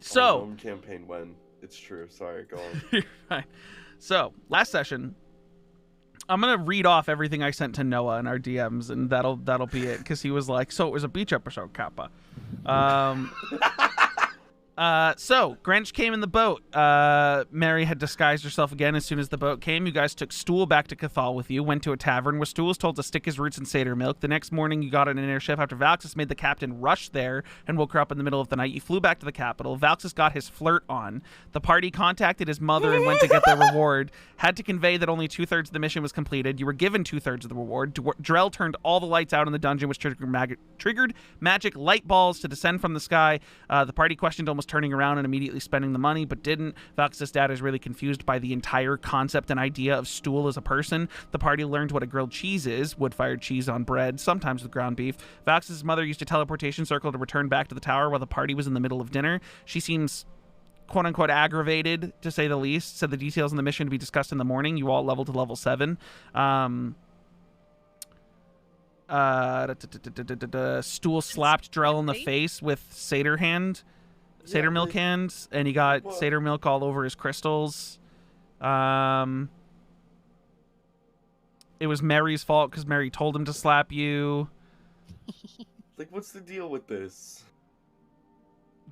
So home campaign when it's true. Sorry, go on. You're fine. So last session, I'm gonna read off everything I sent to Noah in our DMs, and that'll be it, because he was like, "So it was a beach episode, Kappa." So Grinch came in the boat. Mary had disguised herself again as soon as the boat came. You guys took Stool back to Cathal with you, went to a tavern where Stool was told to stick his roots in satyr milk. The next morning, you got on an airship after Valxis made the captain rush there and woke her up in the middle of the night. You flew back to the capital. Valxis got his flirt on. The party contacted his mother and went to get their reward. Had to convey that only 2/3 of the mission was completed. You were given 2/3 of the reward. Drell turned all the lights out in the dungeon, which triggered magic light balls to descend from the sky. The party questioned almost turning around and immediately spending the money, but didn't. Valxis' dad is really confused by the entire concept and idea of Stool as a person. The party learned what a grilled cheese is, wood-fired cheese on bread, sometimes with ground beef. Valxis' mother used a teleportation circle to return back to the tower while the party was in the middle of dinner. She seems quote-unquote aggravated, to say the least. Said the details in the mission to be discussed in the morning. You all leveled to level 7. Stool slapped Drell in the face with satyr milk hands, and he got satyr milk all over his crystals. It was Mary's fault because Mary told him to slap you. Like, what's the deal with this?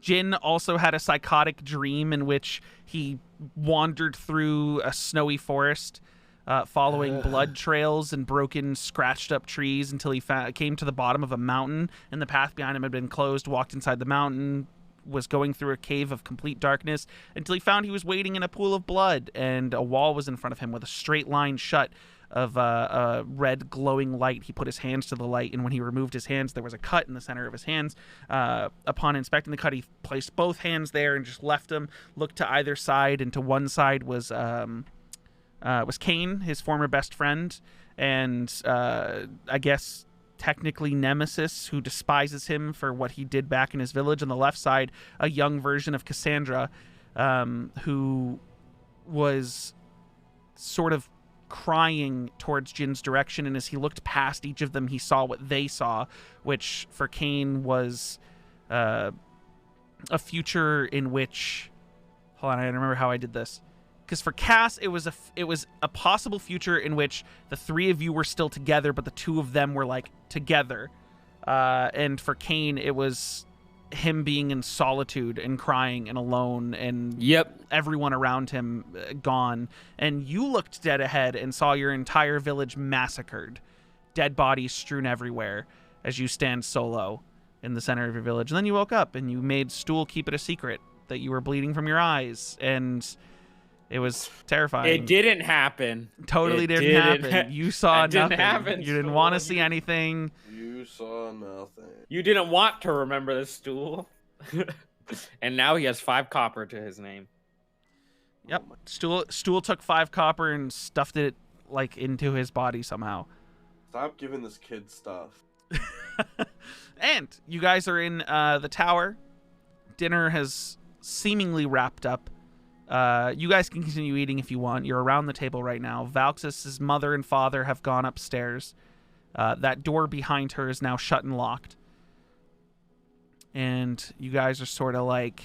Jin also had a psychotic dream in which he wandered through a snowy forest, following blood trails and broken, scratched-up trees until he came to the bottom of a mountain, and the path behind him had been closed. Walked inside the mountain, was going through a cave of complete darkness until he found he was wading in a pool of blood, and a wall was in front of him with a straight line shut of a red glowing light. He put his hands to the light, and when he removed his hands, there was a cut in the center of his hands. Upon inspecting the cut, he placed both hands there and just left them, looked to either side, and to one side was Kane, his former best friend, and I guess technically Nemesis, who despises him for what he did back in his village. On the left side, a young version of Cassandra, who was sort of crying towards Jin's direction, and as he looked past each of them, he saw what they saw, which for Kane was a future in which... Hold on, I remember how I did this. Because for Cass, it was a possible future in which the three of you were still together, but the two of them were like together. And for Kane, it was him being in solitude and crying and alone, and everyone around him gone. And you looked dead ahead and saw your entire village massacred, dead bodies strewn everywhere as you stand solo in the center of your village. And then you woke up and you made Stool keep it a secret that you were bleeding from your eyes, and it was terrifying. It didn't happen. Totally didn't happen. You saw nothing. Didn't happen, you didn't want to see anything. You saw nothing. You didn't want to remember the Stool. And now he has 5 copper to his name. Yep. Stool took 5 copper and stuffed it like into his body somehow. Stop giving this kid stuff. And you guys are in the tower. Dinner has seemingly wrapped up. You guys can continue eating if you want. You're around the table right now. Valxis' mother and father have gone upstairs. That door behind her is now shut and locked. And you guys are sort of like...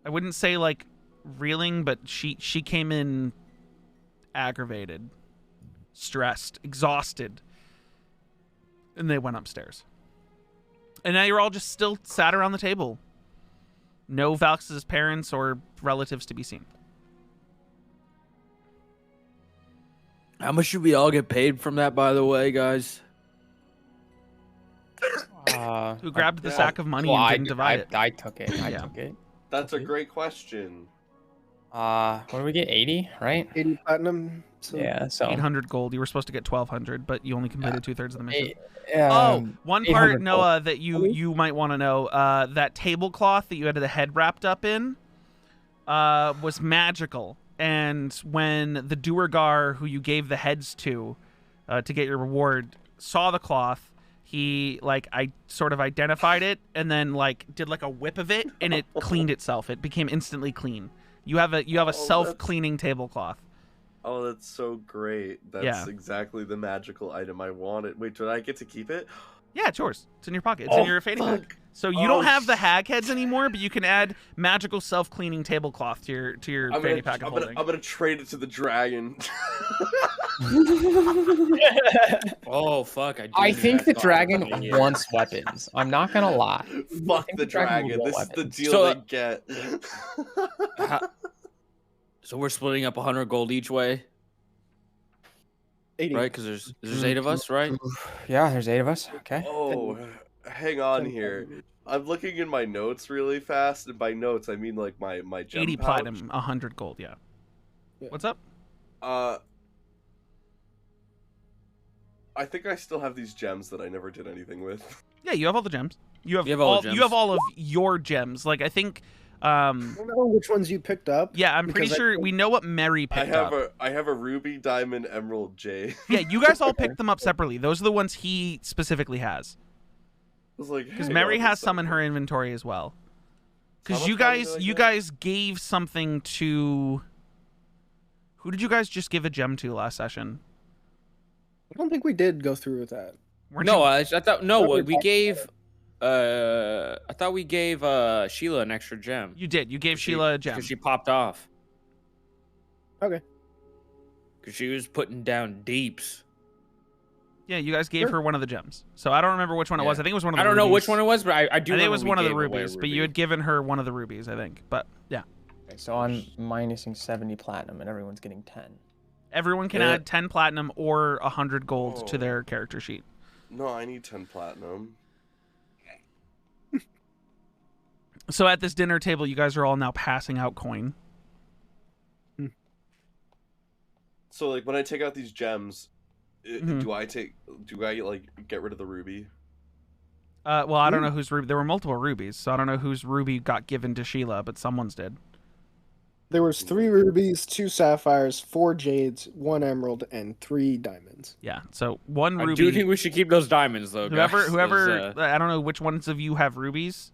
I wouldn't say like reeling, but she came in aggravated, stressed, exhausted. And they went upstairs. And now you're all just still sat around the table. No Valxis' parents or relatives to be seen. How much should we all get paid from that, by the way, guys? Who grabbed the sack of money and didn't divide it? I took it. I took it. That's a great question. What did we get? 80, right? 80 platinum. So. Yeah, so 800 gold. You were supposed to get 1,200, but you only completed 2/3 of the mission. One 800 part, Noah, gold. that you might want to know. That tablecloth that you had the head wrapped up in was magical. And when the Duergar, who you gave the heads to get your reward, saw the cloth, he I sort of identified it and then did a whip of it, and it cleaned itself. It became instantly clean. You have a self-cleaning tablecloth. Oh, that's so great. That's exactly the magical item I wanted. Wait, did I get to keep it? Yeah, it's yours. It's in your pocket. It's in your fanny pack. So you don't have the hag heads anymore, but you can add magical self-cleaning tablecloth to your fanny pack of holding. I'm gonna trade it to the dragon. Oh fuck! I think the dragon wants weapons. I'm not gonna lie. Fuck the dragon. This is the deal they get. So we're splitting up 100 gold each way, 80. right? Because there's 8 of us, right? Yeah, there's 8 of us. Okay. Oh, hang on here. I'm looking in my notes really fast, and by notes I mean like my gem 80 pouch. platinum, 100 gold. Yeah. What's up? I think I still have these gems that I never did anything with. Yeah, you have all the gems. You have all all. the gems. You have all of your gems. Like I think. I don't know which ones you picked up. Yeah, I'm pretty because sure we know what Mary picked up. I have a ruby, diamond, emerald, jade. Yeah, you guys all picked them up separately. Those are the ones he specifically has. Like, because Mary has some in her inventory as well. Because you guys gave something to. Who did you guys just give a gem to last session? I don't think we did go through with that. I thought we gave. I thought we gave Sheila an extra gem. You did. You gave Sheila a gem because she popped off. Okay. Because she was putting down deeps. Yeah, you guys gave her one of the gems. So I don't remember which one it was. I think it was one of the I don't rubies. know which one it was, but I do. I think it was one of the rubies, rubies, but you had given her one of the rubies, I think. But yeah. Okay, so I'm minusing 70 platinum, and everyone's getting 10. Everyone can add 10 platinum or 100 gold to their character sheet. No, I need 10 platinum. So at this dinner table, you guys are all now passing out coin. So like when I take out these gems, do I like get rid of the ruby? Well, I don't know whose ruby. There were multiple rubies, so I don't know whose ruby got given to Sheila, but someone's did. There was 3 rubies, 2 sapphires, 4 jades, 1 emerald, and 3 diamonds. Yeah, so 1 ruby. I do think we should keep those diamonds though. Whoever, I don't know which ones of you have rubies,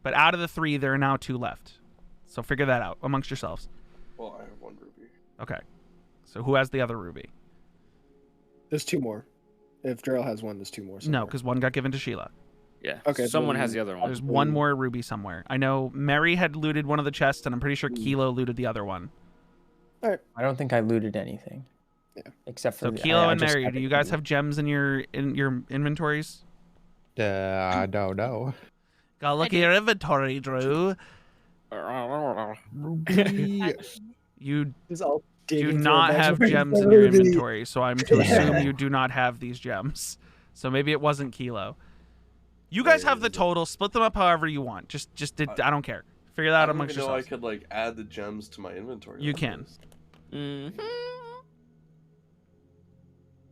but out of the 3, there are now 2 left. So figure that out amongst yourselves. Well, I have 1 ruby. Okay, so who has the other ruby? There's 2 more. If Darrell has 1, there's 2 more. No, because 1 got given to Sheila. Yeah. Okay. Someone has the other one. There's 1 more ruby somewhere. I know Mary had looted one of the chests, and I'm pretty sure Kilo looted the other one. All right. I don't think I looted anything. Yeah. Except for So Kilo and Mary, do you guys have gems in your inventories? I don't know. Go look at your inventory, Drew. You do not have gems in your inventory, so I'm to assume you do not have these gems. So maybe it wasn't Kilo. You guys have the total. Split them up however you want. I don't care. Figure that out amongst yourselves. I could like add the gems to my inventory. You can. And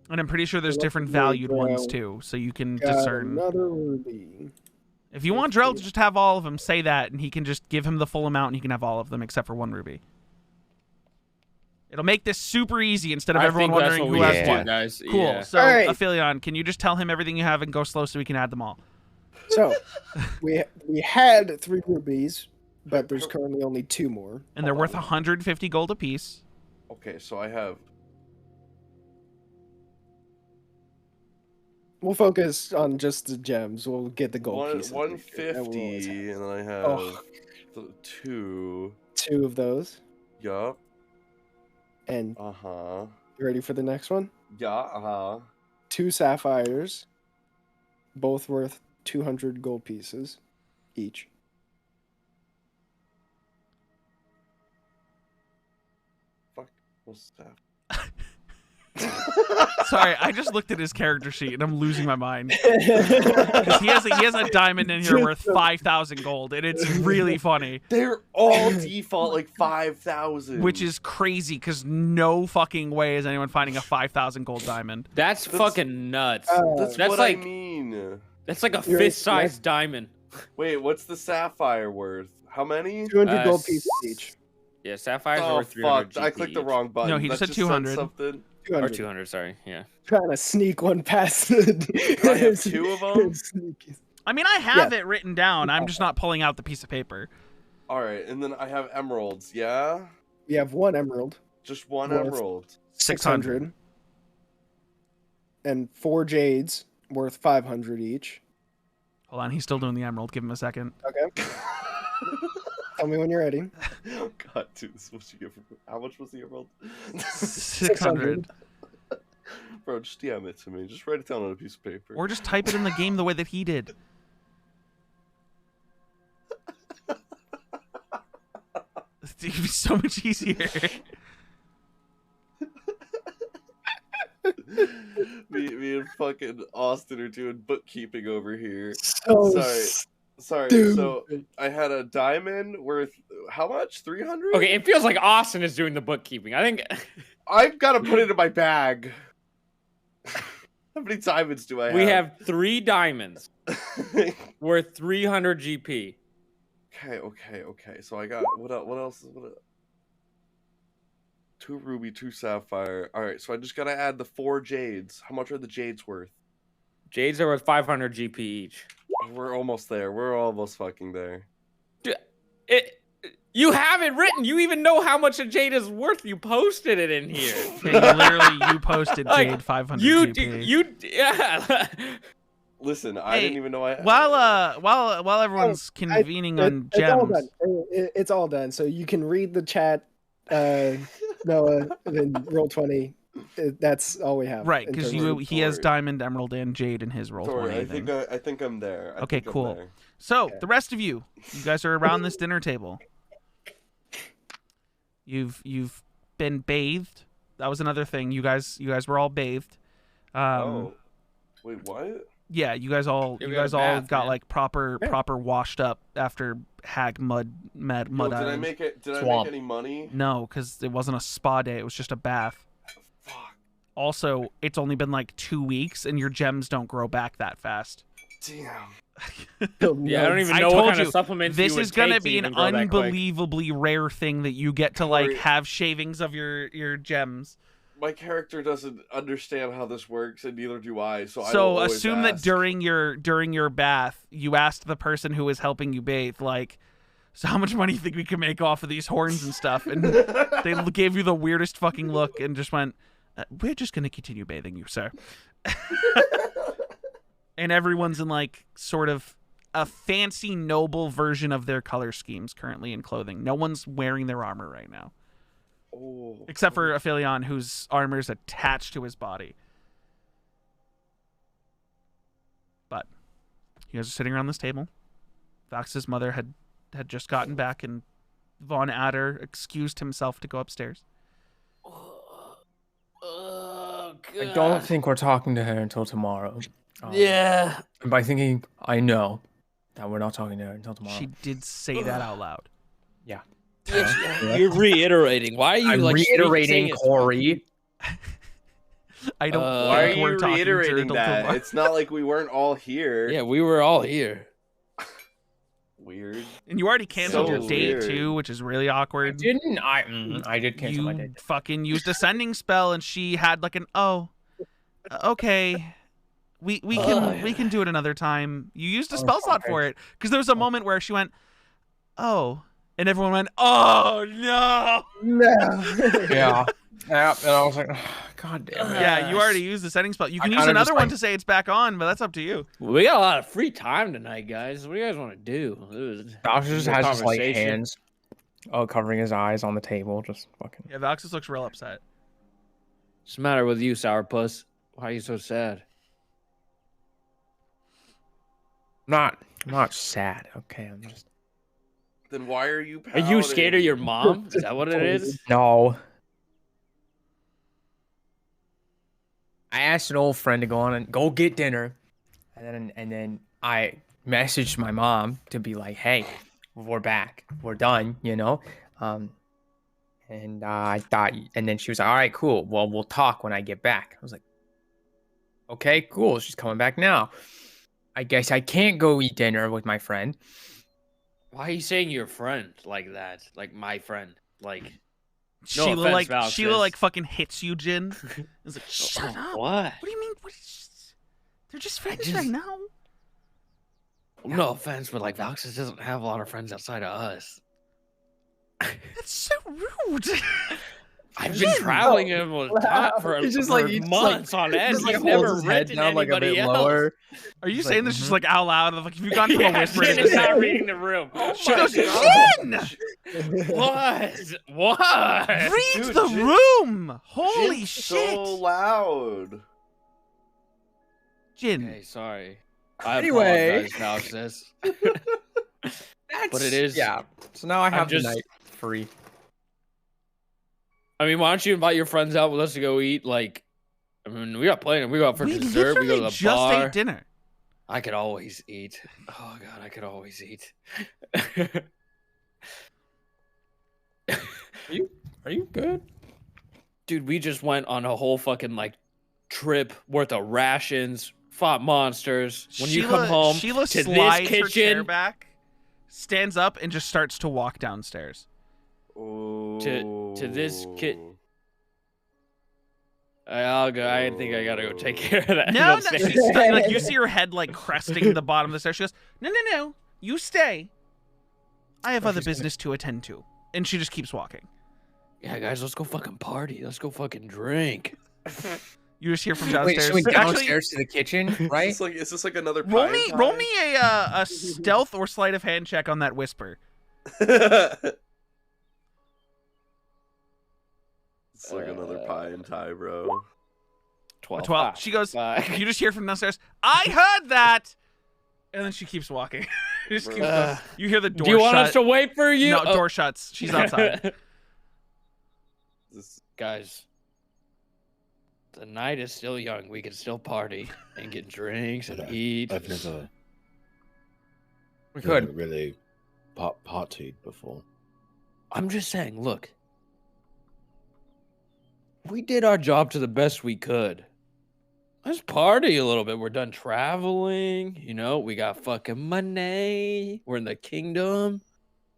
I'm pretty sure there's different valued ones too, so you can discern. Another ruby. If you want Drell to just have all of them, say that, and he can just give him the full amount, and he can have all of them except for 1 ruby. It'll make this super easy instead of everyone wondering who has what. Guys. Cool. Yeah. So, right. Aphelion, can you just tell him everything you have and go slow so we can add them all? So, we had 3 rubies, but there's currently only 2 more. And they're worth 150 gold apiece. Okay, so I have. We'll focus on just the gems. We'll get the gold pieces. 150, and then I have 2. 2 of those. Yup. And you ready for the next one? Yeah. 2 sapphires, both worth 200 gold pieces each. Fuck. What's that? Sorry, I just looked at his character sheet and I'm losing my mind. Because he has a diamond in here worth 5,000 gold, and it's really funny. They're all default like 5,000. Which is crazy, because no fucking way is anyone finding a 5,000 gold diamond. That's fucking nuts. That's what like, I mean. That's like a fist-sized diamond. Wait, what's the sapphire worth? How many? 200 gold pieces each. Yeah, sapphires are worth 300 fuck, I clicked the wrong button. No, he just said 200. Something. 200. Or 200, sorry. Yeah. Trying to sneak one past. I have 2 of them. I mean, I have it written down. I'm just not pulling out the piece of paper. All right, and then I have emeralds. Yeah. We have 1 emerald. Just 1 Worth emerald. 600. And 4 jades worth 500 each. Hold on, he's still doing the emerald. Give him a second. Okay. Tell me when you're ready. Oh god, dude, this is what you get for how much was the emerald? 600. Bro, just DM it to me. Just write it down on a piece of paper. Or just type it in the game the way that he did. It'd be so much easier. me and fucking Austin are doing bookkeeping over here. So Sorry. stupid. So I had a diamond worth how much? 300? Okay, it feels like Austin is doing the bookkeeping. I think I've got to put it in my bag. How many diamonds do I have? we have 3 diamonds worth 300 GP. Okay. So I got what else? 2 ruby, 2 sapphire. All right, so I just gotta add the 4 jades. How much are the jades worth? Jades are worth 500 GP each. We're almost there. We're almost fucking there. You have it written. You even know how much a jade is worth. You posted it in here. Literally, you posted Like, Jade 500 You GP. yeah. Listen, I didn't even know I had. While everyone's convening on It's all gems, done. It's all done. So you can read the chat, Noah, and then roll 20. That's all we have. right? in Because terms of- he has Tori. Diamond, Emerald, and Jade in his roll 20. I think I'm there. I Okay, think I'm cool. there. So Okay. the rest of you guys are around this dinner table. You've been bathed. That was another thing. You guys were all bathed. Oh, wait, what? Yeah, you guys all Yeah, we got a all bath, got man. like proper washed up after hag mud Yo, did I island. make it? Did I Swamp. make any money? No, because it wasn't a spa day. It was just a bath. Fuck. Also, it's only been like 2 weeks, and your gems don't grow back that fast. Damn. Yeah, I don't even I know what told kind you, of supplements this you would is gonna take to be an even grow that quick. unbelievably rare thing that you get to like Corey. have shavings of your gems. My character doesn't understand how this works, and neither do I. So I will So always assume that ask. during your bath, you asked the person who was helping you bathe, like, so how much money do you think we can make off of these horns and stuff? And they gave you the weirdest fucking look and just went, we're just gonna continue bathing you, sir. And everyone's in like sort of a fancy noble version of their color schemes currently in clothing. No one's wearing their armor right now. Oh. Except for Aphelion, whose armor is attached to his body. But you guys are sitting around this table. Vox's mother had just gotten back, and Von Adder excused himself to go upstairs. Oh, I don't think we're talking to her until tomorrow. Yeah. And by thinking, I know that we're not talking to her until tomorrow. She did say that out loud. Yeah. You're reiterating. Why are you I'm like reiterating, saying it? Corey. I don't Why are think you we're talking to her reiterating until that? tomorrow. It's not like we weren't all here. Yeah, we were all here. Weird. And you already canceled So your date weird. too, which is really awkward. Didn't I? I did cancel my You date. fucking used a sending spell, and she had like an okay. We can do it another time. You used a Oh, spell slot sorry. for it because there was a moment where she went, oh, and everyone went, oh no. No. Yeah. Yeah. And I was like, God damn it. Yeah, you already used the setting spell. You I can use kinda another just, one like- to say it's back on, but that's up to you. We got a lot of free time tonight, guys. What do you guys want to do? Doctor just More has his like conversation. hands covering his eyes on the table, just fucking. Yeah, Valxis looks real upset. What's the matter with you, sourpuss? Why are you so sad? I'm not sad. Okay, I'm just. Then why are you Are you scared of pouting? your mom? Is that what it is? No. I asked an old friend to go on and go get dinner, and then I messaged my mom to be like, "Hey, we're back, we're done," you know. And I thought, and then she was like, "All right, cool. Well, we'll talk when I get back." I was like, "Okay, cool. She's coming back now. I guess I can't go eat dinner with my friend." Why are you saying your friend like that? Like my friend? Like No Sheila offense, like Valxis. Sheila like fucking hits you, Jin. It's like, shut up. What? What do you mean? They're just friends just- right now. No offense, but like Valxis doesn't have a lot of friends outside of us. That's so rude. I've been traveling him for It's just for like- it's like- months on end. Just like He's holds never his head written down like a anybody bit else. lower. Are you He's saying like, this just like out loud? Like, if you've gone from a Yeah, whisper Jin to is just not reading the room. She goes, God. Jin! What? What? Read Dude, the Jin- room! Holy Jin's shit! so loud. Jin. Okay, sorry. I Anyway. apologize now, sis. That's, But it is- Yeah. So now I have just- the night free. I mean, why don't you invite your friends out with us to go eat? Like, I mean, we got plenty. We go out for We dessert. We go literally to the just bar. ate dinner. I could always eat. Oh god, I could always eat. Are you good? Dude, we just went on a whole fucking like trip worth of rations, fought monsters. When you come home Sheila to slides this her chair kitchen, back, stands up, and just starts to walk downstairs. To this kid- I'll go. I think I gotta go take care of that. No, Don't no, say- she's like you see her head like cresting the bottom of the stairs. She goes, no, you stay. I have other business to attend to, and she just keeps walking. Yeah, guys, let's go fucking party. Let's go fucking drink. You just hear from Wait, downstairs. so we Actually, downstairs to the kitchen, right? Is this like another roll pie me time? roll me a stealth or sleight of hand check on that whisper. It's like another pie and tie, bro. 12. 12. She goes, Bye. you just hear from downstairs, I heard that! And then she keeps walking. Just keeps going. You hear the door Do you want shut. us to wait for you? No, Oh. door shuts. She's outside. This- Guys, the night is still young. We can still party and get drinks and eat. I've never We could. really partied before. I'm just saying, look. We did our job to the best we could. Let's party a little bit. We're done traveling. You know, we got fucking money. We're in the kingdom.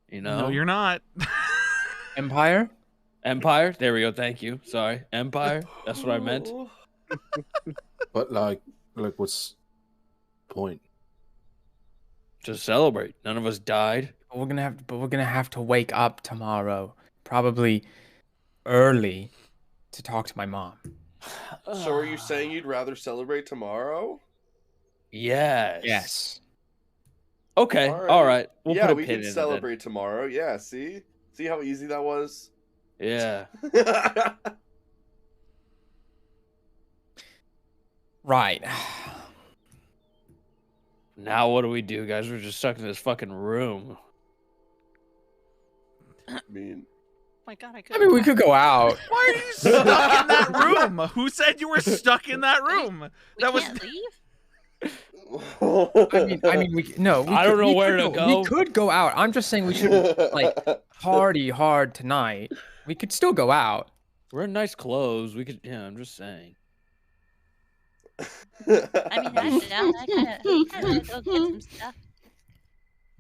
You know, No, you're not. Empire? Empire. There we go. Thank you. Sorry. Empire. That's what I meant. But like what's the point? To celebrate. None of us died. But we're gonna have to wake up tomorrow, probably early, to talk to my mom. So are you saying you'd rather celebrate tomorrow? Yes. Yes. Okay. All right. All right. We'll Yeah, put a we pin can in it then. celebrate tomorrow. Yeah, see how easy that was. Yeah. Right. Now what do we do, guys? We're just stuck in this fucking room. I mean, my god, I mean, we could go out. Why are you stuck in that room? Who said you were stuck in that room? That was. Can't leave. I mean, no. I don't know where to go. We could go out. I'm just saying we shouldn't like party hard tonight. We could still go out. We're in nice clothes. We could. Yeah, I'm just saying. I mean, I'm down. I gotta go get some stuff.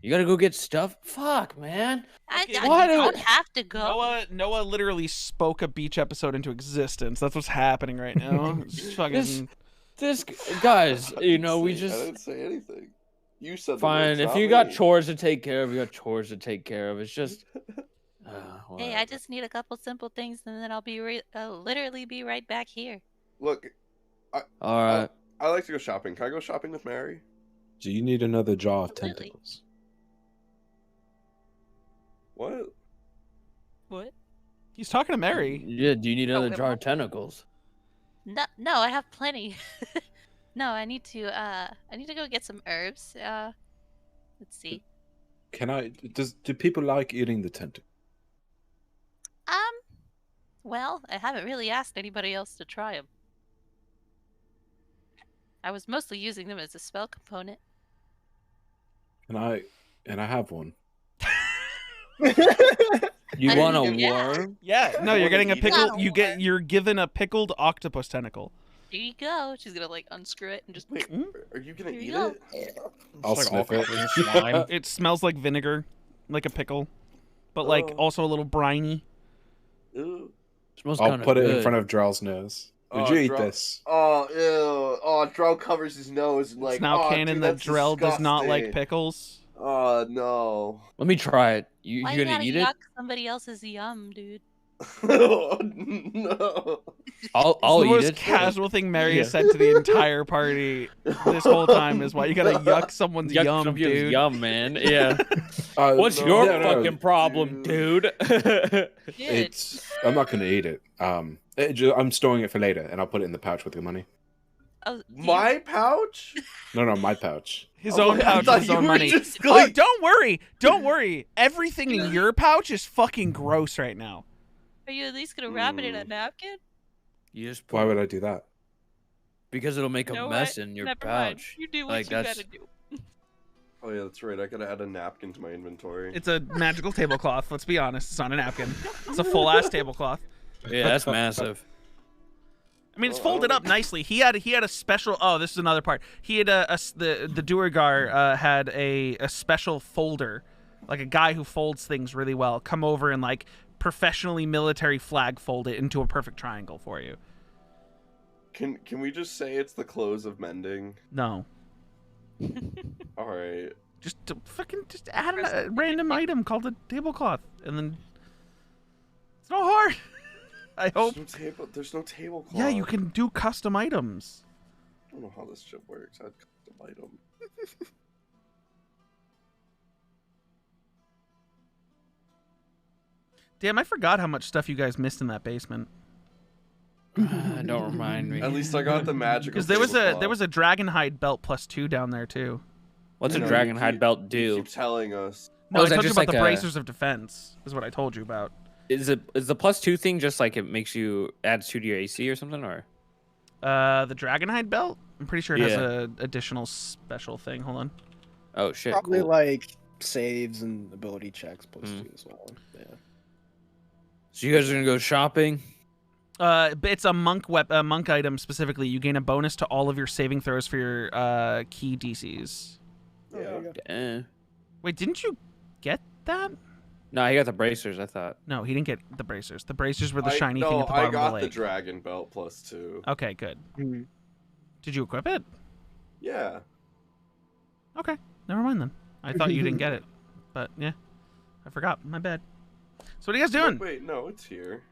You gotta go get stuff. Fuck, man. I don't have to go. Noah literally spoke a beach episode into existence. That's what's happening right now. It's fucking. This guys, you know, we I just didn't say anything. You said the fine. words, If not you got me. chores to take care of, you got chores to take care of. It's just. Hey, I whatever. just need a couple simple things, and then I'll literally be right back here. Look, All right. I like to go shopping. Can I go shopping with Mary? Do you need another jar of Absolutely. tentacles? What? What? He's talking to Mary. Yeah. Do you need another wait, jar what? of tentacles? No, I have plenty. No, I need to go get some herbs. Let's see. Do people like eating the tentacle? Well, I haven't really asked anybody else to try them. I was mostly using them as a spell component. And I have one. You I want a mean, yeah. worm? Yeah, no, you're getting a Wanna eat it? pickle. You're given a pickled octopus tentacle. There you go. She's gonna like unscrew it and just. Wait, are you gonna Here eat you go. it? I'll It's like sniff all it. covered in slime. It smells like vinegar, like a pickle, but like Oh. also a little briny. Ew. Smells I'll kinda put it in good. front of Drell's nose. Would Oh, you eat Drell- this? Oh, ew. Oh, Drow covers his nose and like. It's now oh, canon dude, that that's Drell does not like disgusting. pickles. Oh no. Let me try it. You Why gonna gotta eat it? yuck somebody else's yum, dude? Oh, no. I'll the eat most it. casual thing Mary has Yeah. said to the entire party this whole time is why you gotta yuck someone's Yuck, yum, some people's dude. yum, man. Yeah. Uh, What's no, your no, fucking problem, dude? It's. I'm not gonna eat it. I'm storing it for later, and I'll put it in the pouch with the money. Oh, do you- My pouch? No, my pouch. His Oh, own I pouch thought with his you own were money. just Oh, like- don't worry. Everything in your pouch is fucking gross right now. Are you at least gonna wrap it in a napkin? You just Why would I do that? because it'll make a You know mess what? in your Never mind. pouch. You do what Like, you that's- gotta do. Oh yeah, that's right. I gotta add a napkin to my inventory. It's a magical tablecloth. Let's be honest. It's not a napkin. It's a full ass tablecloth. Yeah, that's massive. I mean, it's Well, I folded don't up nicely. He had a special. Oh, this is another part. He had the Duergar had a special folder, like a guy who folds things really well. Come over and like professionally military flag fold it into a perfect triangle for you. Can we just say it's the close of mending? No, All right. just add a random item called a tablecloth, and then it's not hard. I hope. There's no tablecloth. Yeah, you can do custom items. I don't know how this shit works. I'd custom item. Damn, I forgot how much stuff you guys missed in that basement. Don't remind me. At least I got the magical. Because there was a dragonhide belt +2 down there too. What's a No, dragon you hide keep- belt You do? keep telling us. No, Oh, I is that told you just about like the a- bracers of defense. Is what I told you about. Is the +2 thing just like it makes you adds 2 to your AC or something, or? The dragonhide belt. I'm pretty sure it has Yeah. a additional special thing. Hold on. Oh shit! Probably Cool. like saves and ability checks +2 as well. Yeah. So you guys are gonna go shopping? But it's a monk monk item specifically. You gain a bonus to all of your saving throws for your key DCs. Oh, there you go. Eh. Wait, didn't you get that? No, he got the bracers. I thought. No, he didn't get the bracers. The bracers were the shiny no, thing at the bottom I got of the the lake. dragon belt +2. Okay, good. Mhm. Did you equip it? Yeah. Okay, never mind then. I thought you didn't get it, but yeah, I forgot. My bad. So what are you guys doing? Wait, no, it's here.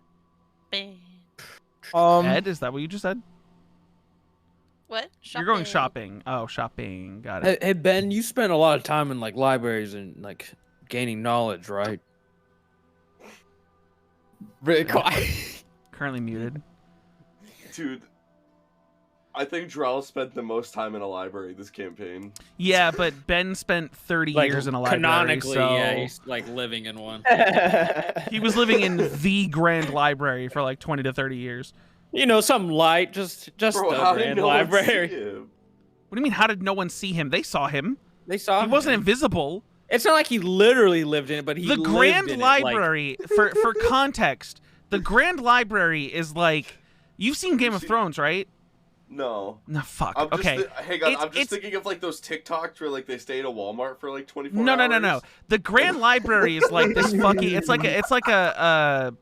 Bang. Ed, is that what you just said? What? You're going shopping. Oh, shopping. Got it. Hey Ben, you spent a lot of time in like libraries and like gaining knowledge, right? Really quiet. Currently muted. Dude, I think Drell spent the most time in a library this campaign. Yeah, but Ben spent 30 Like years in a library. canonically, so yeah, he's like living in one. he was living in the Grand Library for like 20 to 30 years. You know, something light, just Bro, the how did grand no one see library. him? What do you mean? How did no one see him? They saw him. They saw. He wasn't him. invisible. It's not like he literally lived in it, but he The lived Grand in it, like- Library, for context, the Grand Library is like, you've seen Game of Thrones, right? No. No, fuck. I'm just Okay. hang on, It's- I'm just it's- thinking of like those TikToks where like they stay at a Walmart for like 24 No, hours. no, no, no. The Grand Library is like this fucking. It's like a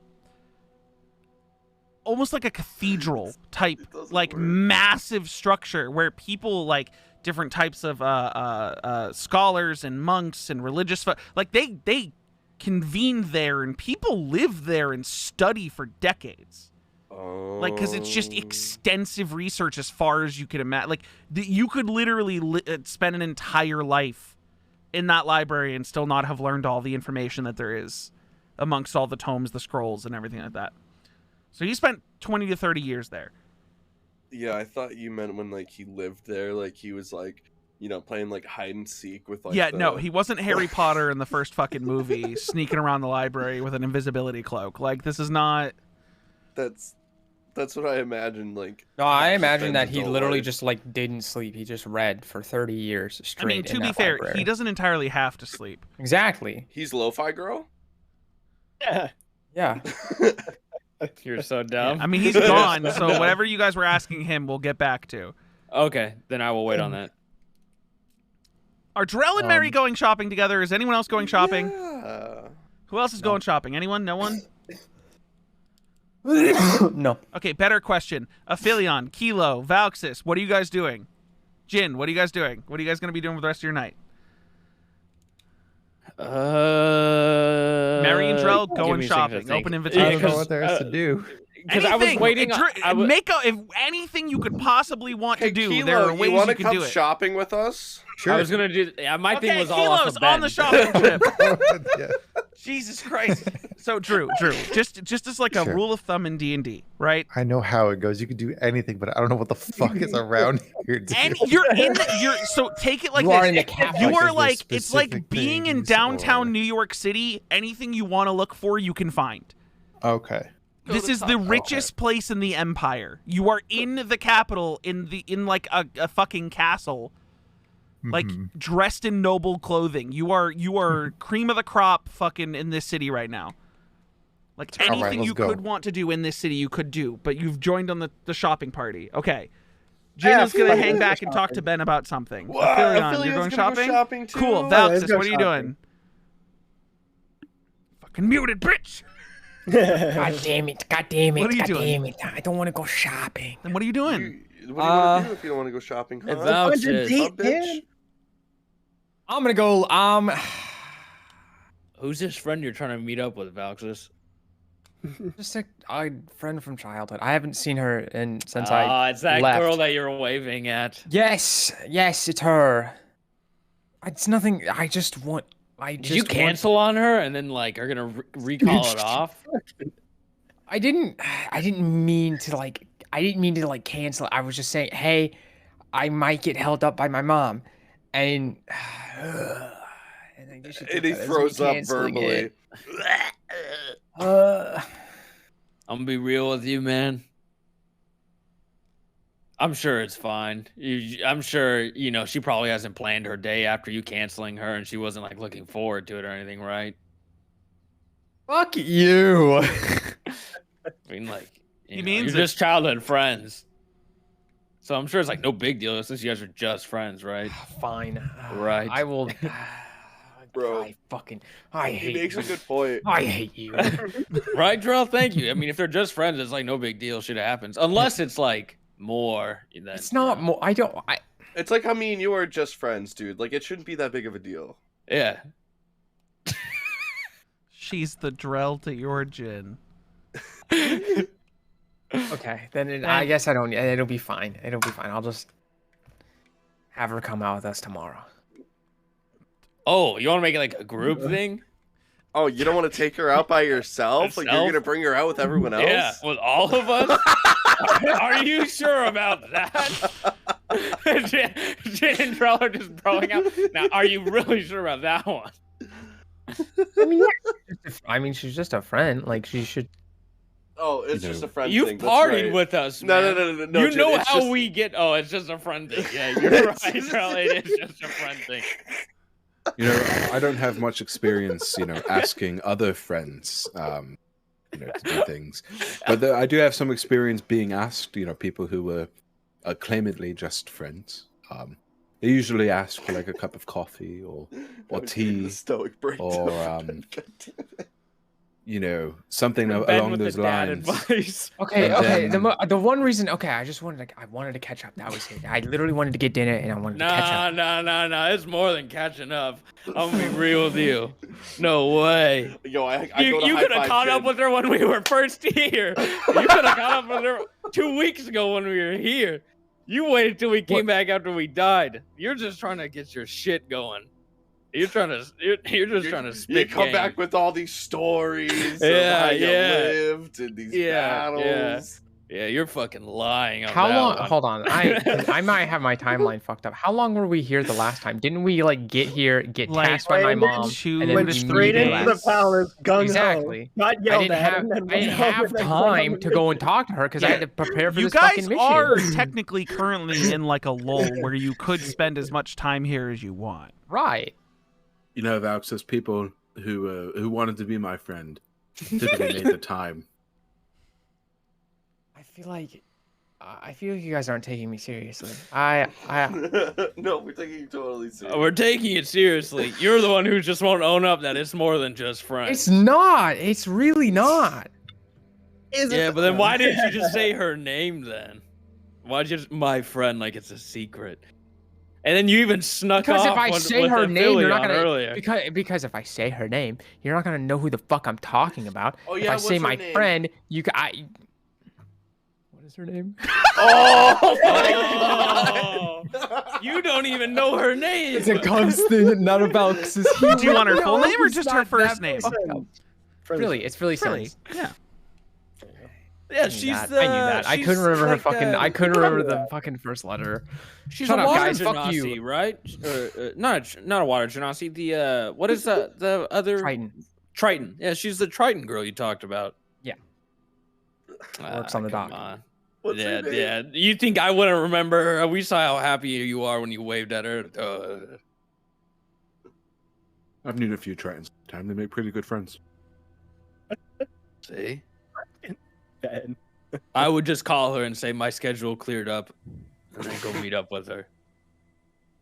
almost like a cathedral type, It doesn't like work. massive structure where people like different types of scholars and monks and religious like they convene there and people live there and study for decades. Like, because it's just extensive research as far as you can imagine. Like, you could literally spend an entire life in that library and still not have learned all the information that there is amongst all the tomes, the scrolls, and everything like that. So he spent 20 to 30 years there. Yeah, I thought you meant when like he lived there, like he was like, you know, playing like hide and seek with like. Yeah, the... no, he wasn't Harry Potter in the first fucking movie, sneaking around the library with an invisibility cloak. Like, this is not. That's what I imagined. Like. No, I Ben's imagine that he adult literally life. just like didn't sleep. He just read for 30 years straight. I mean, to in be that fair, library. he doesn't entirely have to sleep. Exactly. He's lo-fi girl. Yeah. Yeah. You're so dumb. I mean, he's gone, so whatever you guys were asking him, we'll get back to. Okay, then I will wait on that. Are Drell and Mary going shopping together? Is anyone else going shopping? Yeah. Who else is going shopping? Anyone? No one? No. Okay, better question. Aphelion, Kilo, Valxis, what are you guys doing? Jin, what are you guys doing? What are you guys going to be doing for the rest of your night? Mary and Drell, give going me a second to shopping. think. Open I invitation. don't know what there is to do. Because I was Anything. waiting. Make if anything you could possibly want Hey, to do. Kilo, There are you ways want you to can come do it. shopping with us? Sure. I was gonna do. Yeah, my thing Okay, was all off Kilo's of on Ben. the shopping trip. Yeah. Jesus Christ. So Drew, just as like a Sure. rule of thumb in D&D, right? I know how it goes. You can do anything, but I don't know what the fuck is around here. Dude. And so take it like You are in this. the capital. You Like, are is there like it's like specific being in things, downtown or- New York City. Anything you want to look for, you can find. Okay. This is the richest place in the empire. You are in the capital in like a fucking castle, like Mhm. dressed in noble clothing. You are cream of the crop fucking in this city right now. Like All right, anything let's you go. could want to do in this city, you could do, but you've joined on the shopping party. Okay. Gina's gonna hang back and talk to Ben about something. Aphelion, you're going shopping? shopping too. Cool. let's Valxis, go what are you shopping. doing? Fucking muted, bitch! God damn it! God damn it! What are you God doing? damn it! I don't want to go shopping. Then what are you doing? What do you want to do if you don't want to go shopping? Huh? If Valx Find your is- date, bitch. man. I'm gonna go. Who's this friend you're trying to meet up with, Valxis? Just a friend from childhood. I haven't seen her since I. It's that left. girl that you're waving at. Yes, it's her. It's nothing. I just want. Did you cancel on her and then like are gonna recall it off? I didn't mean to like. I didn't mean to like cancel. I was just saying, hey, I might get held up by my mom, and. I guess you took And he that as me throws up canceling verbally. it. I'm gonna be real with you, man. I'm sure it's fine. I'm sure, she probably hasn't planned her day after you canceling her and she wasn't like looking forward to it or anything, right? Fuck you. I mean, like, He means you're it. just childhood friends. So I'm sure it's like no big deal since you guys are just friends, right? Fine. Right. I will. Bro. I He hate makes you. a good point. I hate you. Right, Drell? Thank you. I mean, if they're just friends, it's like no big deal. Shit happens. Unless it's like more. Than, It's not more. I don't. It's like how me and you are just friends, dude. Like, it shouldn't be that big of a deal. Yeah. She's the Drell to your Jin. Okay, then I guess I don't. It'll be fine. It'll be fine. I'll just have her come out with us tomorrow. Oh, you want to make it like a group thing? Oh, you don't want to take her out by yourself? Like, you're Yourself? going to bring her out with everyone else? Yeah, with all of us? Are you sure about that? Jin and Drell are just throwing out. Now, are you really sure about that one? I mean, she's just a friend. Like she should. Oh, it's You just know, a friend You've thing. That's partied right. with us, No, man. no, You Jin, know it's how just- we get. Oh, it's just a friend thing. Yeah, you're right, Drell. It is just a friend thing. I don't have much experience, asking other friends, to do things. But I do have some experience being asked, people who were claimantly just friends. They usually ask for like a cup of coffee or The tea stoic breakdown. or, God damn it. something Ben along with those the dad lines. advice. Okay, And okay. then- The one reason. Okay, I just wanted to catch up. That was it. I literally wanted to get dinner and I wanted to catch up. Nah. It's more than catching up. I'm gonna be real with you. No way. Yo, I You go to could have high-five caught up Jin. with her when we were first here. You could have caught up with her 2 weeks ago when we were here. You waited till we came back after we died. You're just trying to get your shit going. You're just trying to spit You come game. back with all these stories Yeah, of how you yeah. lived and these battles. Yeah, you're fucking lying on How that long? one. Hold on. I might have my timeline fucked up. How long were we here the last time? Didn't we like get here, get Like, tasked by my landed mom, 2 and then Went to straight 3 into the days. palace, gung Exactly. ho. Got I yelled didn't at, have and then I didn't went home have and then time went to home. go and talk to her because I had to prepare for You this guys fucking mission. are technically currently in like a lull where you could spend as much time here as you want. Right. Valx, there's people who wanted to be my friend typically made the time. I feel like you guys aren't taking me seriously. No, we're taking it totally serious. We're taking it seriously. You're the one who just won't own up that it's more than just friends. It's not. It's really not. Yeah, but then why didn't you just say her name then? Why'd you just my friend like it's a secret? And then you even snuck Because off if I with- say with her name, you're not Aphelion gonna earlier. because if I say her name, you're not gonna know who the fuck I'm talking about. Oh, If yeah, I what's say her my name? friend, what is her name? Oh Oh, you don't even know her name. It's a constant, not about. Do you want her full name or just her first name? Really, it's really Frilly. Sense. Yeah. Yeah, I knew she's that. the. I knew that. I she's couldn't remember her like, fucking. I couldn't remember the fucking first letter. She's Shut a up, water guys. Fuck genasi, you. right? Not a water genasi. The what is the other Triton. Triton. Yeah, she's the Triton girl you talked about. Yeah. Works on the come dock. on. What's Yeah, her name? yeah. You think I wouldn't remember her? We saw how happy you are when you waved at her. I've known a few Tritons. Time they make pretty good friends. See? Ben. I would just call her and say my schedule cleared up, and then go meet up with her.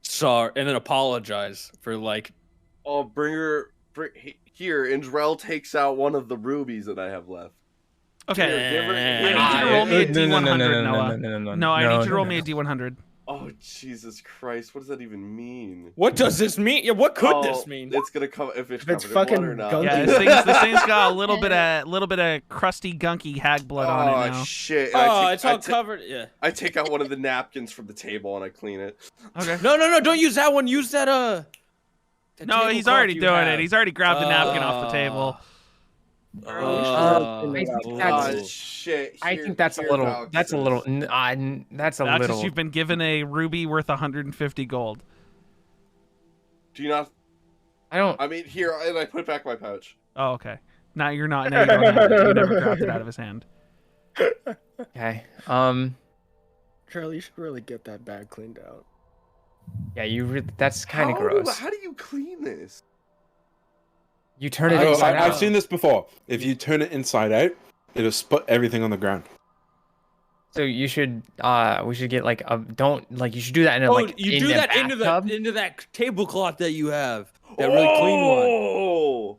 Sorry, and then apologize for like. Oh, bring her here. Indrel takes out one of the rubies that I have left. Okay. Here, give her- I here, need you to roll me a D100, no, Noah. No, I need you to roll me a D100. Oh, Jesus Christ! What does that even mean? What does this mean? Yeah, what could Oh, this mean? It's gonna come if it's, If it's covered in blood or fucking not. gunky. Yeah, this thing's got a little bit of crusty, gunky hag blood on it now. Shit! And Oh, I it's all take, covered. Yeah. I take out one of the napkins from the table and I clean it. Okay. No, don't use that one. Use that that No, he's tablecloth already you doing have. it. He's already grabbed the napkin off the table. I think Oh that's. shit! I Here- think that's a here, little. Valk That's a says. little. That's a That's little. just you've been given a ruby worth 150 gold. Do you not? I don't. I mean, here, and I put it back in my pouch. Oh, okay. Now you're not. Now you don't have it. You never grabbed it out of his hand. Okay. Charlie, you should really get that bag cleaned out. Yeah. That's kind of How gross. How do you clean this? You turn it Oh, inside I've out. seen this before. If you turn it inside out, it'll split everything on the ground. So you should. We should get like a. Don't like. You should do that in a, Oh, like. you in do the that bathtub. into that tablecloth that you have. That really clean one. Oh.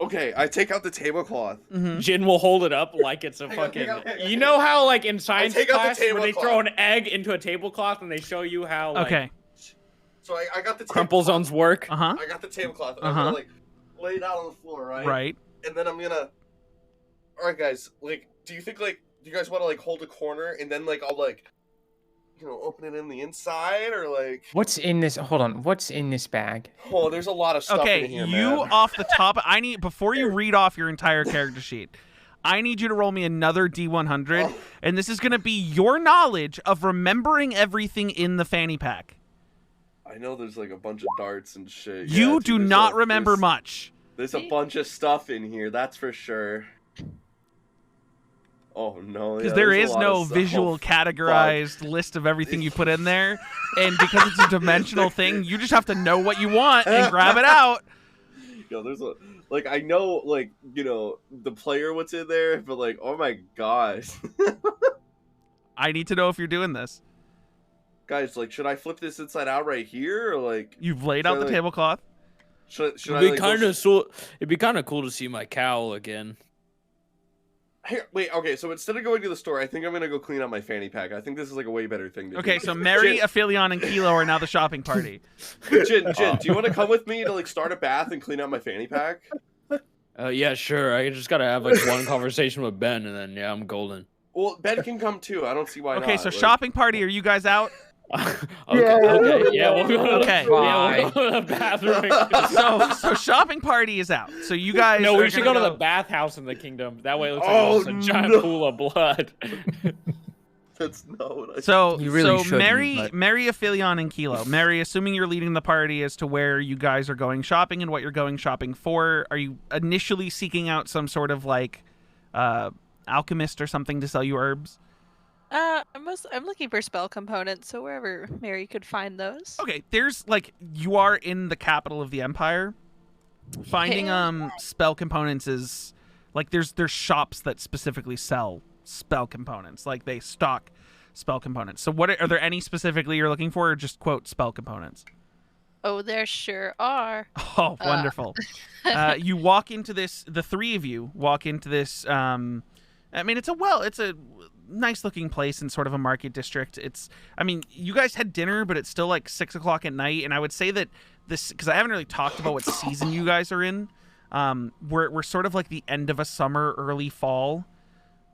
Okay, I take out the tablecloth. Mm-hmm. Jin will hold it up like it's a Hang on, fucking. hang on, hang on. You know how like in science take out the class where they tablecloth. throw an egg into a tablecloth and they show you how like, Okay. So I got the crumple tablecloth. zones work. Uh huh. I got the tablecloth. And I'm Uh-huh. gonna like lay it out on the floor, right? Right. And then I'm gonna. All right, guys. Like, do you think like do you guys want to like hold a corner and then like I'll like, open it in the inside or like? What's in this? Hold on. What's in this bag? Oh, there's a lot of stuff Okay. in here, You man. off the top. I need before you read off your entire character sheet. I need you to roll me another D100, Oh. and this is going to be your knowledge of remembering everything in the fanny pack. I know there's like a bunch of darts and shit. You Yeah, do dude, there's not remember much. There's a bunch of stuff in here, that's for sure. Oh no! Because yeah, there there's a is lot no of stuff. visual Oh, fuck. categorized list of everything you put in there, and because it's a dimensional thing, you just have to know what you want and grab it out. Yo, there's a like I know like the player what's in there, but like oh my gosh, I need to know if you're doing this. guys, like should I flip this inside out right here or like You've laid Should out I, the like- tablecloth. should It'd I be like, kind go- of so. It'd be kind of cool to see my cowl again. Here, wait, okay, so instead of going to the store, I think I'm gonna go clean out my fanny pack. I think this is like a way better thing to Okay, do. so Mary, Jin, Aphelion, and Kilo are now the shopping party. Jin, do you want to come with me to like start a bath and clean out my fanny pack? Yeah, sure. I just gotta have like one conversation with Ben, and then yeah, I'm golden. Well, Ben can come too. I don't see why not. Okay, so like- shopping party. Are you guys out? Okay, yeah, we'll go to Okay. yeah, we'll go to the bathroom. So shopping party is out. So you guys. No, are we should go gonna to the bathhouse in the kingdom. That way it looks Oh, like it's a giant no. pool of blood. That's not what I. So, You really shouldn't, Mary, but- Mary, Aphelion, and Kilo. Mary, assuming you're leading the party as to where you guys are going shopping and what you're going shopping for, are you initially seeking out some sort of like alchemist or something to sell you herbs? I'm looking for spell components, so wherever Mary could find those. Okay, there's like you are in the capital of the empire. Finding spell components is like there's shops that specifically sell spell components. Like they stock spell components. So what are there any specifically you're looking for, or just quote spell components? Oh, there sure are. Oh, wonderful. You walk into this, the three of you walk into this, I mean, nice looking place in sort of a market district. I mean, you guys had dinner, but it's still like 6 o'clock at night. And I would say that because I haven't really talked about what season you guys are in. We're sort of like the end of a summer, early fall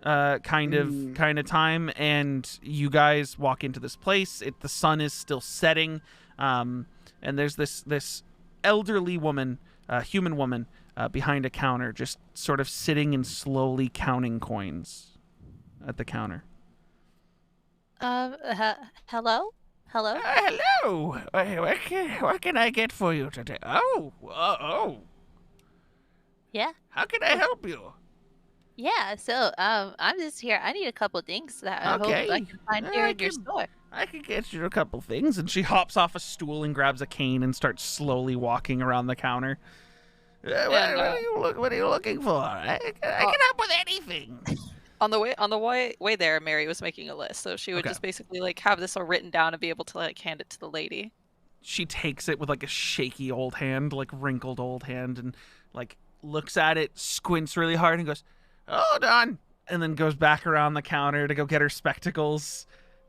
kind of time. And you guys walk into this place. The sun is still setting. And there's this elderly woman, human woman, behind a counter, just sort of sitting and slowly counting coins at the counter. Hello? Hello? Hello. What can I get for you today? Oh. Yeah? How can I help you? Yeah, so, I'm just here. I need a couple things that I hope I can find here in your store. I can get you a couple things. And she hops off a stool and grabs a cane and starts slowly walking around the counter. What are you looking for? I can help with anything. On the way there, Mary was making a list, so she would just basically like have this all written down and be able to like hand it to the lady. She takes it with like a shaky old hand, like wrinkled old hand, and like looks at it, squints really hard, and goes, "Hold on," and then goes back around the counter to go get her spectacles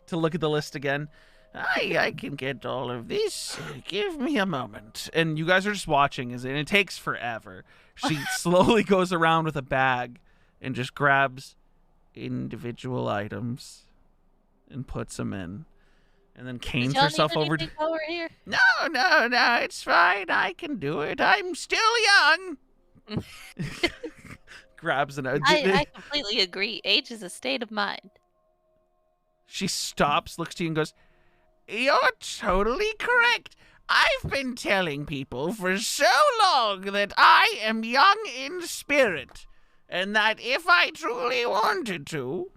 to look at the list again. I can get all of this. Give me a moment. And you guys are just watching, and it takes forever. She slowly goes around with a bag and just grabs individual items and puts them in. And then canes herself over. Over here? No, it's fine. I can do it. I'm still young. Grabs an. I completely agree. Age is a state of mind. She stops, looks to you, and goes, "You're totally correct. I've been telling people for so long that I am young in spirit, and that if I truly wanted to,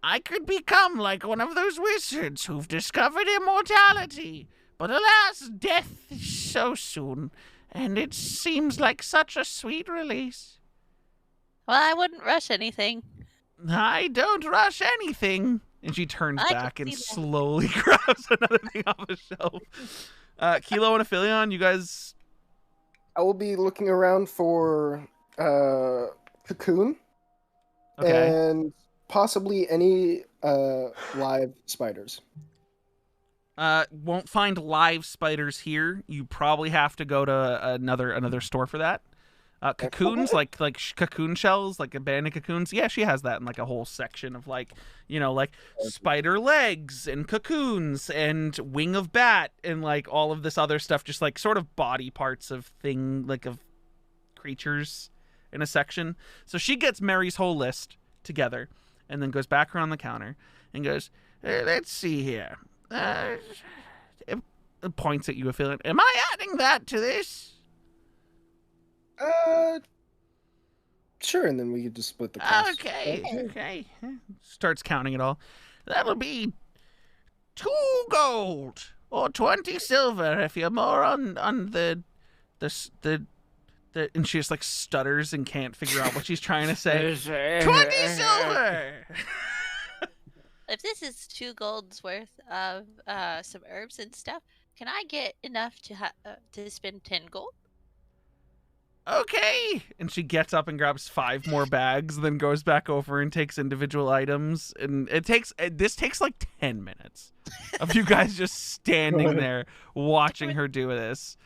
I could become like one of those wizards who've discovered immortality. But alas, death is so soon, and it seems like such a sweet release." Well, I wouldn't rush anything. "I don't rush anything." And she turns I back can and see that. slowly grabs another thing off the shelf. Kilo and Aphelion, you guys... I will be looking around for cocoon Okay. and possibly any live spiders. Won't find live spiders here. You probably have to go to another store for that. Cocoons, like cocoon shells, like abandoned cocoons. Yeah, she has that in like a whole section of like spider legs and cocoons and wing of bat and like all of this other stuff, just like sort of body parts of of creatures in a section. So she gets Mary's whole list together and then goes back around the counter and goes, "Let's see here." It points at you, Aphelion. "Am I adding that to this?" Sure, and then we could just split the cost. Okay. Starts counting it all. "That'll be 2 gold or 20 silver if you're more on the and she just like stutters and can't figure out what she's trying to say. 20 silver. If this is 2 gold's worth of some herbs and stuff, can I get enough to spend 10 gold? Okay. And she gets up and grabs 5 more bags, then goes back over and takes individual items. And this takes like 10 minutes of you guys just standing there watching her do this.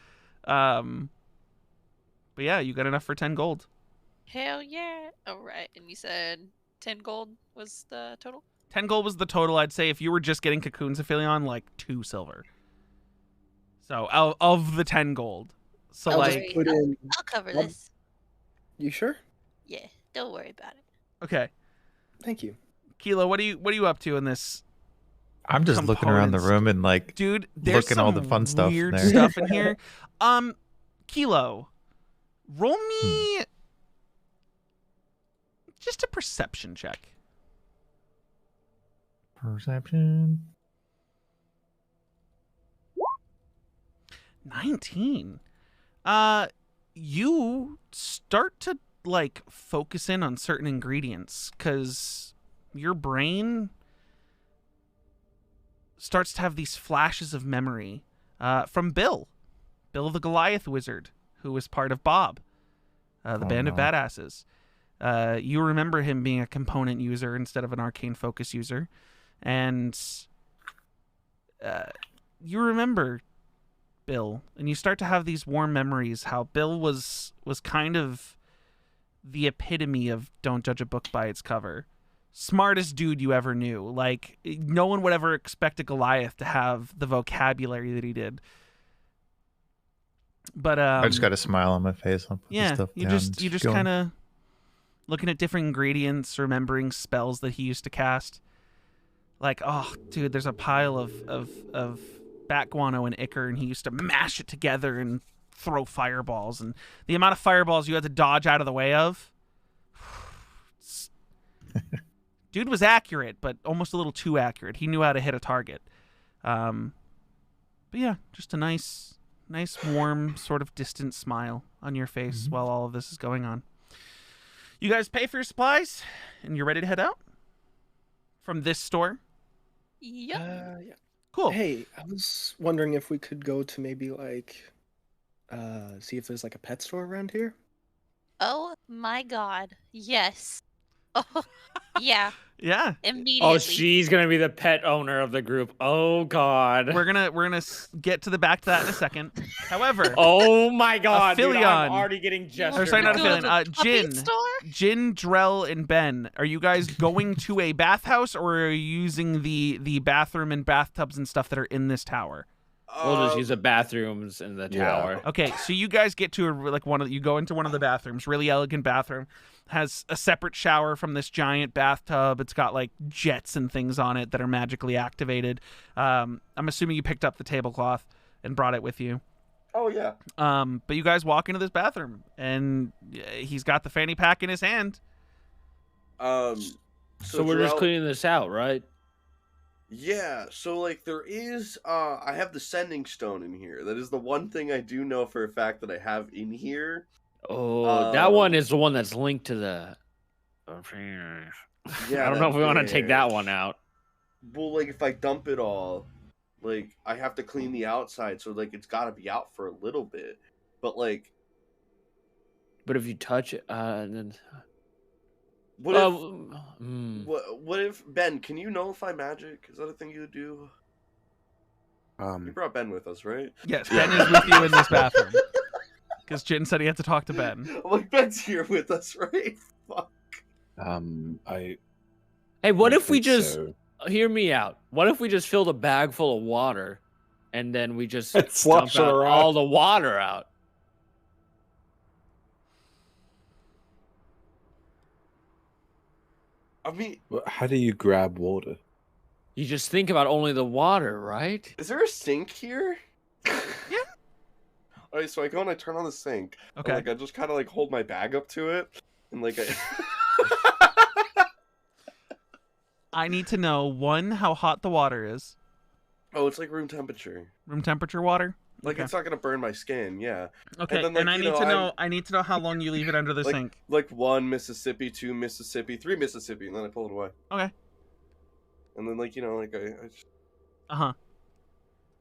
But yeah, you got enough for 10 gold. Hell yeah! All right, and you said 10 gold was the total. 10 gold was the total. I'd say if you were just getting cocoons, Aphelion, like 2 silver. So of the 10 gold. So I'll like, just put in. I'll cover this. You sure? Yeah, don't worry about it. okay, Thank you. Kilo, what are you up to in this? I'm just looking around the Components. room and like Dude, there's looking some all the fun stuff in weird there. stuff in here. Kilo, roll me just a perception check. Perception. 19. You start to like focus in on certain ingredients because your brain starts to have these flashes of memory from Bill the Goliath Wizard, who was part of Bob, the band of badasses. You remember him being a component user instead of an arcane focus user, and you remember Bill, and you start to have these warm memories. How Bill was kind of the epitome of don't judge a book by its cover. Smartest dude you ever knew. Like, no one would ever expect a Goliath to have the vocabulary that he did. But I just got a smile on my face. I'll put this yeah, stuff you down just and going. kind of looking at different ingredients, remembering spells that he used to cast. Like, oh, dude, there's a pile of bat guano and ichor, and he used to mash it together and throw fireballs. And the amount of fireballs you had to dodge out of the way of. Dude was accurate, but almost a little too accurate. He knew how to hit a target. But yeah, just a nice, warm, sort of distant smile on your face while all of this is going on. You guys pay for your supplies, and you're ready to head out from this store? Yep. Yeah. Cool. Hey, I was wondering if we could go to maybe like see if there's like a pet store around here. Oh my god. Yes. Oh, yeah. Yeah. Immediately. Oh, she's gonna be the pet owner of the group. Oh God. We're gonna get to back to that in a second. However, Oh my God, dude, Aphelion. I'm already getting gestured. or sorry, not Go to Aphelion. the puppy Jin, store? Jin, Drell, and Ben. Are you guys going to a bathhouse, or are you using the bathroom and bathtubs and stuff that are in this tower? We'll just use the bathrooms in the tower. Okay, so you guys get to you go into one of the bathrooms, really elegant bathroom, has a separate shower from this giant bathtub. It's got like jets and things on it that are magically activated. I'm assuming you picked up the tablecloth and brought it with you. Oh yeah. But you guys walk into this bathroom, and he's got the fanny pack in his hand. So we're just Jarrell- cleaning this out, right? Yeah, so like there is I have the sending stone in here. That is the one thing I do know for a fact that I have in here. Oh, that one is the one that's linked to the. Yeah, I don't know if we want to take that there. one out. Well, like if I dump it all, like I have to clean the outside, so like it's got to be out for a little bit. But like, But if you touch it, then. what what if Ben? Can you nullify magic? Is that a thing you would do? You brought Ben with us, right? Yes, Ben is with you in this bathroom. Because Jin said he had to talk to Ben. Like Ben's here with us, right? Fuck. Hey, what if we think just so. hear me out? What if we just filled a bag full of water, and then we just And slosh dump it out around. all the water out? I mean, How do you grab water? You just think about only the water, right? is there a sink here? Yeah. Alright, so I go and I turn on the sink. and, Okay. like I just kind of like hold my bag up to it, and like I. I need to know, one, how hot the water is. Oh, it's like room temperature. Room temperature water? Like Okay. it's not gonna burn my skin. Yeah. Okay, then, and like, I you need know, to know. I'm- I need to know how long you leave it under the like, sink. Like 1 Mississippi, 2 Mississippi, 3 Mississippi, and then I pull it away. Okay. And then like like I just. Uh huh.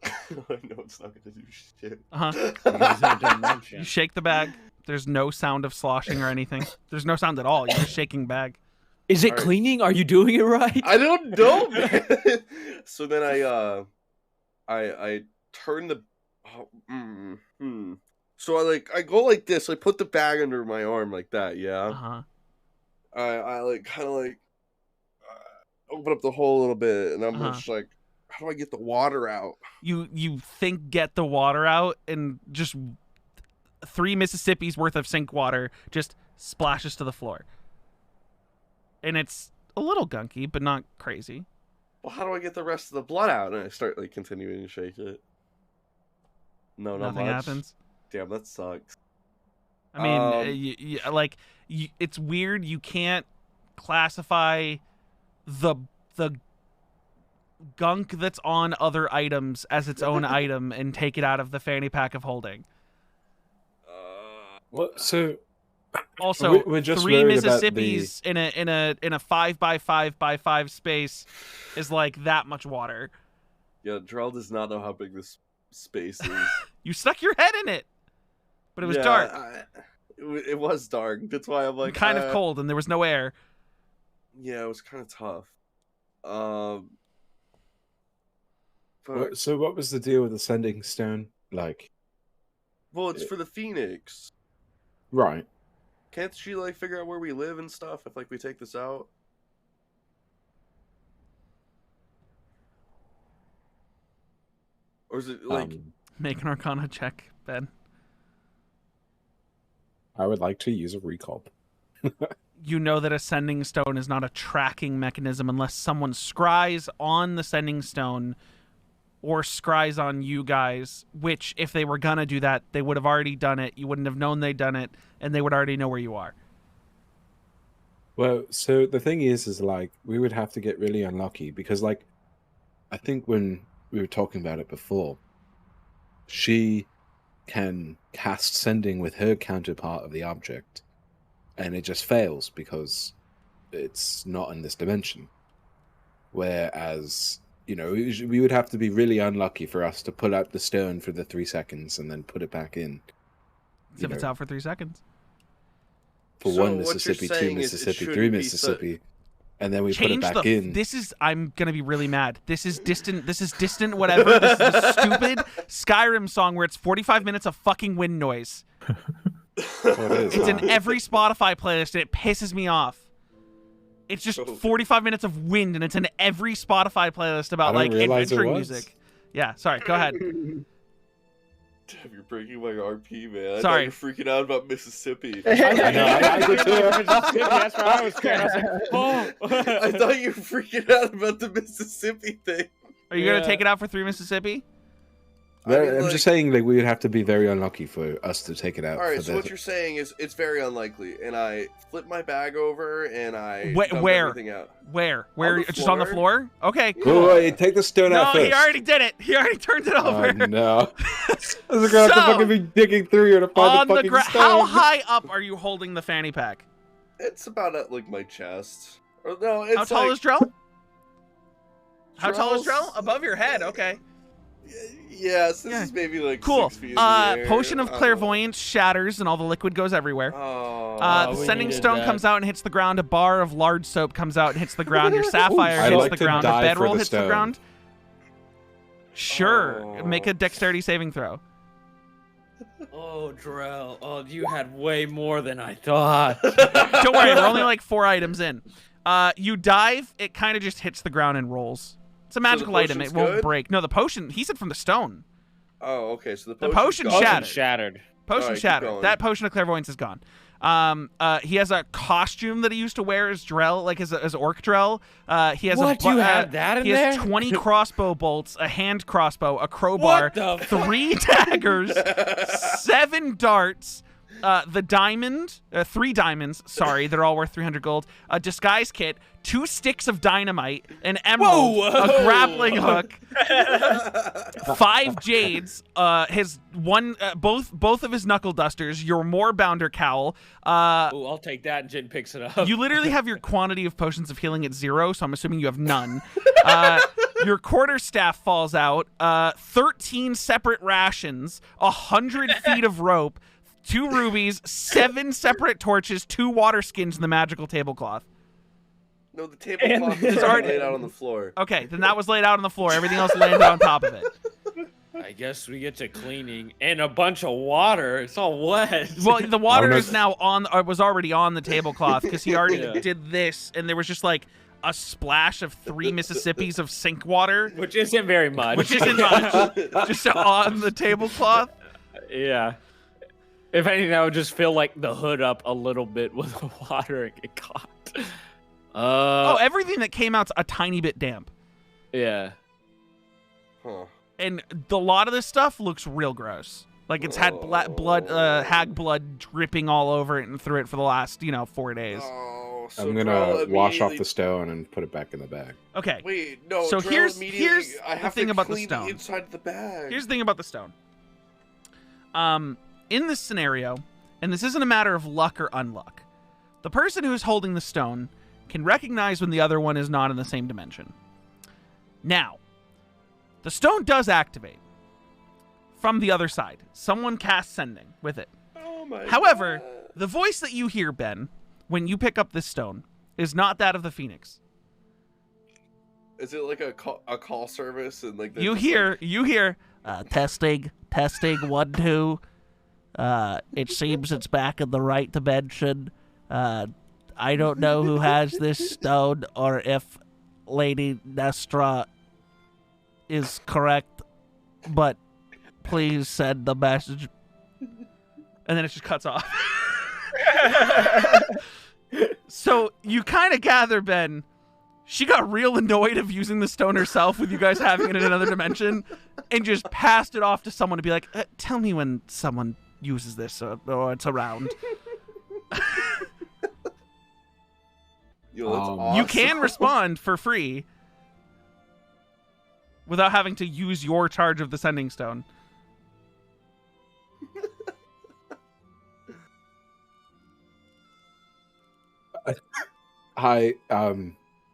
I know it's not gonna do shit. Uh huh. You just have to mention. You shake the bag. There's no sound of sloshing or anything. There's no sound at all. You're just shaking bag. Is it Alright. cleaning? Are you doing it right? I don't know, man. So then I turn the. So I go like this. I put the bag under my arm like that. Uh Yeah. huh. I like kind of like open up the hole a little bit, and I'm Uh-huh. just like, how do I get the water out? You think get the water out, and just 3 Mississippi's worth of sink water just splashes to the floor. And it's a little gunky, but not crazy. Well, how do I get the rest of the blood out? And I start like continuing to shake it. No, not Nothing much. happens. Damn, that sucks. I mean, it's weird. You can't classify the gunk that's on other items as its own item and take it out of the fanny pack of holding. What? So Also, we're just 3 worried about Mississippis in a 5x5x5 space is like that much water. Yeah, Drell does not know how big this space is. You stuck your head in it, but it was Yeah, dark. It was dark. That's why I'm like kind of cold, and there was no air. Yeah, it was kind of tough. So what was the deal with the sending stone? Like, well, it's for the Phoenix. right? Can't she like figure out where we live and stuff if like we take this out? Or is it like Make an Arcana check, Ben. I would like to use a recall. You know that a sending stone is not a tracking mechanism unless someone scries on the sending stone or scries on you guys, which if they were gonna do that, they would have already done it. You wouldn't have known they'd done it, and they would already know where you are. Well, so the thing is like we would have to get really unlucky because, like, I think when we were talking about it before, she can cast sending with her counterpart of the object, and it just fails because it's not in this dimension. Whereas, you know, we would have to be really unlucky for us to pull out the stone for the 3 seconds and then put it back in. If it's out for 3 seconds. For So 1 what you're Mississippi, 2 saying is it Mississippi, shouldn't 3 be Mississippi, and then we put it Change back in. This is, I'm going to be really mad. This is distant, whatever. This is the stupid Skyrim song where it's 45 minutes of fucking wind noise. It's in every Spotify playlist, and it pisses me off. It's just 45 minutes of wind, and it's in every Spotify playlist about, like, adventuring music. Yeah, sorry, go ahead. Damn, you're breaking my RP, man. I Sorry. thought you were freaking out about Mississippi. I did too. That's why I was scared. I was like, oh. I thought you were freaking out about the Mississippi thing. Are you going to take it out for 3 Mississippi? I'm just saying, like, we would have to be very unlucky for us to take it out. All right, so what you're saying is it's very unlikely, and I flip my bag over and I dump everything out. Where? Just on the floor? Okay, cool. Go away, take the stone out first. He already did it. He already turned it over. Oh, no. I was going to fucking be digging through here to find the fucking stone. How high up are you holding the fanny pack? It's about at, like, my chest. Or, no, it's How tall like... is Drell? How tall is Drell? Above your head, okay. Yes, this is maybe like cool. 6 feet in the air. Potion of clairvoyance shatters and all the liquid goes everywhere. The sending stone comes out and hits the ground. A bar of large soap comes out and hits the ground. Your sapphire hits the ground. A bedroll hits the ground. Sure. Make a dexterity saving throw. Oh, Drell. Oh, you had way more than I thought. Don't worry, we're only like 4 items in. You dive, it kind of just hits the ground and rolls. It's a magical item. It won't break. No, the potion, he said from the stone. Oh, okay. So the potion shattered. Shattered. Potion shattered. That potion of clairvoyance is gone. He has a costume that he used to wear as Drell, like as orc Drell. He has what? You have that in there? He has 20 crossbow bolts, a hand crossbow, a crowbar, 3 daggers, 7 darts, the diamond, 3 diamonds, sorry, they're all worth 300 gold, a disguise kit, 2 sticks of dynamite, an emerald, a grappling hook, 5 jades, his one, both of his knuckle dusters, your Moorbounder cowl. Ooh, I'll take that, and Jin picks it up. You literally have your quantity of potions of healing at 0, so I'm assuming you have none. Your quarterstaff falls out, 13 separate rations, 100 feet of rope, 2 rubies, 7 separate torches, 2 water skins, and the magical tablecloth. No, the tablecloth is already laid out on the floor. Okay, then that was laid out on the floor. Everything else landed on top of it. I guess we get to cleaning and a bunch of water. It's all wet. Well, the water is now on, or was already on the tablecloth because he already did this, and there was just like a splash of 3 Mississippis of sink water, which isn't very much. Which isn't much. Just on the tablecloth. Yeah. If anything, I would just fill like the hood up a little bit with the water and get caught. Everything that came out's a tiny bit damp. Yeah. Huh. And a lot of this stuff looks real gross. Like it's had hag blood dripping all over it and through it for the last, 4 days. So I'm gonna wash off the stone and put it back in the bag. Okay. Wait, no. So here's I have the thing to about the clean stone. Inside the bag. Here's the thing about the stone. In this scenario, and this isn't a matter of luck or unluck, the person who's holding the stone can recognize when the other one is not in the same dimension. Now, the stone does activate from the other side. Someone casts sending with it. Oh my However, The voice that you hear, Ben, when you pick up this stone is not that of the Phoenix. Is it like a call service and like you hear testing 1 2. It seems it's back in the right dimension. I don't know who has this stone or if Lady Nestra is correct, but please send the message. And then it just cuts off. So you kind of gather, Ben, she got real annoyed of using the stone herself with you guys having it in another dimension and just passed it off to someone to be like, tell me when someone uses this or it's around. Yo, that's awesome. You can respond for free without having to use your charge of the sending stone. Hi,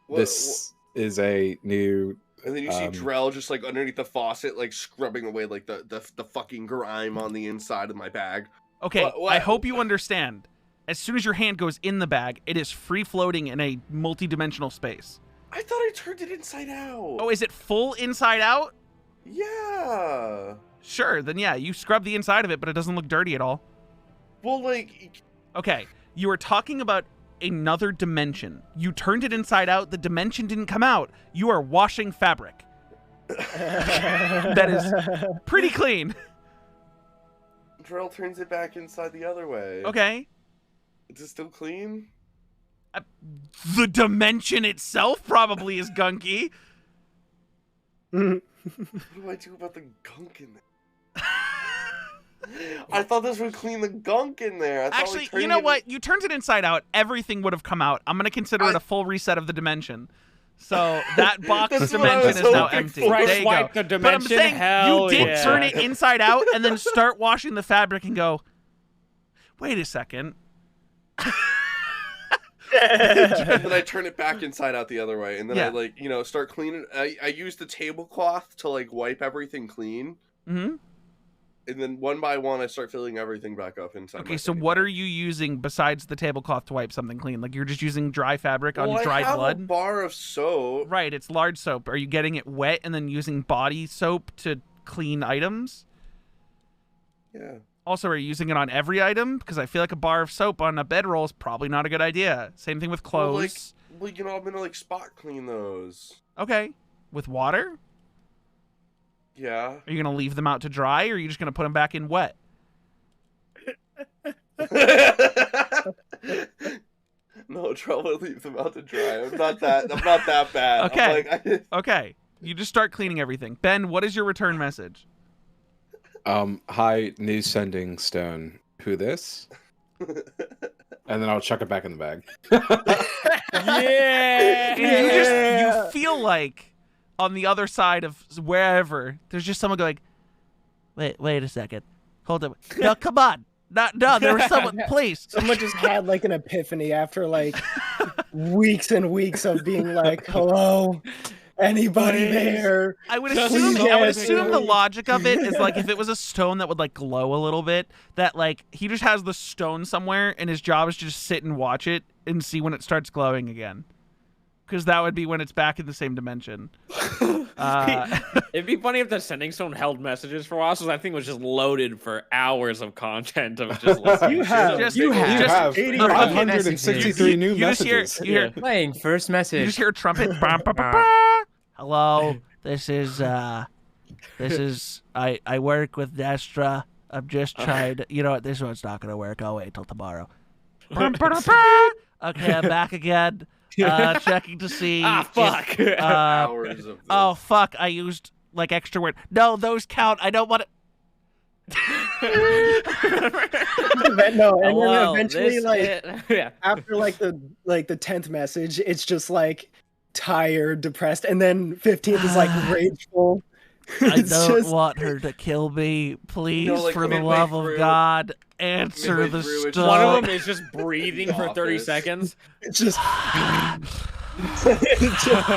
this is a new. And then you see Drell just like underneath the faucet, like scrubbing away like the fucking grime on the inside of my bag. Okay, What? I hope you understand. As soon as your hand goes in the bag, it is free floating in a multi-dimensional space. I thought I turned it inside out. Oh, is it full inside out? Yeah. Sure, then yeah, you scrub the inside of it, but it doesn't look dirty at all. Well, like... Okay, you were talking about another dimension. You turned it inside out, the dimension didn't come out. You are washing fabric. That is pretty clean. Drell turns it back inside the other way. Okay. Is it still clean? The dimension itself probably is gunky. What do I do about the gunk in there? I thought this would clean the gunk in there. I thought Actually, you know what? You turned it inside out, everything would have come out. I'm going to consider it a full reset of the dimension. So that box dimension is now empty. There you go. The dimension, but I'm saying you did yeah. turn it inside out and then start washing the fabric and go, wait a second. And then I turn it back inside out the other way, and then Yeah. I like start cleaning. I use the tablecloth to like wipe everything clean, Mm-hmm. and then one by one I start filling everything back up inside. Okay, so what are you using besides the tablecloth to wipe something clean? Like you're just using dry fabric on dried I have blood? a bar of soap. Right, it's large soap. Are you getting it wet and then using body soap to clean items? Yeah. Also, are you using it on every item? Because I feel like a bar of soap on a bedroll is probably not a good idea. Same thing with clothes. Well, I'm gonna like spot clean those. Okay. With water? Yeah. Are you going to leave them out to dry, or are you just going to put them back in wet? No, trouble. Leave them out to dry. I'm not that bad. Okay. Okay. You just start cleaning everything. Ben, what is your return message? Hi, new sending stone. Who this? And then I'll chuck it back in the bag. Yeah. And you feel like on the other side of wherever, there's just someone going, wait a second. Hold up. No, come on. No, there was someone, please. Someone just had like an epiphany after like weeks and weeks of being like, hello, anybody there? I would Just assume yes. the logic of it is like if it was a stone that would like glow a little bit, that like he just has the stone somewhere and his job is to just sit and watch it and see when it starts glowing again. Because that would be when it's back in the same dimension. It'd be funny if the sending stone held messages for a while, so that thing was just loaded for hours of content of just listening. You have 563 new you just messages. you hear Playing first you message. just hear a trumpet. Bah, bah, bah, bah. Hello, this is I work with Destra. I'm just trying to, you know what, this one's not gonna work. I'll wait till tomorrow. Bah, bah, bah, bah. Okay, I'm back again. Checking to see. Fuck. Hours of this. Oh fuck! I used like extra word. No, those count. I don't want to. No, and Hello, then eventually, this yeah. after like the 10th message, it's just like tired, depressed, and then 15th is like rageful. I It's don't just- want her to kill me. Please, like, for the midway love of through- God, answer midway the through, it's stone. One of them is just breathing for 30 Office. seconds. It's just. It's just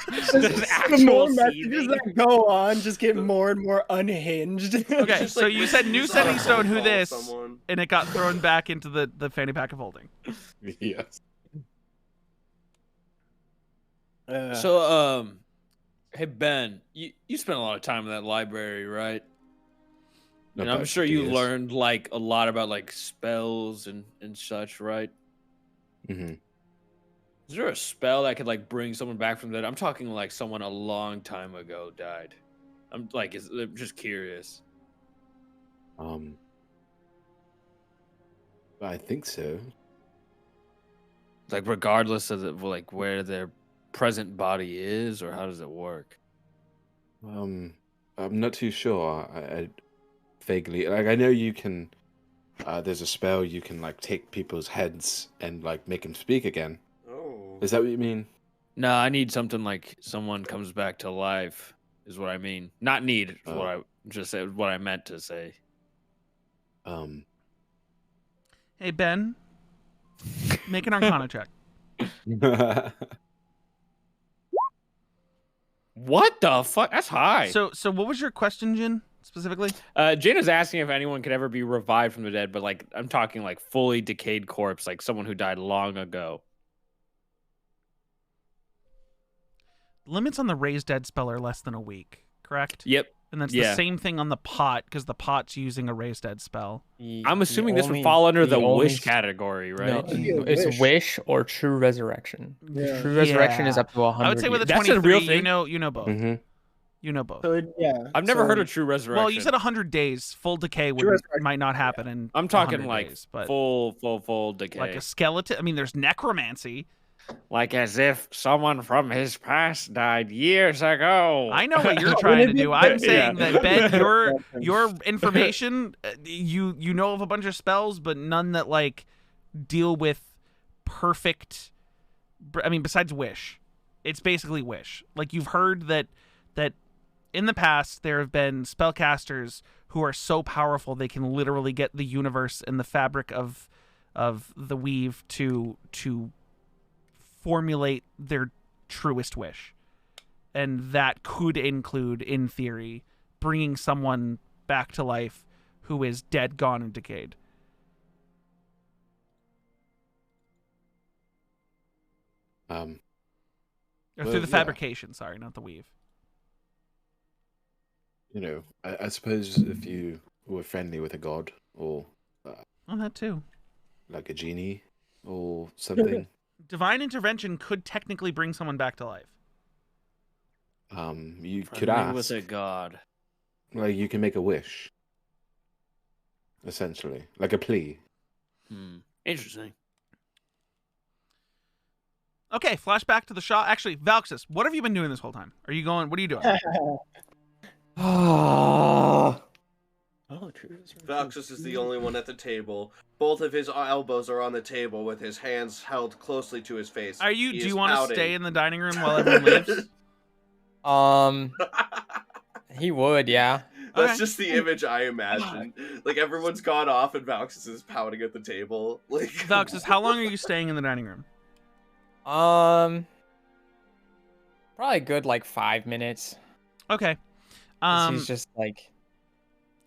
There's the actual more messages seething. that go on just get more and more unhinged. Okay, just so like you said new he's on a sending stone. phone Who call with this? someone. And it got thrown back into the fanny pack of holding. Yes. So, hey Ben, you spent a lot of time in that library, right? And I'm About sure 50 you years. learned like a lot about like spells and such, right? Mm-hmm. Is there a spell that could like bring someone back from that? I'm talking like someone a long time ago died. I'm just curious. I think so. Like regardless of like where their present body is, or how does it work? I'm not too sure. I vaguely like. I know you can. There's a spell you can like take people's heads and like make them speak again. Oh. Is that what you mean? No, I need something like someone comes back to life. Is what I mean. Not need. Is what I just said. What I meant to say. Hey Ben, make an Arcana check. What the fuck? That's high. So what was your question, Jin, specifically? Jin is asking if anyone could ever be revived from the dead, but like I'm talking like fully decayed corpse, like someone who died long ago. Limits on the raise dead spell are less than a week, correct? Yep. And that's the same thing on the pot, because the pot's using a raise dead spell. I'm assuming this would fall under the wish category, right? No, it's wish or true resurrection. Yeah. True resurrection is up to 100. I would say with a That's a 23, real thing. you know both. Mm-hmm. You know both. So, yeah. I've never heard of true resurrection. Well, you said 100 days. Full decay might not happen in I'm talking 100 like days, but full decay. like a skeleton. I mean, there's necromancy. Like as if someone from his past died years ago. I know what you're trying to do. I'm saying Yeah. that Ben, your information, you know of a bunch of spells, but none that like deal with perfect. I mean, besides wish, it's basically wish. Like you've heard that in the past there have been spellcasters who are so powerful they can literally get the universe and the fabric of the weave to formulate their truest wish. And that could include, in theory, bringing someone back to life who is dead, gone, and decayed. Or through the yeah. fabrication, sorry, not the weave. You know, I suppose if you were friendly with a god or Oh, that too. like a genie or something, Divine intervention could technically bring someone back to life. you could Friendly ask. with a god. Like you can make a wish, essentially, like a plea. Interesting. Okay, flashback to the shot. Actually, Valxis, what have you been doing this whole time? Are you going? What are you doing? Oh, true. Valxis is the only one at the table. Both of his elbows are on the table with his hands held closely to his face. Are you? He Do is you want to pouting. stay in the dining room while everyone leaves? He would, yeah. That's Okay. just the image I imagine. Like everyone's gone off and Valxis is pouting at the table. Like Valxis, how long are you staying in the dining room? Probably good like 5 minutes. Okay. 'Cause he's just like,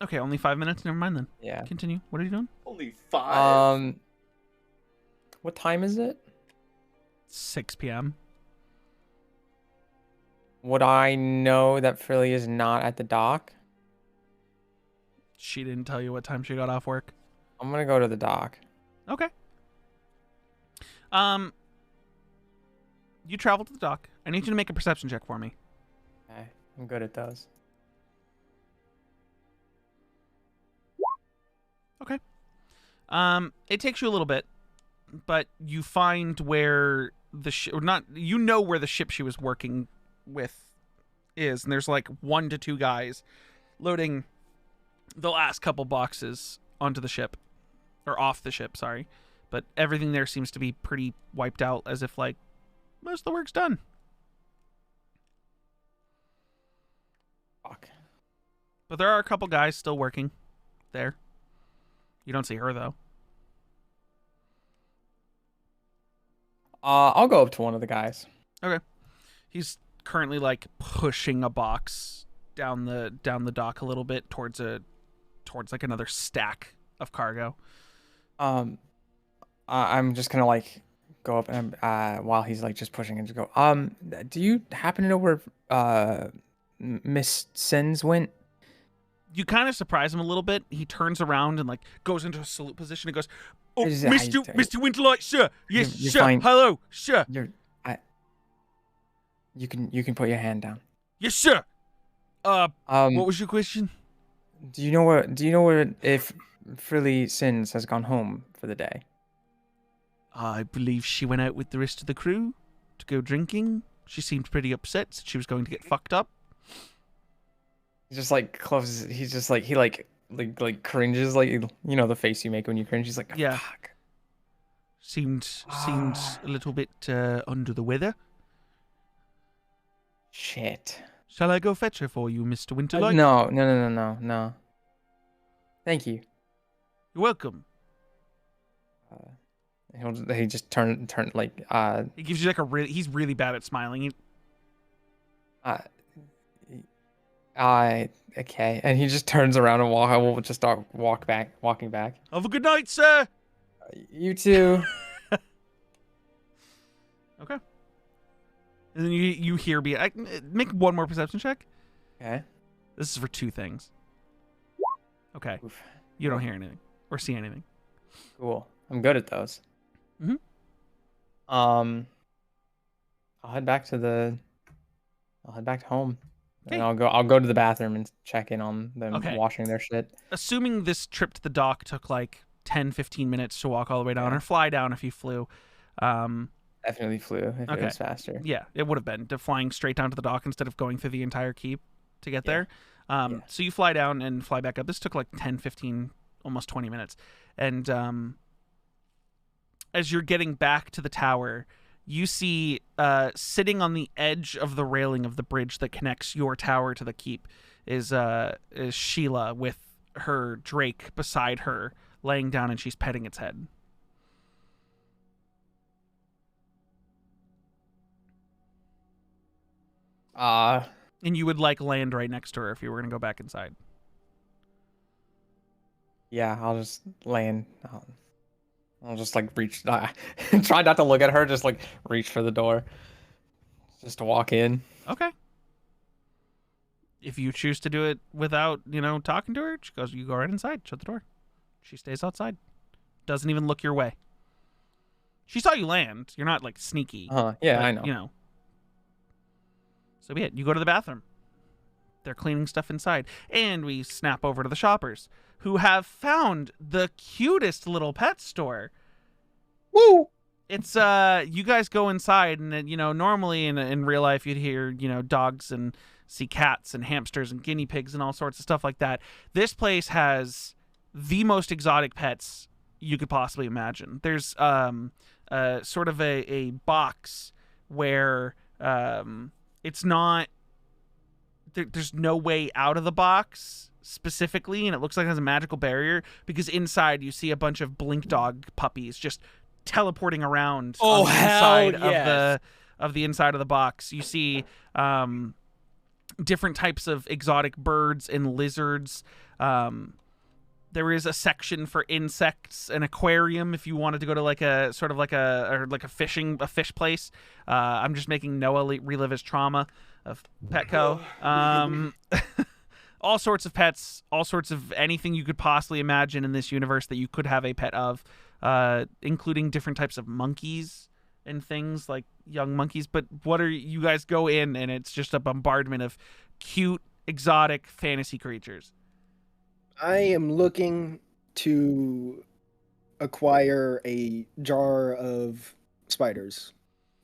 Okay, only 5 minutes. Never mind then. yeah. Continue. What are you doing? only 5. What time is it? 6 p.m. Would I know that Philly is not at the dock? She didn't tell you what time she got off work. I'm gonna go to the dock. Okay. You travel to the dock. I need you to make a perception check for me. Okay, I'm good at those. Okay. It takes you a little bit, but you find where the you know where the ship she was working with is, and there's like 1 to 2 guys loading the last couple boxes onto the ship, or off the ship, sorry. But everything there seems to be pretty wiped out, as if like most of the work's done. Fuck. But there are a couple guys still working there. You don't see her though. I'll go up to one of the guys. Okay. He's currently like pushing a box down the dock a little bit towards like another stack of cargo. I'm just gonna like go up and while he's like just pushing and just go. Do you happen to know where Miss Sins went? You kind of surprise him a little bit. He turns around and like goes into a salute position and goes, "Oh, Is- Mr. I- Mr. Winterlight, sir. Yes, You're sir. fine. Hello, sir. You can put your hand down. Yes, sir. What What was your question? Do you know where if Frilly Sins has gone home for the day? I believe she went out with the rest of the crew to go drinking. She seemed pretty upset. Said she was going to get fucked up. He just like closes. He's just like he cringes, like you know the face you make when you cringe. He's like, Yeah. fuck. Seemed a little bit under the weather. Shit. Shall I go fetch her for you, Mr. Winterlight? No. Thank you. You're welcome. He just turn like He gives you like he's really bad at smiling. Okay, and he just turns around and I will just start walking back. Have a good night, sir. You too. Okay. And then you hear make one more perception check. Okay. This is for 2 things. Okay. Oof. You don't hear anything or see anything. Cool. I'm good at those. Mhm. I'll head back home. Okay. And I'll go to the bathroom and check in on them washing their shit. Assuming this trip to the dock took like 10-15 minutes to walk all the way down or fly down if you flew. Definitely flew if it was faster. Yeah, it would have been flying straight down to the dock instead of going through the entire keep to get there. So you fly down and fly back up. This took like 10, 15, almost 20 minutes. And as you're getting back to the tower, you see sitting on the edge of the railing of the bridge that connects your tower to the keep is Sheila with her Drake beside her, laying down, and she's petting its head. And you would like land right next to her if you were going to go back inside. Yeah, I'll just land. I'll just like reach. Try not to look at her. Just like reach for the door, just to walk in. Okay. If you choose to do it without, talking to her, she goes, you go right inside, shut the door. She stays outside. Doesn't even look your way. She saw you land. You're not like sneaky. Yeah, but, I know. So be it. You go to the bathroom. They're cleaning stuff inside. And we snap over to the shoppers, who have found the cutest little pet store. Woo! It's you guys go inside, and normally in real life you'd hear dogs and see cats and hamsters and guinea pigs and all sorts of stuff like that. This place has the most exotic pets you could possibly imagine. There's sort of a box where it's not. There's no way out of the box specifically, and it looks like it has a magical barrier because inside you see a bunch of blink dog puppies just teleporting around on the inside of the inside of the box. You see different types of exotic birds and lizards. There is a section for insects, an aquarium if you wanted to go to like a sort of like a fish place. I'm just making Noah relive his trauma of Petco. All sorts of pets, all sorts of anything you could possibly imagine in this universe that you could have a pet of, including different types of monkeys and things like young monkeys. But you guys go in and it's just a bombardment of cute, exotic fantasy creatures. I am looking to acquire a jar of spiders.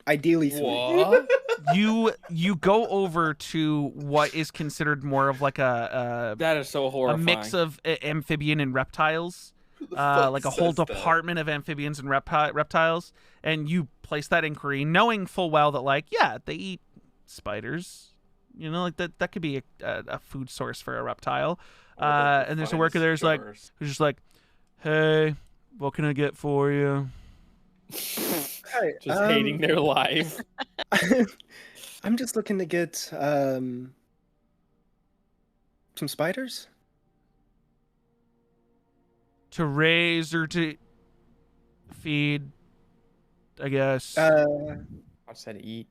Ideally 3. What? You go over to what is considered more of like That is so horrifying. a mix of amphibian and reptiles, like a whole department of amphibians and reptiles, and you place that inquiry, knowing full well that they eat spiders, like that could be a food source for a reptile. And there's a worker there's like who's just like, hey, what can I get for you? Right, Just hating their life. I'm just looking to get some spiders. To raise or to feed, I guess. I said eat.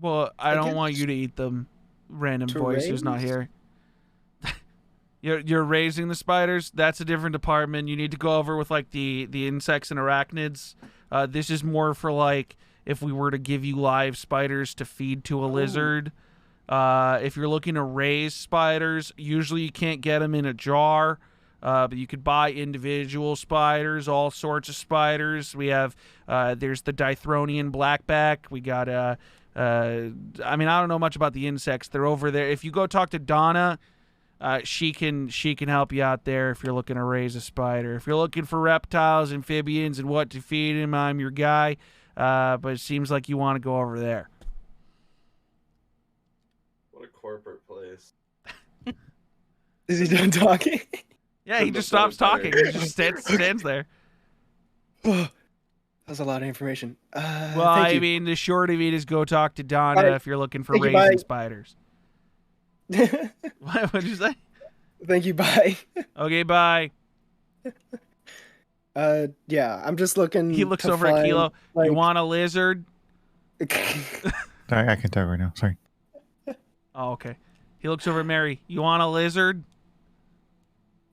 Well, I don't want guess you to eat them, random to voice who's not raise? here. You're raising the spiders. That's a different department. You need to go over with like the insects and arachnids. This is more for like if we were to give you live spiders to feed to a lizard. If you're looking to raise spiders, usually you can't get them in a jar. But you could buy individual spiders, all sorts of spiders. We have there's the Dithronian blackback. We got I mean, I don't know much about the insects. They're over there. If you go talk to Donna, she can help you out there if you're looking to raise a spider. If you're looking for reptiles, amphibians, and what to feed them, I'm your guy. But it seems like you want to go over there. What a corporate place. Is he done talking? Yeah, he just stops talking. He just stands there. That was a lot of information. Well, thank I you. mean, the short of it is go talk to Donna Alright. if you're looking for Thank you, raising bye. spiders. What'd you say? Thank you. Bye. Okay, bye. Yeah, I'm just looking. He looks to over at find, Kilo. like- You want a lizard? Sorry, I can talk right now. Sorry. Oh, okay. He looks over at Mary. You want a lizard?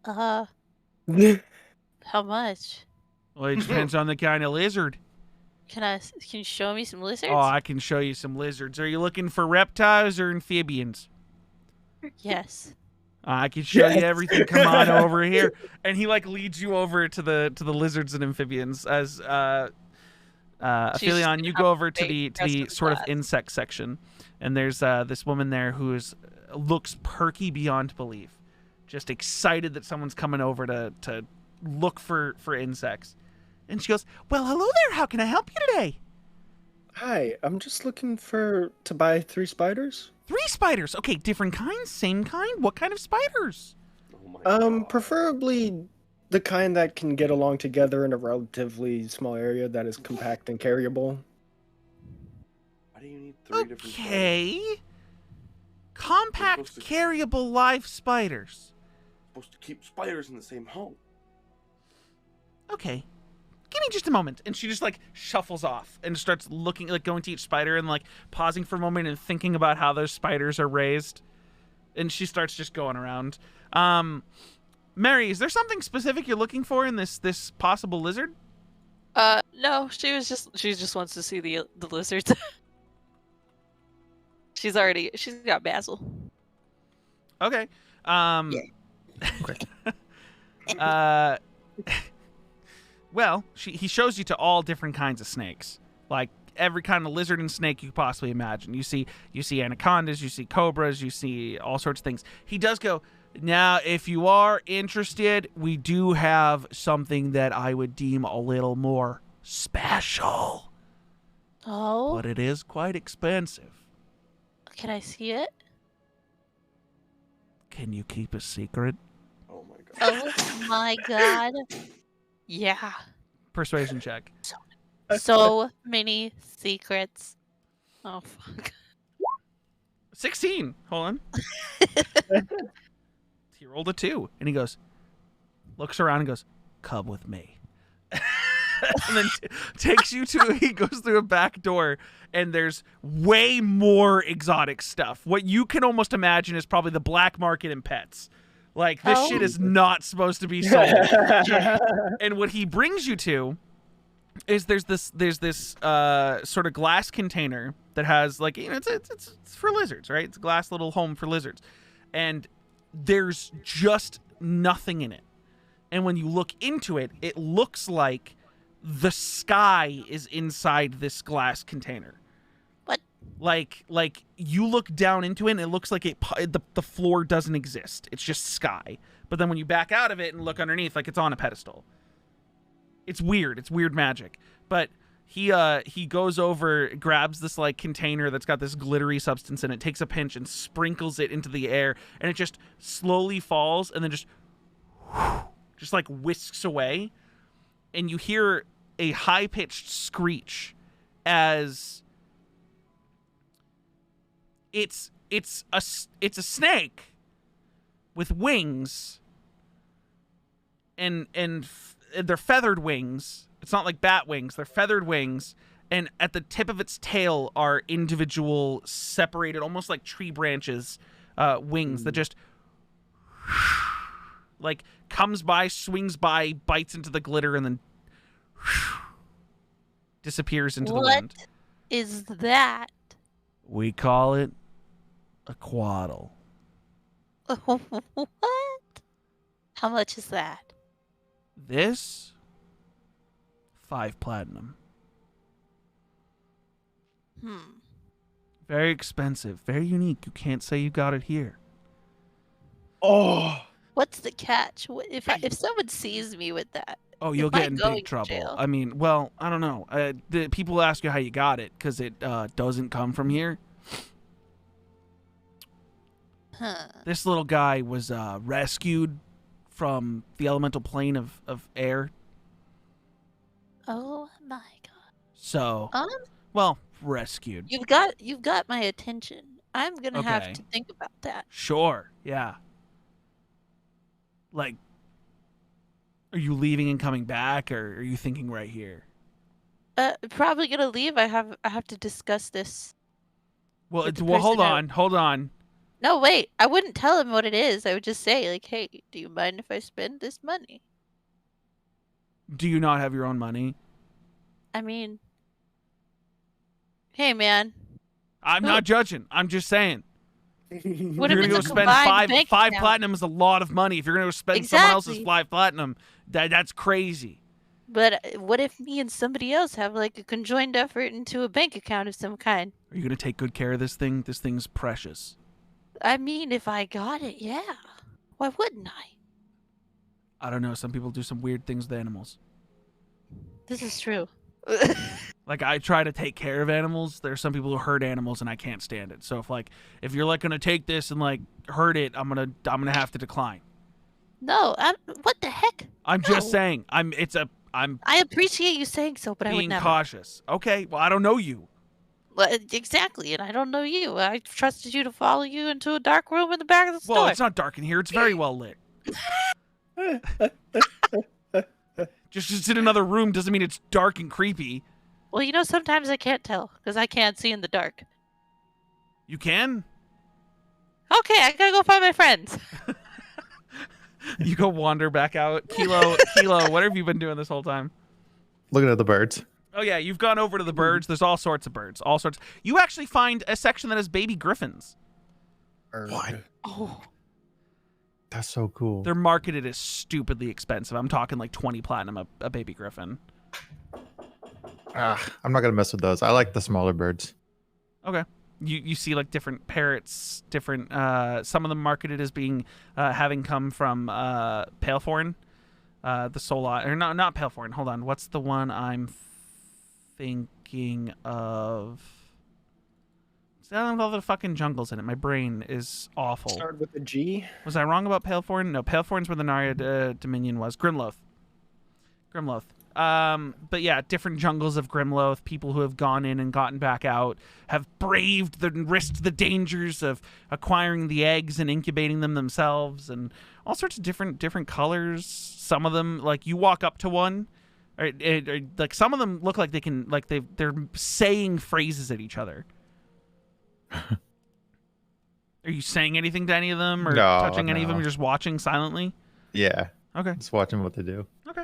How much? Well, it depends on the kind of lizard. Can you show me some lizards? Oh, I can show you some lizards. Are you looking for reptiles or amphibians? Yes. I can show you Yes. everything. Come on over here. And he like leads you over to the lizards and amphibians. As Aphelion, you go over to the sort of insect section, and there's this woman there who looks perky beyond belief, just excited that someone's coming over to look for insects. And she goes, "Well, hello there. How can I help you today?" Hi, I'm just looking to buy 3 spiders. 3 spiders. Okay, different kinds, same kind. What kind of spiders? Oh my God. Preferably the kind that can get along together in a relatively small area that is compact and carryable. Why do you need 3 different spiders? Okay. Compact, supposed to- carryable live spiders. Supposed to keep spiders in the same home. Okay. Give me just a moment. And she just like shuffles off and starts looking, like going to each spider and like pausing for a moment and thinking about how those spiders are raised. And she starts just going around. Mary, is there something specific you're looking for in this possible lizard? No, she just wants to see the lizards. She's got Basil. Okay. Well, he shows you to all different kinds of snakes, like every kind of lizard and snake you could possibly imagine. You see anacondas, you see cobras, you see all sorts of things. He does go, now, if you are interested, we do have something that I would deem a little more special, Oh, but it is quite expensive. can I see it? Can you keep a secret? Oh my God. Oh my god. Yeah. Persuasion check. So many secrets. Oh fuck. 16. Hold on. He rolled a 2, and he goes, looks around and goes, "Come with me." And then takes you to, he goes through a back door, and there's way more exotic stuff. What you can almost imagine is probably the black market in pets. Like, this shit is not supposed to be sold. And what he brings you to is there's this sort of glass container that has, like, you know, it's for lizards, right? It's a glass little home for lizards. And there's just nothing in it. And when you look into it, it looks like the sky is inside this glass container. What? Like you look down into it and it looks like the floor doesn't exist. It's just sky. But then when you back out of it and look underneath, like it's on a pedestal. It's weird. It's weird magic. But he goes over, grabs this like container that's got this glittery substance in it, takes a pinch and sprinkles it into the air, and it just slowly falls and then just like whisks away. And you hear a high-pitched screech as it's a snake with wings, and they're feathered wings. It's not like bat wings. They're feathered wings, and at the tip of its tail are individual, separated, almost like tree branches, wings that just like comes by, swings by, bites into the glitter, and then disappears into the wind. What is that? We call it a quaddle. What? How much is that? This 5 platinum. Very expensive, very unique. You can't say you got it here. Oh, What's the catch? If someone sees me with that? Oh, you'll Am I get in going big to trouble. jail? I mean, well, I don't know. The people ask you how you got it because it doesn't come from here. Huh. This little guy was rescued from the elemental plane of air. Oh my god. So, well, rescued. You've got my attention. I'm gonna have Okay. to think about that. Sure, yeah. Like, are you leaving and coming back, or are you thinking right here? Probably gonna leave. I have to discuss this. Well, With the hold person on. No, wait. I wouldn't tell him what it is. I would just say, like, hey, do you mind if I spend this money? Do you not have your own money? I mean, hey, man. I'm not judging. I'm just saying. What If if you're gonna it's go a spend combined bank five account? platinum is a lot of money. If you're gonna go spend someone else's Exactly. 5 platinum, that's crazy. But what if me and somebody else have, like, a conjoined effort into a bank account of some kind? Are you gonna take good care of this thing? This thing's precious. I mean, if I got it, yeah. Why wouldn't I? I don't know. Some people do some weird things with animals. This is true. Like, I try to take care of animals. There are some people who hurt animals, and I can't stand it. So if you're like gonna take this and like hurt it, I'm gonna have to decline. No, what the heck? I'm just No. saying. I'm I appreciate you saying so, but I would being never. cautious. Okay. Well, I don't know you. Well, exactly, and I don't know you. I trusted you to follow you into a dark room in the back of the store. Well, it's not dark in here. It's very well lit. Just in another room doesn't mean it's dark and creepy. Well, you know, sometimes I can't tell because I can't see in the dark. You can. Okay, I gotta go find my friends. You go wander back out. Kilo, what have you been doing this whole time? Looking at the birds. Oh yeah, you've gone over to the birds. There's all sorts of birds. All sorts. You actually find a section that has baby griffins. What? Oh, That's so cool. They're marketed as stupidly expensive. I'm talking like 20 platinum a baby griffin. I'm not gonna mess with those. I like the smaller birds. Okay. You see like different parrots, different some of them marketed as being having come from Paleforn, the Solot, or not Paleforn. Hold on, what's the one I'm thinking of? It's got all the fucking jungles in it. My brain is awful. Start with a G. Was I wrong about Paleforn? No, Paleforn's where the Narya Dominion was. Grimloth. But yeah, different jungles of Grimloth, people who have gone in and gotten back out, have braved and risked the dangers of acquiring the eggs and incubating them themselves, and all sorts of different colors. Some of them, like, you walk up to one, or like some of them look like they can, like they're saying phrases at each other. Are you saying anything to any of them, or No, touching any of them? no. You're just watching silently? Yeah. Okay. Just watching what they do. Okay.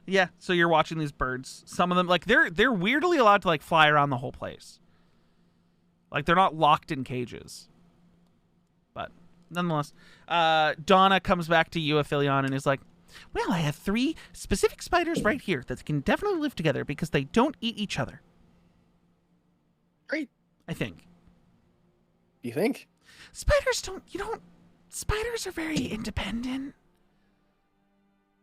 Yeah, so you're watching these birds. Some of them, like, they're weirdly allowed to, like, fly around the whole place. Like, they're not locked in cages. But nonetheless, Donna comes back to you, Aphelion, and is like, well, I have 3 specific spiders right here that can definitely live together because they don't eat each other. Great. I think. You think? Spiders are very independent.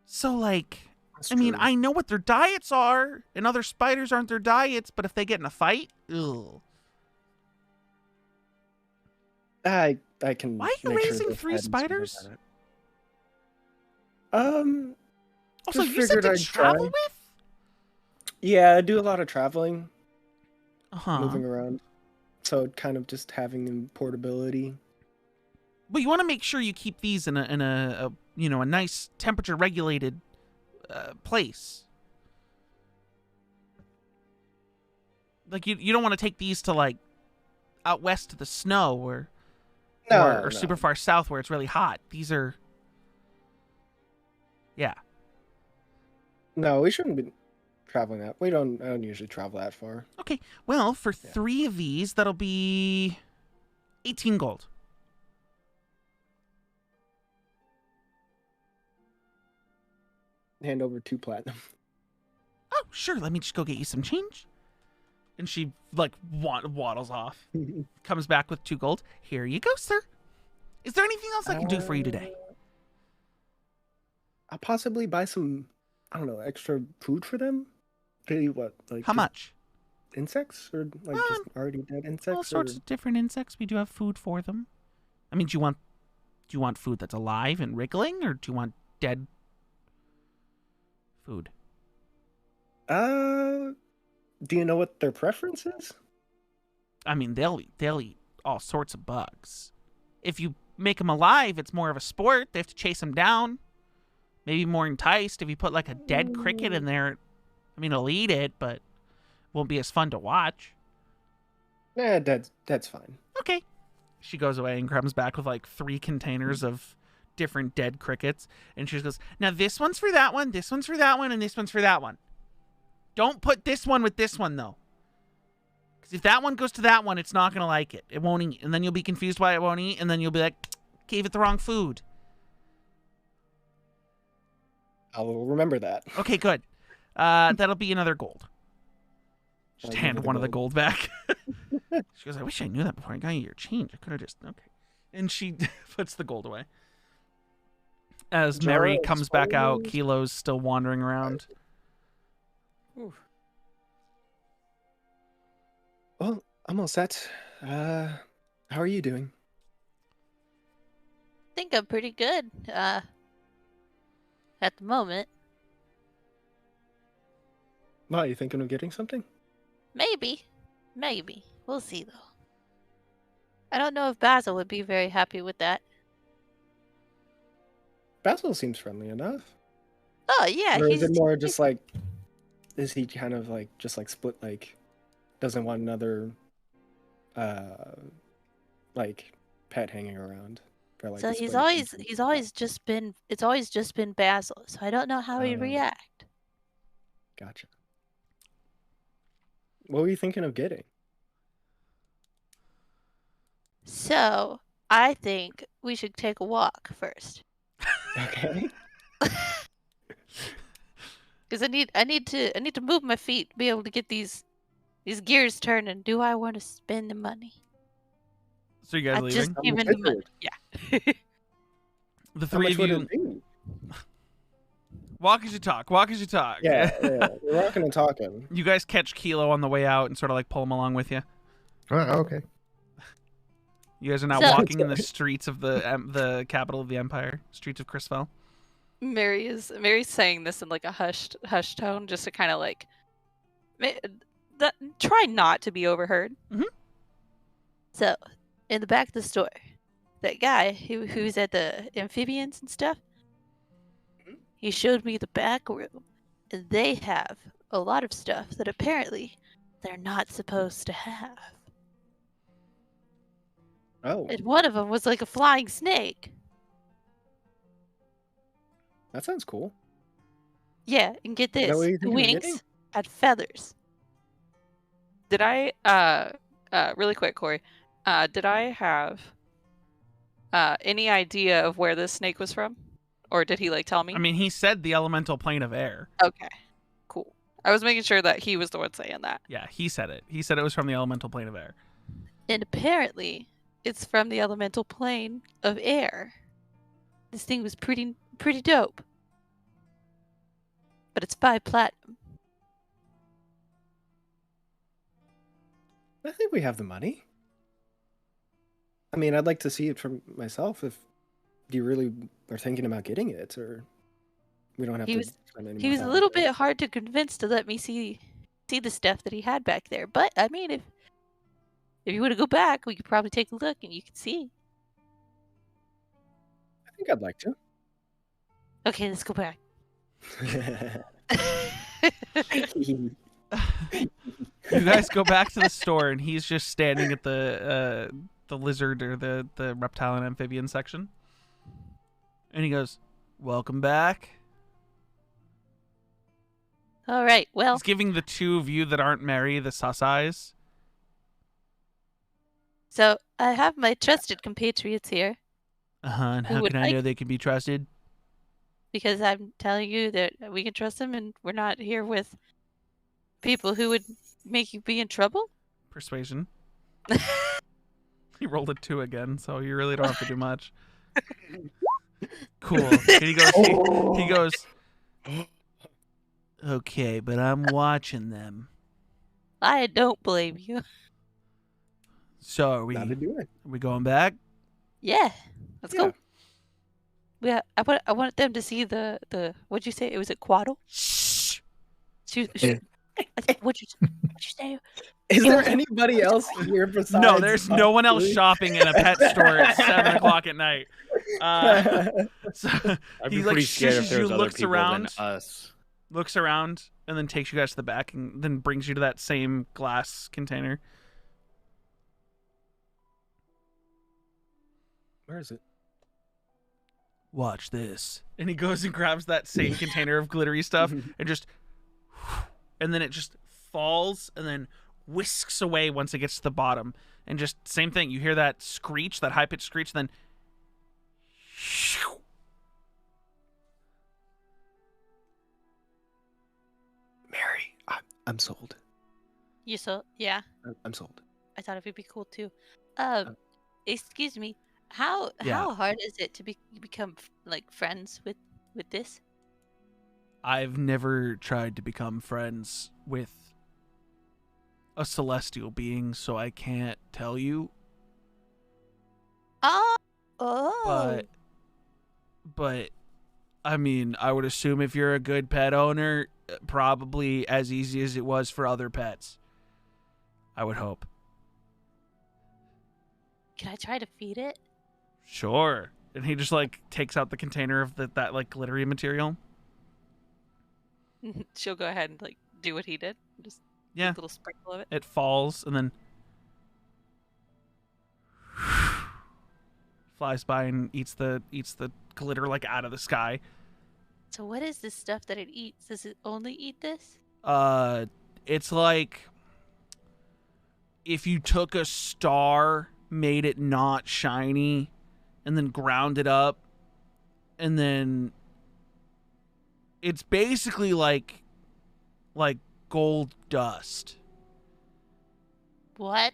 So, like, That's I mean, true. I know what their diets are, and other spiders aren't their diets, but if they get in a fight, ugh. I can. Why are you make sure raising they're 3 fed and stuff like spiders? that. Also, just you said figured to I'd travel try. with? Yeah, I do a lot of traveling, Uh-huh. moving around. So kind of just having them portability. But you want to make sure you keep these in a a nice temperature regulated place. Like you don't want to take these to like out west to the snow or No. super far south where it's really hot. These are No, we shouldn't be traveling that. I don't usually travel that far. Okay. Well, for 3 of these, that'll be 18 gold. Hand over 2 platinum. Oh, sure. Let me just go get you some change. And she like waddles off. Comes back with 2 gold. Here you go, sir. Is there anything else I can do for you today? I'll possibly buy some, I don't know, extra food for them. Maybe what, like How just much? insects or like just already dead insects? All sorts or... of different insects. We do have food for them. I mean, do you want food that's alive and wriggling, or do you want dead food? Do you know what their preference is? I mean, they'll eat all sorts of bugs. If you make them alive, it's more of a sport. They have to chase them down. Maybe more enticed if you put like a dead cricket in there. I mean, it'll eat it, but won't be as fun to watch. Yeah, that's fine. Okay. She goes away and comes back with like 3 containers of different dead crickets, and she goes, "Now this one's for that one, this one's for that one, and this one's for that one. Don't put this one with this one though, because if that one goes to that one, it's not gonna like it. It won't eat, and then you'll be confused why it won't eat, and then you'll be like, gave it the wrong food." I'll remember that. Okay, good. That'll be another gold. Just I'll hand give her one of the gold. gold back. She goes, "I wish I knew that before I got you your change. I could have just okay." And she puts the gold away. As Mary Jar of comes back out, spoils. Kilo's still wandering around. Well, I'm all set. How are you doing? I think I'm pretty good. At the moment, Well, you thinking of getting something? maybe. We'll see though. I don't know if Basil would be very happy with that. Basil seems friendly enough. Oh yeah, Or is he's it more just like, is he kind of like just like split, like doesn't want another like pet hanging around for like so a he's split always attention? it's always just been Basil. So I don't know how he'd Oh. react. Gotcha. What were you thinking of getting? So I think we should take a walk first. Okay. Because I need to move my feet, be able to get these gears turning. Do I want to spend the money? So you guys I leaving? just How give much him the is money. it? Yeah. The How 3 much of would you it be? walk as you talk. Walk as you talk. Yeah, we're rocking and talking. You guys catch Kilo on the way out and sort of like pull him along with you. Okay. You guys are now So- walking in the streets of the capital of the empire, streets of Chrisfell. Mary's saying this in like a hushed tone, just to kind of like try not to be overheard. So, in the back of the store, that guy who's at the amphibians and stuff, he showed me the back room, and they have a lot of stuff that apparently they're not supposed to have. Oh, And one of them was like a flying snake. that sounds cool. Yeah, and get that this, what you're thinking of getting? wings had feathers. Did I really quick, Corey? Did I have any idea of where this snake was from, or did he like tell me? I mean, he said the elemental plane of air. Okay, cool. I was making sure that he was the one saying that. Yeah, he said it. He said it was from the elemental plane of air. And apparently, it's from the elemental plane of air. This thing was pretty dope. But it's 5 platinum. I think we have the money. I mean, I'd like to see it for myself if you really are thinking about getting it, or we don't have He to was- spend any He more was a time little with it. bit hard to convince to let me see the stuff that he had back there. But I mean, if you want to go back, we could probably take a look and you can see. I think I'd like to. Okay, let's go back. You guys go back to the store, and he's just standing at the lizard or the reptile and amphibian section. And he goes, "Welcome back." All right, well, He's giving the two of you that aren't merry the sus eyes. so I have my trusted compatriots here And Who how would can I know like- they can be trusted? because I'm telling you that we can trust them and we're not here with people who would make you be in trouble. Persuasion. He rolled a 2 again, so you really don't have to do much. Cool. And he goes, "Okay, but I'm watching them. I don't blame you. So are we going back?" Yeah, let's go. Yeah, I want them to see the what'd you say? It was a quaddle. Shh. What'd you say? Is there anybody else here besides? No, there's no one else Lee? shopping in a pet store at 7:00 at night. So I'd he be like pretty scared if shushes there you, was other looks people around, than us. and then takes you guys to the back, and then brings you to that same glass container. Where is it? Watch this. And he goes and grabs that same container of glittery stuff and then it just falls and then whisks away once it gets to the bottom. And just same thing. You hear that screech, that high-pitched screech, and then Mary, I'm sold. You so yeah. I'm sold. I thought it would be cool too. Excuse me. How Yeah. hard is it to become like friends with this? I've never tried to become friends with a celestial being, so I can't tell you. Oh. But I mean, I would assume if you're a good pet owner, probably as easy as it was for other pets. I would hope. Can I try to feed it? Sure. And he just like takes out the container of that like glittery material. She'll go ahead and like do what he did. Just Yeah. a little sprinkle of it. It falls and then flies by and eats the glitter like out of the sky. So what is this stuff that it eats? Does it only eat this? It's like if you took a star, made it not shiny, and then ground it up, and then it's basically like gold dust. What?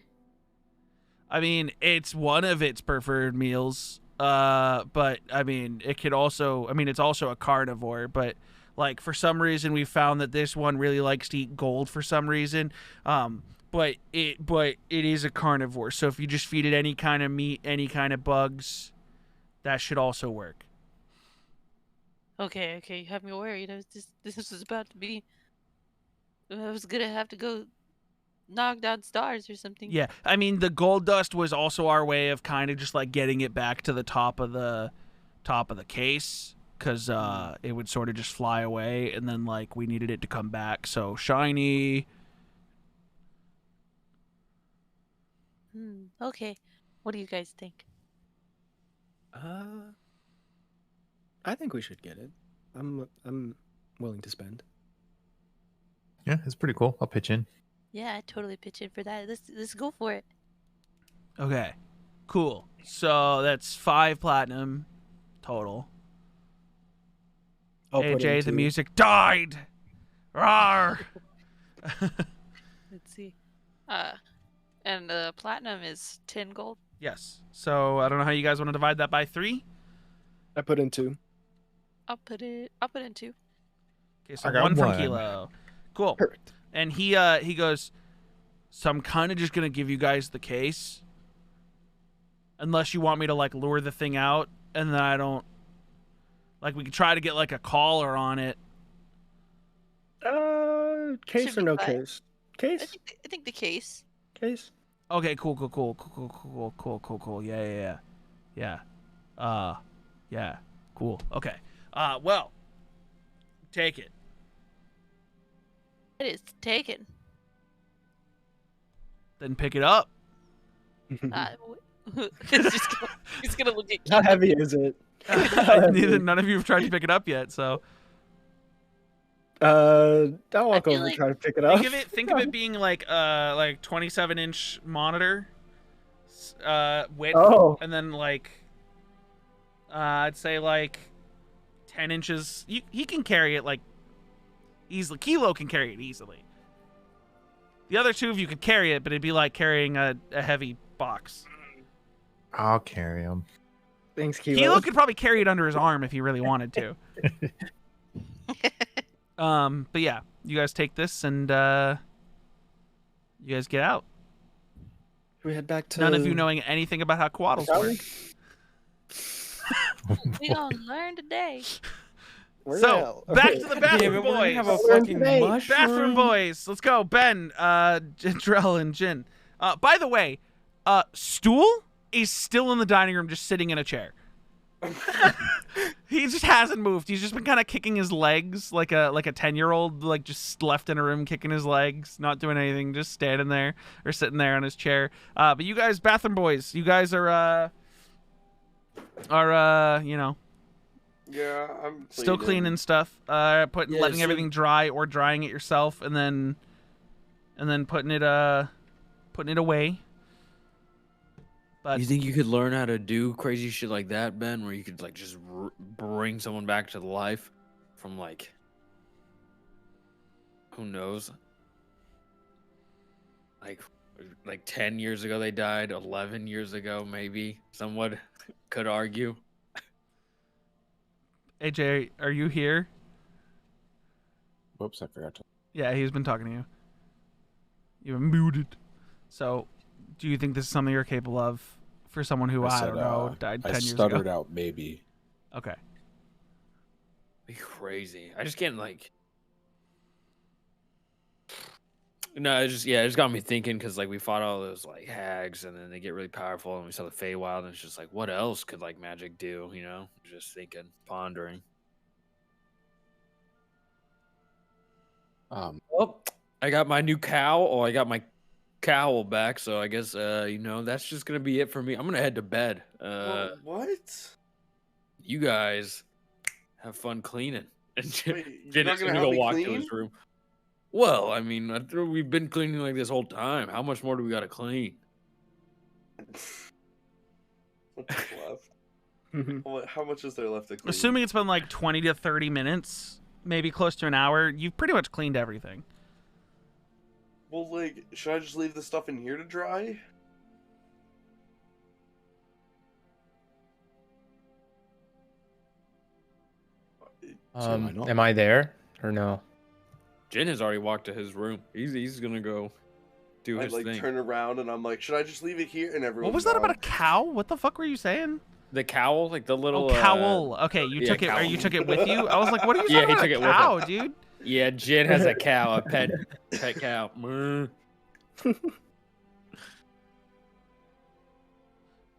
I mean, it's one of its preferred meals. But I mean, it could also, I mean, it's also a carnivore, but like for some reason we found that this one really likes to eat gold for some reason. But it is a carnivore. So if you just feed it any kind of meat, any kind of bugs, that should also work. Okay, you have me worried. This was about to be. I was gonna have to go knock down stars or something. Yeah, I mean, the gold dust was also our way of kind of just like getting it back to the top of the case, because it would sort of just fly away, and then like we needed it to come back. So shiny. Okay. What do you guys think? I think we should get it. I'm willing to spend. Yeah, it's pretty cool. I'll pitch in. Yeah, I totally pitch in for that. Let's go for it. Okay, cool. So that's 5 platinum total. I'll put AJ, in the 2. music died. Rawr. Let's see. And the platinum is 10 gold. Yes. So I don't know how you guys want to divide that by 3. I put in 2. I'll put in 2. Okay, so I got 1 from 1. Kilo. Cool. Perfect. And he goes, so I'm kind of just gonna give you guys the case, unless you want me to like lure the thing out, and then I don't. Like we could try to get like a collar on it. Case Should or be no fine. case? Case? I think the case. Case? Okay, cool. Yeah. Yeah. Cool. Okay. Well, take it. It is taken. Then pick it up. He's gonna look at How Keith. heavy is it? None of you have tried to pick it up yet, so I'll walk feel over like- and try to pick it up. think of it being like 27-inch monitor width, Oh. and then like I'd say like 10 inches. He can carry it like easily. Kilo can carry it easily. The other two of you could carry it, but it'd be like carrying a heavy box. I'll carry him. Thanks, Kilo Kilo. could probably carry it under his arm if he really wanted to. But yeah, you guys take this and you guys get out. We head back to. None of you knowing anything about how quaddles Shall we? work. We gonna learn today. We're So out. back to the bathroom We're gonna boys. have a Learn fucking today. mushroom. Bathroom boys. Let's go. Ben, Drell, and Jin. By the way, Stool is still in the dining room, just sitting in a chair. He just hasn't moved. He's just been kind of kicking his legs like a 10-year-old, like just left in a room kicking his legs, not doing anything, just standing there or sitting there on his chair. But you guys, bathroom boys, you guys are you know, Yeah, I'm still cleaning stuff, letting so- everything dry or drying it yourself, and then putting it away. But You think you could learn how to do crazy shit like that, Ben? Where you could like just bring someone back to life from like, who knows? Like 10 years ago they died, 11 years ago maybe. Someone could argue. AJ, are you here? Whoops, I forgot to. Yeah, he's been talking to you. You've been muted. So, do you think this is something you're capable of for someone who, I don't know, died 10 I years stuttered ago? out maybe. Okay. Be crazy. I just can't like. No, it just got me thinking because like we fought all those like hags and then they get really powerful and we saw the Feywild and it's just like what else could like magic do? You know, just thinking, pondering. Well, I got my new cow, or I got my cowl back, so I guess you know that's just gonna be it for me. I'm gonna head to bed. What? You guys have fun cleaning. And Wait, you're Jen's not gonna gonna help go me walk to clean? his room. Well, I mean, I thought we've been cleaning like this whole time. How much more do we gotta clean? What's left? How much is there left to clean? Assuming it's been like 20 to 30 minutes, maybe close to an hour, you've pretty much cleaned everything. Well, like, should I just leave the stuff in here to dry? why not? Am I there or no? Jen has already walked to his room. He's gonna go do I his like thing. turn around and I'm like, should I just leave it here? And everyone. What was that about a cow? What the fuck were you saying? The cowl, like the little Cowl. Okay, you yeah, took it. Or cowl. you took it with you? I was like, what are you Yeah, talking he about? took it with Cow, him. dude. Yeah, Jen has a cow, a pet cow. Mmm.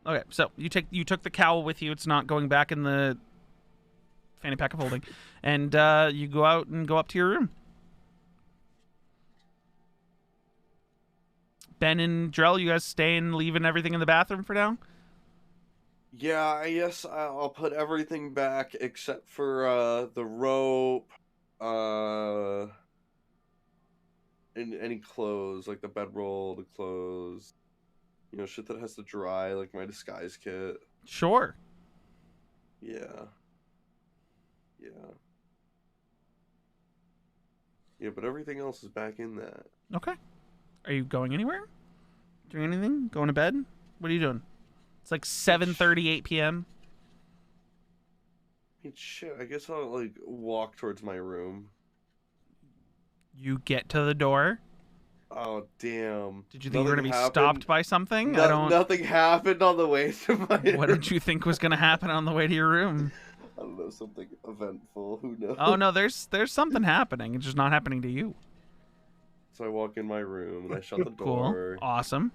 Okay, so you took the cowl with you. It's not going back in the fanny pack of holding, and you go out and go up to your room. Ben and Drell, you guys staying, leaving everything in the bathroom for now? Yeah, I guess I'll put everything back except for the rope, and any clothes, like the bedroll, the clothes, you know, shit that has to dry, like my disguise kit. Sure. Yeah. Yeah, but everything else is back in that. Okay. Are you going anywhere? Doing anything? Going to bed? What are you doing? It's like 7:38 p.m. Hey, shit, I guess I'll, like, walk towards my room. You get to the door. Oh, damn. Did you think you were Nothing going to be happened? stopped by something? I don't. Nothing happened on the way to my What did you think was going to happen on the way to your room? I don't know, something eventful. Who knows? Oh no, there's something happening. It's just not happening to you. So I walk in my room and I shut the Cool. door. Awesome.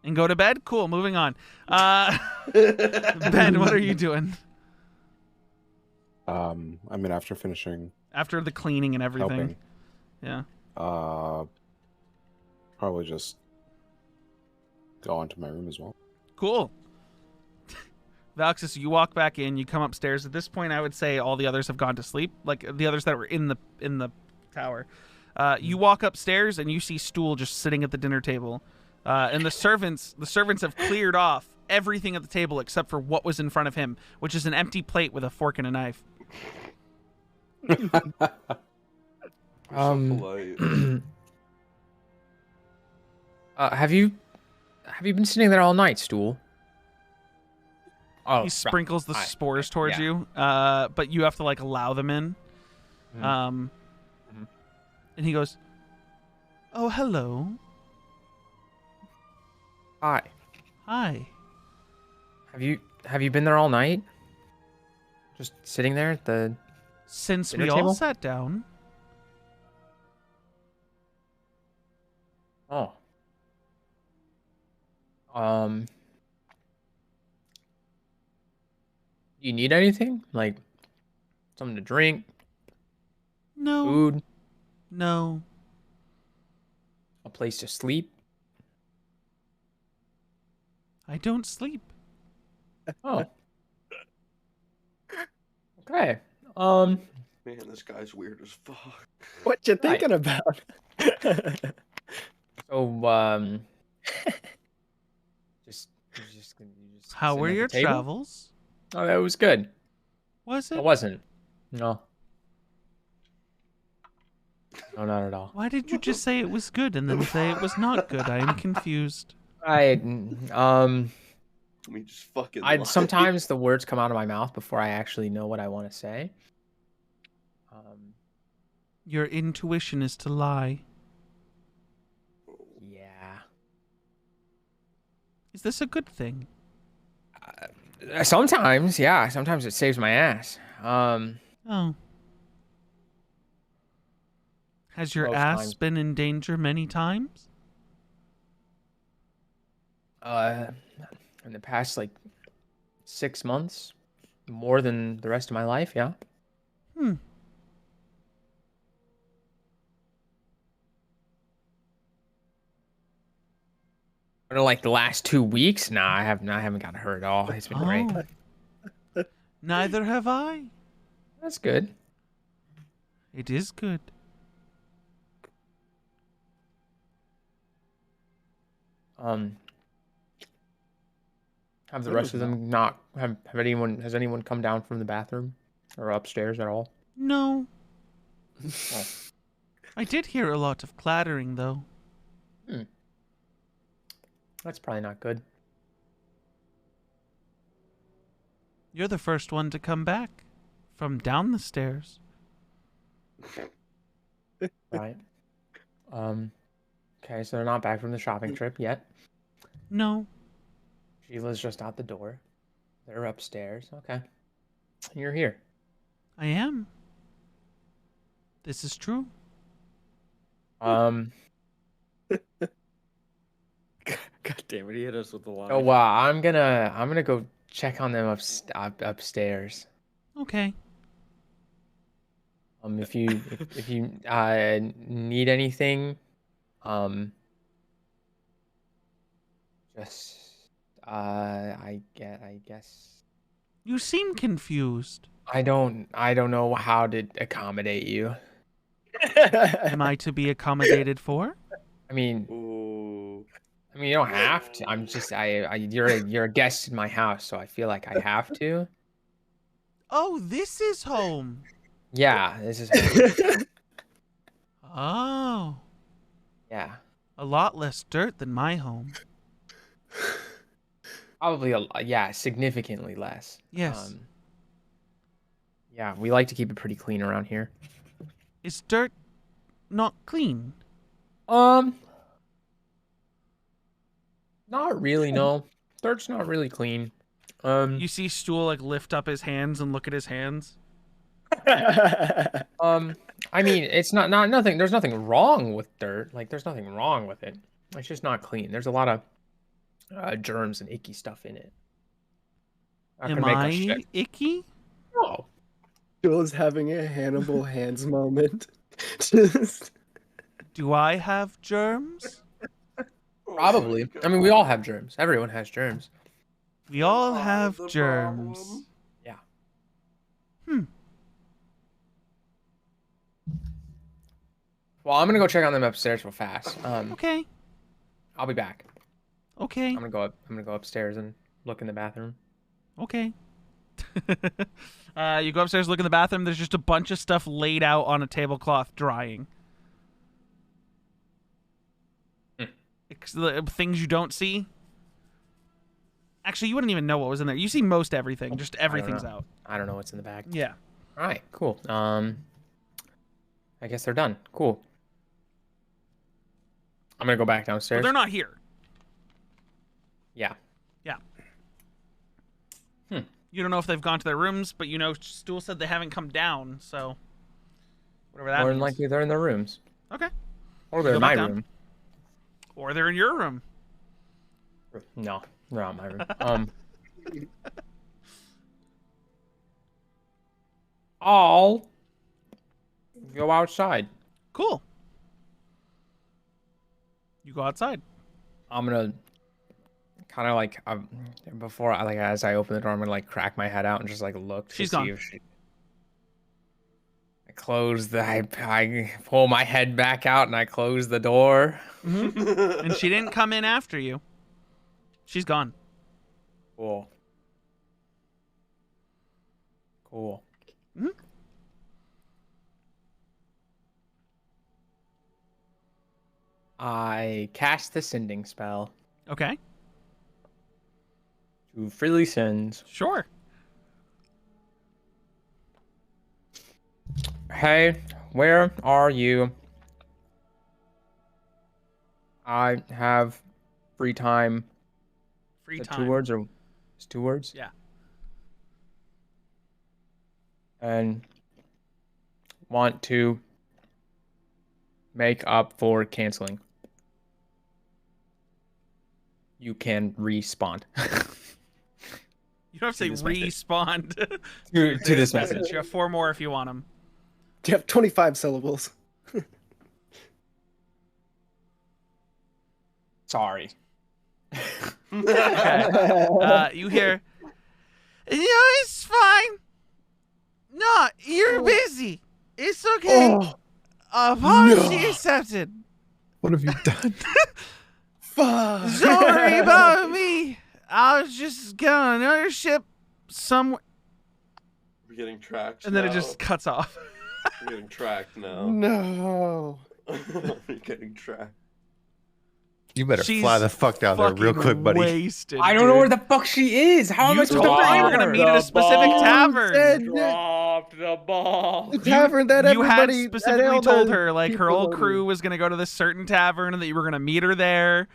And go to bed? Cool, moving on. Ben, what are you doing? I mean, after finishing After the cleaning and everything. helping, Yeah. probably just go into my room as well. Cool. Valxis, you walk back in, you come upstairs. At this point, I would say all the others have gone to sleep, like the others that were in the tower. You walk upstairs and you see Stool just sitting at the dinner table. And the servants have cleared off everything at the table except for what was in front of him, which is an empty plate with a fork and a knife. Have you been sitting there all night, Stool? Oh, He sprinkles the spores towards yeah. you, but you have to like allow them in. And he goes, "Oh, hello. Hi. Hi. Have you been there all night? Just sitting there at the Since dinner we all table? sat down." Oh. You need anything? Like something to drink, No. food, No. a place to sleep? I don't sleep. Oh. Okay. Man, this guy's weird as fuck. What you thinking about? So, just How sitting were at the your table? travels? Oh, that was good. Was it? It wasn't. No. No, not at all. Why did you just say it was good and then say it was not good? I am confused. Let me just fucking lie. Sometimes the words come out of my mouth before I actually know what I want to say. Your intuition is to lie. Yeah. Is this a good thing? Sometimes, yeah. Sometimes it saves my ass. Oh. Has your Most ass times. been in danger many times? In the past, like, 6 months, more than the rest of my life, yeah. But like the last 2 weeks, nah, I haven't gotten hurt at all. It's been great. Oh. Neither have I. That's good. It is good. Have the rest of them not has anyone come down from the bathroom or upstairs at all? No. Oh. I did hear a lot of clattering, though. That's probably not good. You're the first one to come back from down the stairs. Right. Okay, so they're not back from the shopping trip yet. No. Sheila's just out the door. They're upstairs. Okay. You're here. I am. This is true. God damn it, he hit us with the line. Oh wow, I'm gonna go check on them upstairs. Okay. If you need anything, just I guess You seem confused. I don't know how to accommodate you. Am I to be accommodated for? I mean, you don't have to. I'm just you're a guest in my house, so I feel like I have to. Oh, this is home. Yeah, this is Oh. yeah. A lot less dirt than my home. Probably significantly less. Yes. Yeah, we like to keep it pretty clean around here. Is dirt not clean? Not really, no. Dirt's not really clean. You see Stool like lift up his hands and look at his hands. I mean, it's not nothing. There's nothing wrong with dirt. Like, there's nothing wrong with it. It's just not clean. There's a lot of germs and icky stuff in it. Am I icky? No. Jules having a Hannibal Hands moment. Just Do I have germs? Probably. I mean, we all have germs. Everyone has germs. We all I have the germs. problem? Yeah. Well, I'm gonna go check on them upstairs real fast. Okay. I'll be back. Okay. I'm gonna go upstairs and look in the bathroom. Okay. You go upstairs, look in the bathroom. There's just a bunch of stuff laid out on a tablecloth drying. Things you don't see. Actually, you wouldn't even know what was in there. You see most everything. Just everything's out. I don't know what's in the bag. Yeah. All right. Cool. I guess they're done. Cool. I'm gonna go back But downstairs. they're not here. Yeah. Yeah. Hmm. You don't know if they've gone to their rooms, but you know Stool said they haven't come down, so whatever that More than means. likely they're in their rooms. Okay. Or they're Go in back my down. room. Or they're in your room. No, they're not in my room. I'll go outside. Cool. You go outside. I'm gonna kind of like before I as I open the door, I'm gonna like crack my head out and just like look to She's see gone. if she. I close the. I pull my head back out and I close the door. And she didn't come in after you. She's gone. Cool. Cool. Mhm. I cast the sending spell Okay. to freely send. Sure. Hey, where are you? I have free time. Free Is that time. 2 words or it's 2 words? Yeah. And want to make up for canceling. You can respawn. You don't have to say this message. respawn to this message. You have 4 more if you want them. Do you have 25 syllables? Sorry. Okay. You hear, it's fine. No, you're busy. It's okay. Oh, Apology no. accepted. What have you done? fuck. Don't worry about me. I was just going on another ship somewhere. We're getting tracked. And then it now. just cuts off. We're getting tracked now. No. We're getting tracked. You better She's fly the fuck down there real fucking quick, buddy. Wasted, I don't know dude. where the fuck she is. How am You I supposed told to her you find were gonna her? meet at a specific tavern. Said Dropped the ball. the tavern that You had everybody specifically that told all her like her people whole go to. crew was gonna go to this certain tavern and that you were gonna meet her there.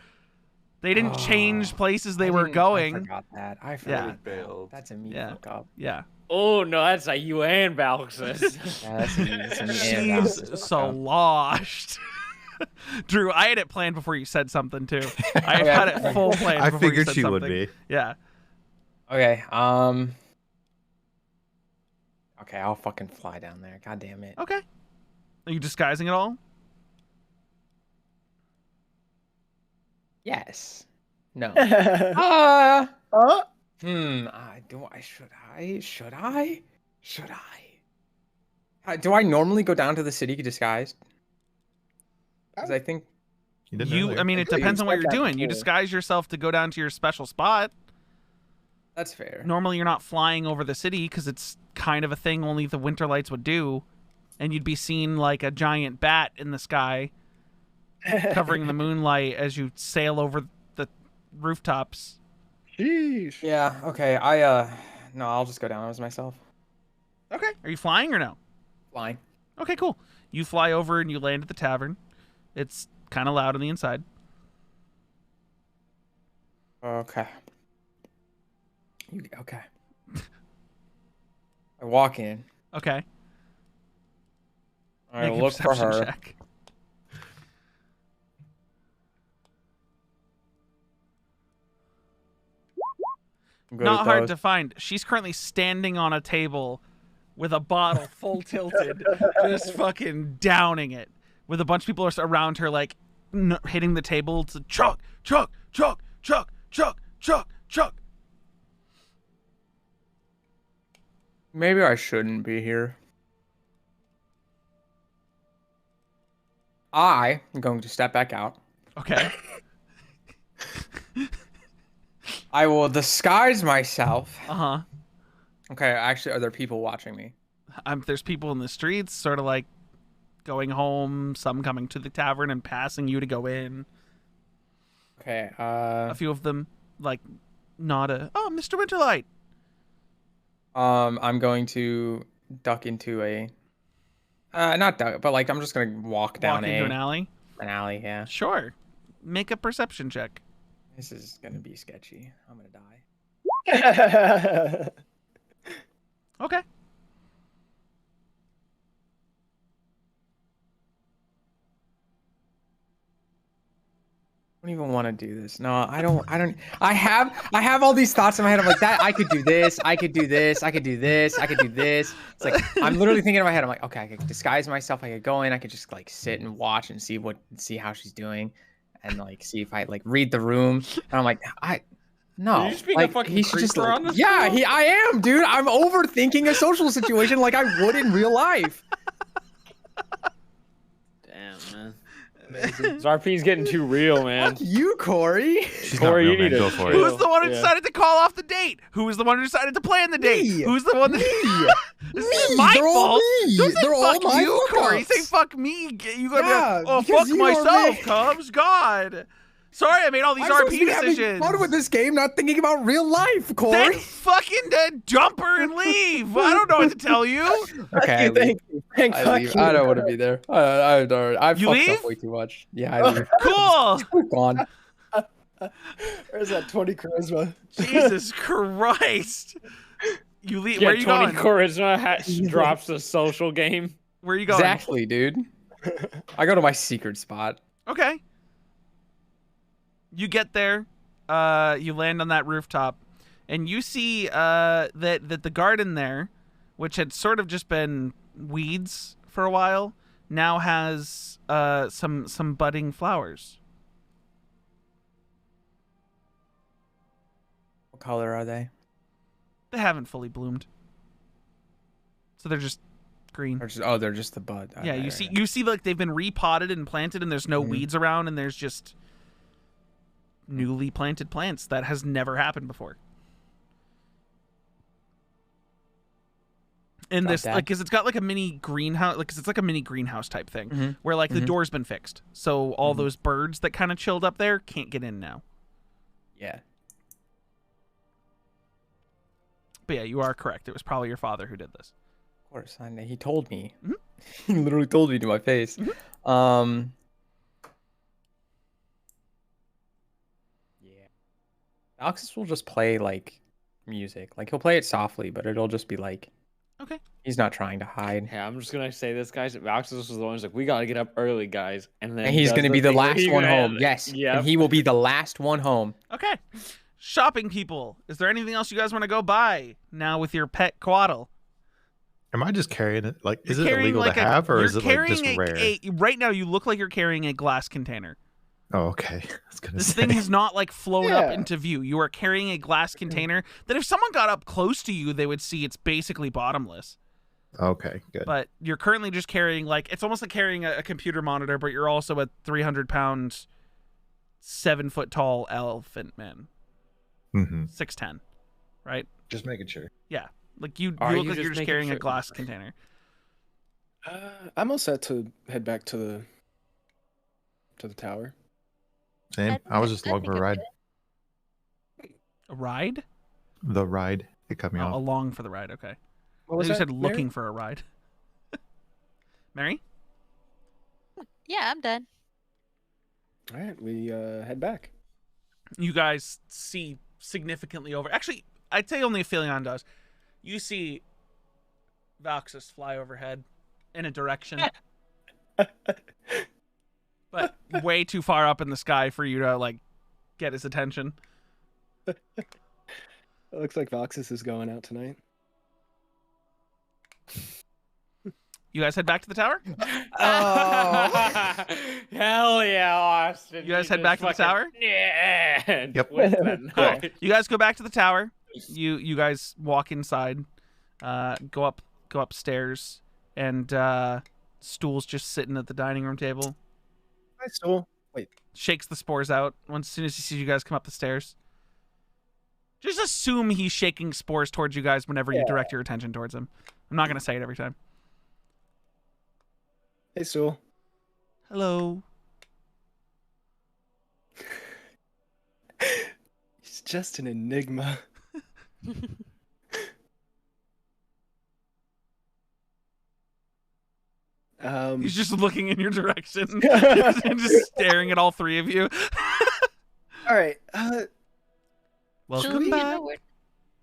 They didn't Oh, change places they I were didn't- going. I forgot that. I Yeah. forgot. that. Bailed. That's a me Yeah. fuck up. Yeah. Oh no, that's a you and Valxis. Yeah, that's a me. That's a me and She's Valxis fuck up. sloshed. Drew, I had it planned before you said something too. I had it full planned. I before you figured said she would something. be. Yeah. Okay. Okay, I'll fucking fly down there. God damn it. Okay. Are you disguising it all? Yes. No. Uh, Should I? Do I normally go down to the city disguised? Because I think. You didn't earlier. I mean, it thought you depends on what said you're that doing. You before. disguise yourself to go down to your special spot. That's fair. Normally, you're not flying over the city because it's kind of a thing only the winter lights would do, and you'd be seen like a giant bat in the sky, covering the moonlight as you sail over the rooftops. Sheesh. Yeah. Okay. No, I'll just go down as myself. Okay. Are you flying or no? Flying. Okay, cool. You fly over and you land at the tavern. It's kind of loud on the inside. Okay. Okay. I walk in. Okay. I Make a look for perception her. check. I'm good Not at hard those. to find. She's currently standing on a table with a bottle full tilted, just fucking downing it. With a bunch of people around her, like hitting the table to chug, chug, chug, chug, chug, chug, chug. Maybe I shouldn't be here. I am going to step back out. Okay. I will disguise myself. Uh-huh. Okay, actually, are there people watching me? There's people in the streets, sort of like going home, some coming to the tavern and passing you to go in. Okay, A few of them, like, nod oh, Mr. Winterlight. I'm going to duck into a... not duck, but like, I'm just gonna walk down Walk into an alley? An alley, yeah. Sure. Make a perception check. This is gonna be sketchy. I'm gonna die. Okay. I don't even want to do this. No, I don't. I have all these thoughts in my head. I'm like, that I could do this. I could do this. I could do this. I could do this. It's like I'm literally thinking in my head. I'm like, okay, I could disguise myself. I could go in. I could just like sit and watch and see how she's doing, and like see if I like read the room. And I'm like, no. Are you just being a like, fucking he should just creeper like, on this yeah, show? I am, dude. I'm overthinking a social situation like I would in real life. Damn, man. This RP's getting too real, man. Fuck you, Corey. She's Corey, not real, you man. need Go to for it. Who's the one who Yeah. decided to call off the date? Who was the one who decided to plan the date? Me. Who's the one that... This is Me. my They're all fault. me. Don't say They're all fuck my you, Corey. fuck-ups. Say fuck me. You gotta Yeah, be like, oh, because fuck you are myself, me. Cubs. God. Sorry, I made all these I'm supposed to RP be having decisions. fun with this game, not thinking about real life, Then Corey. fucking jump her and leave. I don't know what to tell you. Okay, I leave. Thank you. Thank I you. leave. I don't want to be there. I've You fucked leave? up way too much. Yeah, I leave. Cool. We're gone. Where's that 20 charisma? Jesus Christ. You leave. Yeah, Where are you 20 going? charisma drops the social game. Where are you going? Exactly, dude. I go to my secret spot. Okay. You get there, you land on that rooftop, and you see that the garden there, which had sort of just been weeds for a while, now has some budding flowers. What color are they? They haven't fully bloomed, so they're just green. They're just the bud. Yeah, Okay, you see like they've been repotted and planted, and there's no weeds around, and there's just newly planted plants. That has never happened before. And this, like, cause it's got like a mini greenhouse, like, cause it's like a mini greenhouse type thing, where like the door's been fixed, so all those birds that kind of chilled up there can't get in now. Yeah. But yeah, you are correct. It was probably your father who did this. Of course, he told me. He literally told me to my face. Yeah. Alexis will just play like music. Like he'll play it softly, but it'll just be like, okay. He's not trying to hide. Yeah, I'm just gonna say this, guys. Alexis was the one who's like, "We gotta get up early, guys," and then And he's does gonna be the thing where last he's one gonna- home. Yes. Yep. And he will be the last one home. Okay. Shopping people. Is there anything else you guys want to go buy now with your pet Quaddle? Am I just carrying it? Like, is it Carrying illegal like to have, or you're is it like just carrying rare? right now, you look like you're carrying a glass container. Oh, okay. I was gonna This say. thing has not like flown up Yeah. into view. You are carrying a glass container that if someone got up close to you, they would see it's basically bottomless. Okay, good. But you're currently just carrying like, it's almost like carrying a computer monitor, but you're also a 300-pound, 7-foot tall elephant man. 6'10", right? Just making sure. Yeah. Like you Are look you like just you're just making carrying a sure? glass container. I'm all set to head back to the tower. Same. I was just along for a ride. A ride? The ride. It cut me off. Along for the ride. Okay. What was You that, said Mary? looking for a ride. Mary? Yeah, I'm done. All right, we head back. You guys see significantly over. Actually, I'd say only Aphelion does. You see Valxis fly overhead in a direction. but way too far up in the sky for you to like get his attention. It looks like Voxus is going out tonight. You guys head back to the tower? Oh, hell yeah, Austin! You guys head back to the tower? Yeah. Yep. What's that Cool. noise? You guys go back to the tower. You guys walk inside, go upstairs, and Stool's just sitting at the dining room table. Hi, Stool. Wait. Shakes the spores out as soon as he sees you guys come up the stairs. Just assume he's shaking spores towards you guys whenever you direct your attention towards him. I'm not gonna say it every time. Hey, Stool. Hello. He's just an enigma. He's just looking in your direction and just staring at all three of you. All right. Welcome Stool, back.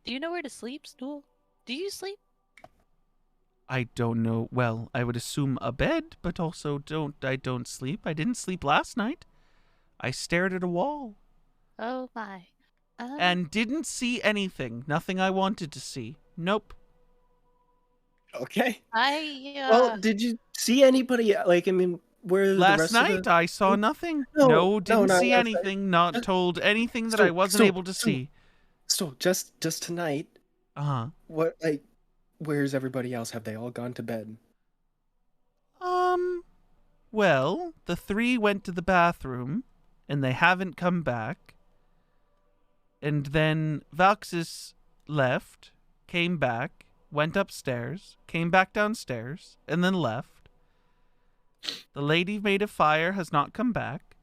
do you know where to sleep, Stool? Do you sleep? I don't know. Well, I would assume a bed, but also I don't sleep. I didn't sleep last night. I stared at a wall Oh my. and didn't see anything. Nothing I wanted to see. Nope. Okay. I Well, did you see anybody? Like, I mean, where the Last rest night of the... I saw nothing. No, No, didn't not see last night. anything. Not Just- told anything that Stool, I wasn't Stool, able to Stool. see. So just tonight, Uh-huh. what, like, where's everybody else? Have they all gone to bed? Well, the three went to the bathroom, and they haven't come back. And then Valxis left, came back, went upstairs, came back downstairs, and then left. The lady made a fire has not come back.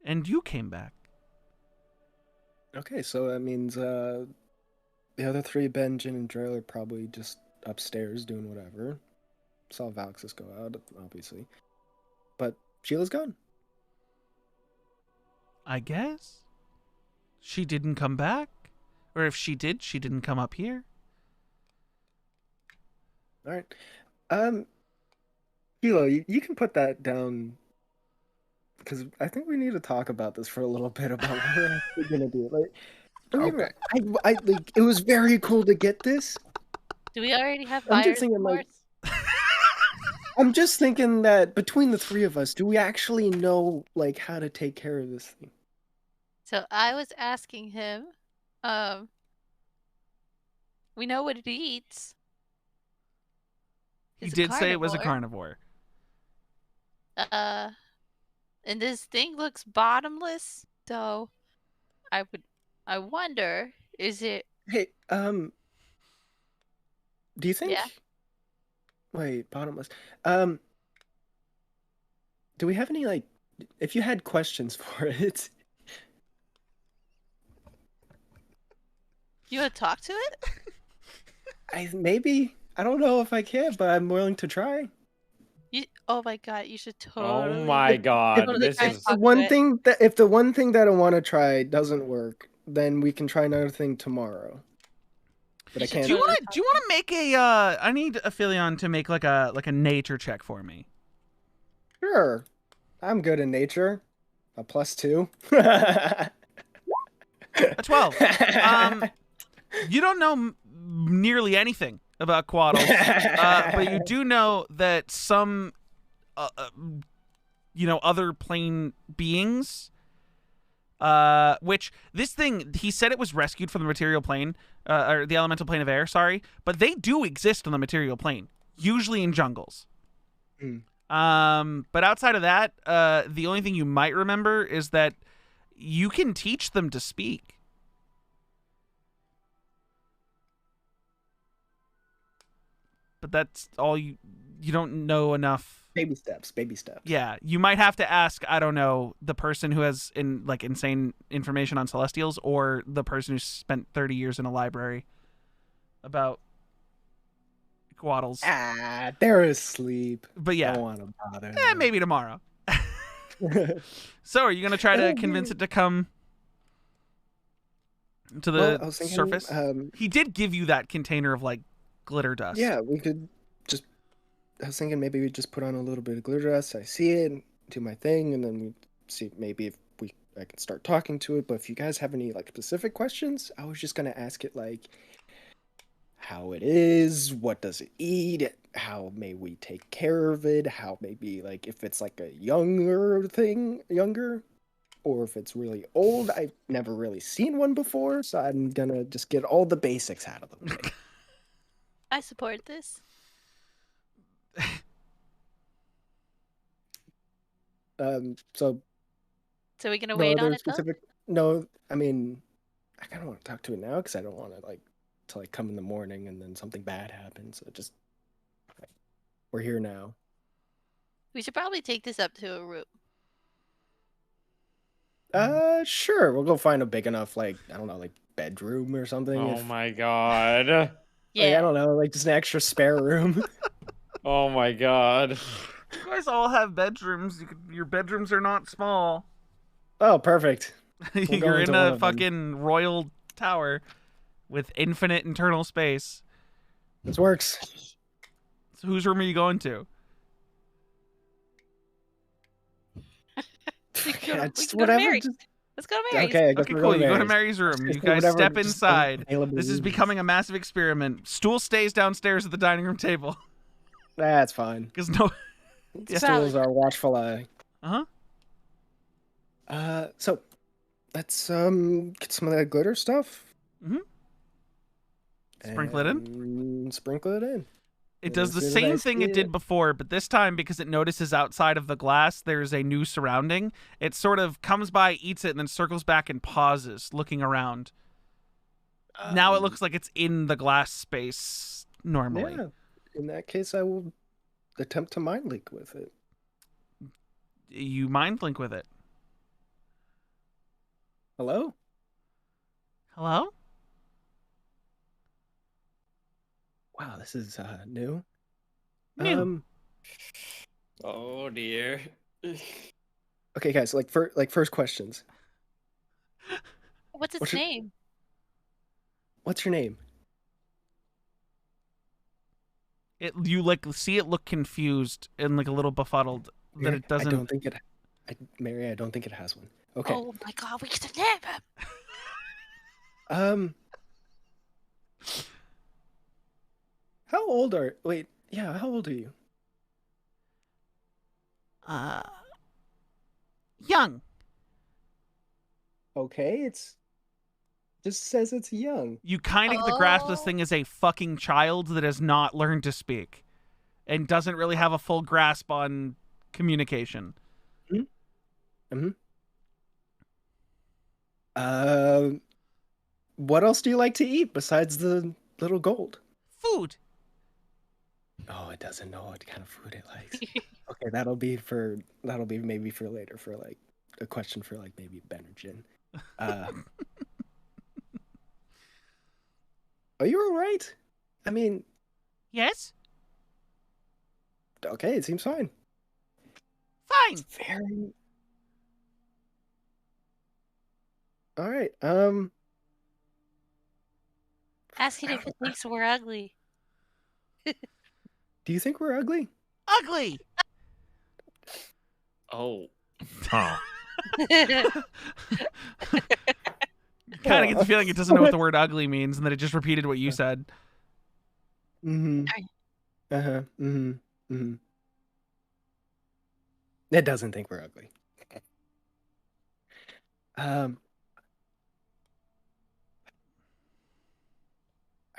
And you came back. Okay, so that means the other three, Ben, Jin, and Drell, are probably just upstairs doing whatever. Saw Valxis go out, obviously. But Sheila's gone. I guess. She didn't come back. Or if she did, she didn't come up here. All right. Hilo, you can put that down because I think we need to talk about this for a little bit about what we're actually gonna do. Like, Okay. I like it was very cool to get this. do we already have I'm just fires thinking, in like, Mars? I'm just thinking that between the three of us, do we actually know like how to take care of this thing? So I was asking him, we know what it eats. He It's a did say it was a carnivore. carnivore. And this thing looks bottomless, so I wonder, is it Hey, do you think? Yeah. Wait, bottomless. Do we have any like? If you had questions for it, you want to talk to it? maybe I don't know if I can, but I'm willing to try. Oh my god, you should totally. Oh my god, Totally this try and is talk The to one it. thing that if the one thing that I want to try doesn't work, then we can try another thing tomorrow. But I You should can't. Do you totally want to make a I need Aphelion to make like a nature check for me. Sure, I'm good in nature. A +2. A 12. You don't know nearly anything about Quaddles, but you do know that some other plane beings, which this thing, he said it was rescued from the material plane, or the elemental plane of air, sorry, but they do exist on the material plane, usually in jungles. But outside of that, the only thing you might remember is that you can teach them to speak. But that's all you don't know enough. Baby steps. Yeah, you might have to ask, I don't know, the person who has insane information on Celestials, or the person who spent 30 years in a library about Quaddles. They're asleep. But yeah, Don't want to bother. maybe tomorrow. So are you going to try to Oh, convince yeah. it to come to the Well, I was thinking, surface? He did give you that container of like glitter dust. Yeah, we could just I was thinking maybe we just put on a little bit of glitter dust. I see it, do my thing, and then we see maybe if I can start talking to it. But if you guys have any like specific questions, I was just gonna ask it like how it is, what does it eat, how may we take care of it, how maybe like if it's like a younger, or if it's really old. I've never really seen one before, so I'm gonna just get all the basics out of the way. I support this. So So we gonna no wait on other it though? specific. No, I mean, I kind of want to talk to it now because I don't want to like to like come in the morning and then something bad happens. So just we're here now. We should probably take this up to a room. Sure. We'll go find a big enough like I don't know like bedroom or something. Oh if, my god. like, Yeah. I don't know, like just an extra spare room. Oh my god. You guys all have bedrooms. Your bedrooms are not small. Oh, perfect. go You're into in one a of them. fucking royal tower with infinite internal space. This works. So whose room are you going to? We can Yeah, we just can go to whatever. Mary's. Just, Let's go to Mary's. okay, I guess Okay, we're cool. going You go to Mary's. Mary's room. You Just guys whatever step just inside. available This is rooms. becoming a massive experiment. Stool stays downstairs at the dining room table. That's fine. Because no. Yeah. Stools are watchful eye. Uh huh. So let's get some of that glitter stuff. Mhm. Sprinkle it in. in. Sprinkle it in. It And does as the soon as I same thing see it did before, but this time because it notices outside of the glass there's a new surrounding, it sort of comes by, eats it, and then circles back and pauses, looking around. Now it looks like it's in the glass space normally. Yeah. In that case, I will attempt to mind leak with it. You mind link with it. Hello? Hello? Wow, this is new. New. Oh dear. Okay, guys. First questions. What's its What's your- name? What's your name? You like see it look confused and like a little befuddled that Mary, it doesn't. I don't think it. Mary, I don't think it has one. Okay. Oh my god, we get to name him. How old are? Wait. Yeah. How old are you? Young. Okay. It's just says it's young. You kind of get the grasp this Oh. thing as a fucking child that has not learned to speak and doesn't really have a full grasp on communication. What else do you like to eat besides the little gold? Food. Oh, it doesn't know what kind of food it likes. Okay, that'll be maybe for later for like a question for like maybe Ben or Jin. Are you all right? I mean, Yes? okay, it seems fine. Fine. Very. All right. Ask it if it thinks we're ugly. Do you think we're ugly? Ugly. Oh. Oh. Kind of get the feeling it doesn't know what the word ugly means and that it just repeated what you said. Mm-hmm. Uh-huh. Mm-hmm. Mm-hmm. It doesn't think we're ugly. I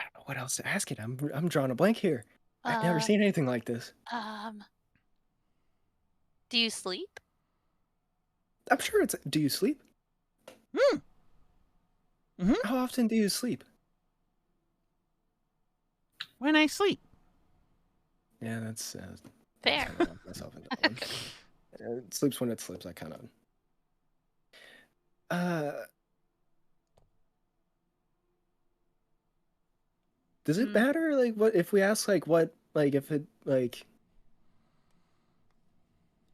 don't know what else to ask it. I'm drawing a blank here. I've never seen anything like this. Do you sleep? I'm sure it's. Do you sleep? How often do you sleep? When I sleep. Yeah, that's Fair. I locked myself into that one. It sleeps when it sleeps. I kind of. Does it matter? Like, what if we ask? Like, what? Like, if it like.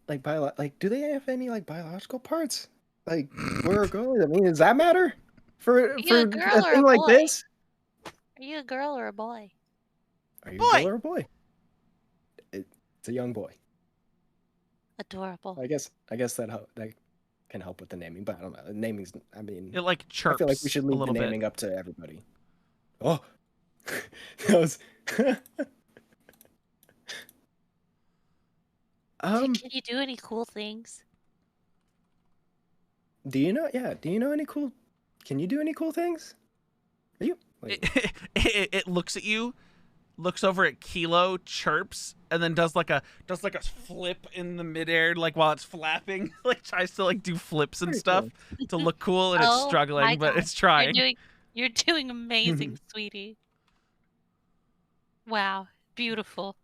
Like do they have any like biological parts? Like where are girls? I mean, does that matter for you a girl a or thing a like boy? this? Are you a girl or a boy? Are you Boy. a girl or a boy? It's a young boy. Adorable. I guess that can help with the naming, but I don't know. The naming's. I mean, It like chirps I feel like we should a leave the little bit. naming up to everybody. Oh, that was. Can you do any cool things? Do you know? Yeah. Do you know any cool? Can you do any cool things? Are you? Wait. It looks at you, looks over at Kilo, chirps, and then does like a flip in the midair, like while it's flapping, like tries to like do flips and Very stuff to look cool, and it's Oh my struggling, but God. it's trying. You're doing amazing, sweetie. Wow, beautiful.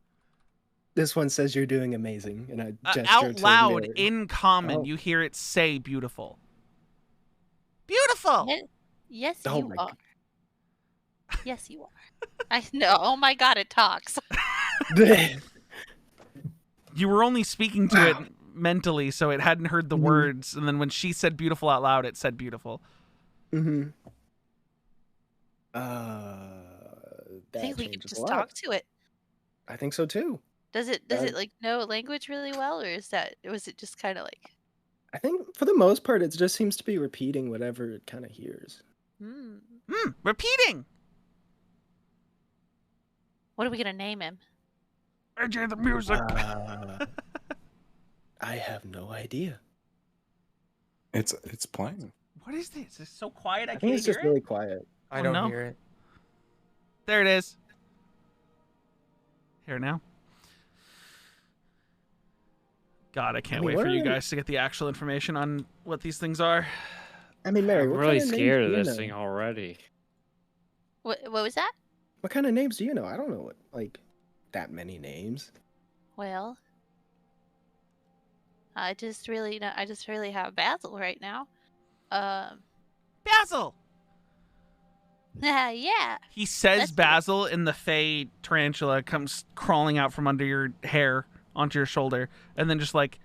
This one says you're doing amazing, and I gesture to Out the loud, mirror. in common, Oh. you hear it say "beautiful." Beautiful. Yes, Oh you my are. Yes, you are. I know. Oh my God, it talks. You were only speaking to it mentally, so it hadn't heard the words. And then when she said "beautiful" out loud, it said "beautiful." Mm-hmm. I That think we could changes a just lot. talk to it. I think so too. Does it like know language really well, or was it just kind of like? I think for the most part, it just seems to be repeating whatever it kind of hears. Repeating. What are we gonna name him? AJ the music. I have no idea. It's playing. What is this? It's so quiet. I I can't think it's hear just it. really quiet. I Oh, don't no. hear it. There it is. Here now. God, I can't mean, wait what for are you the- guys to get the actual information on what these things are. I mean, Mary, I'm what really kind of scared names of do you this know? thing already. What was that? What kind of names do you know? I don't know like that many names. Well, I just really have Basil right now. Basil. Yeah. He says That's- Basil, and the Fey tarantula comes crawling out from under your hair onto your shoulder, and then just like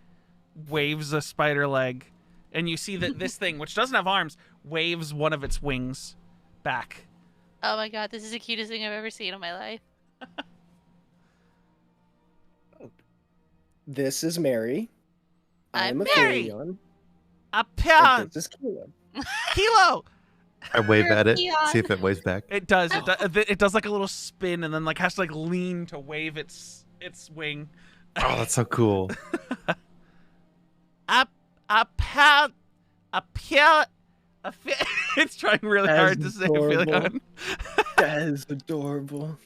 waves a spider leg, and you see that this thing, which doesn't have arms, waves one of its wings back. Oh my God, this is the cutest thing I've ever seen in my life. This is Mary. I'm Mary! Aetherion, A and pion. this is Kilo. Kilo. I wave You're a at it, peon. see if it waves back. It does. It does like a little spin, and then like has to like lean to wave its wing. Oh, that's so cool. A pion. It's trying really That's hard to say adorable. Philion. That is adorable.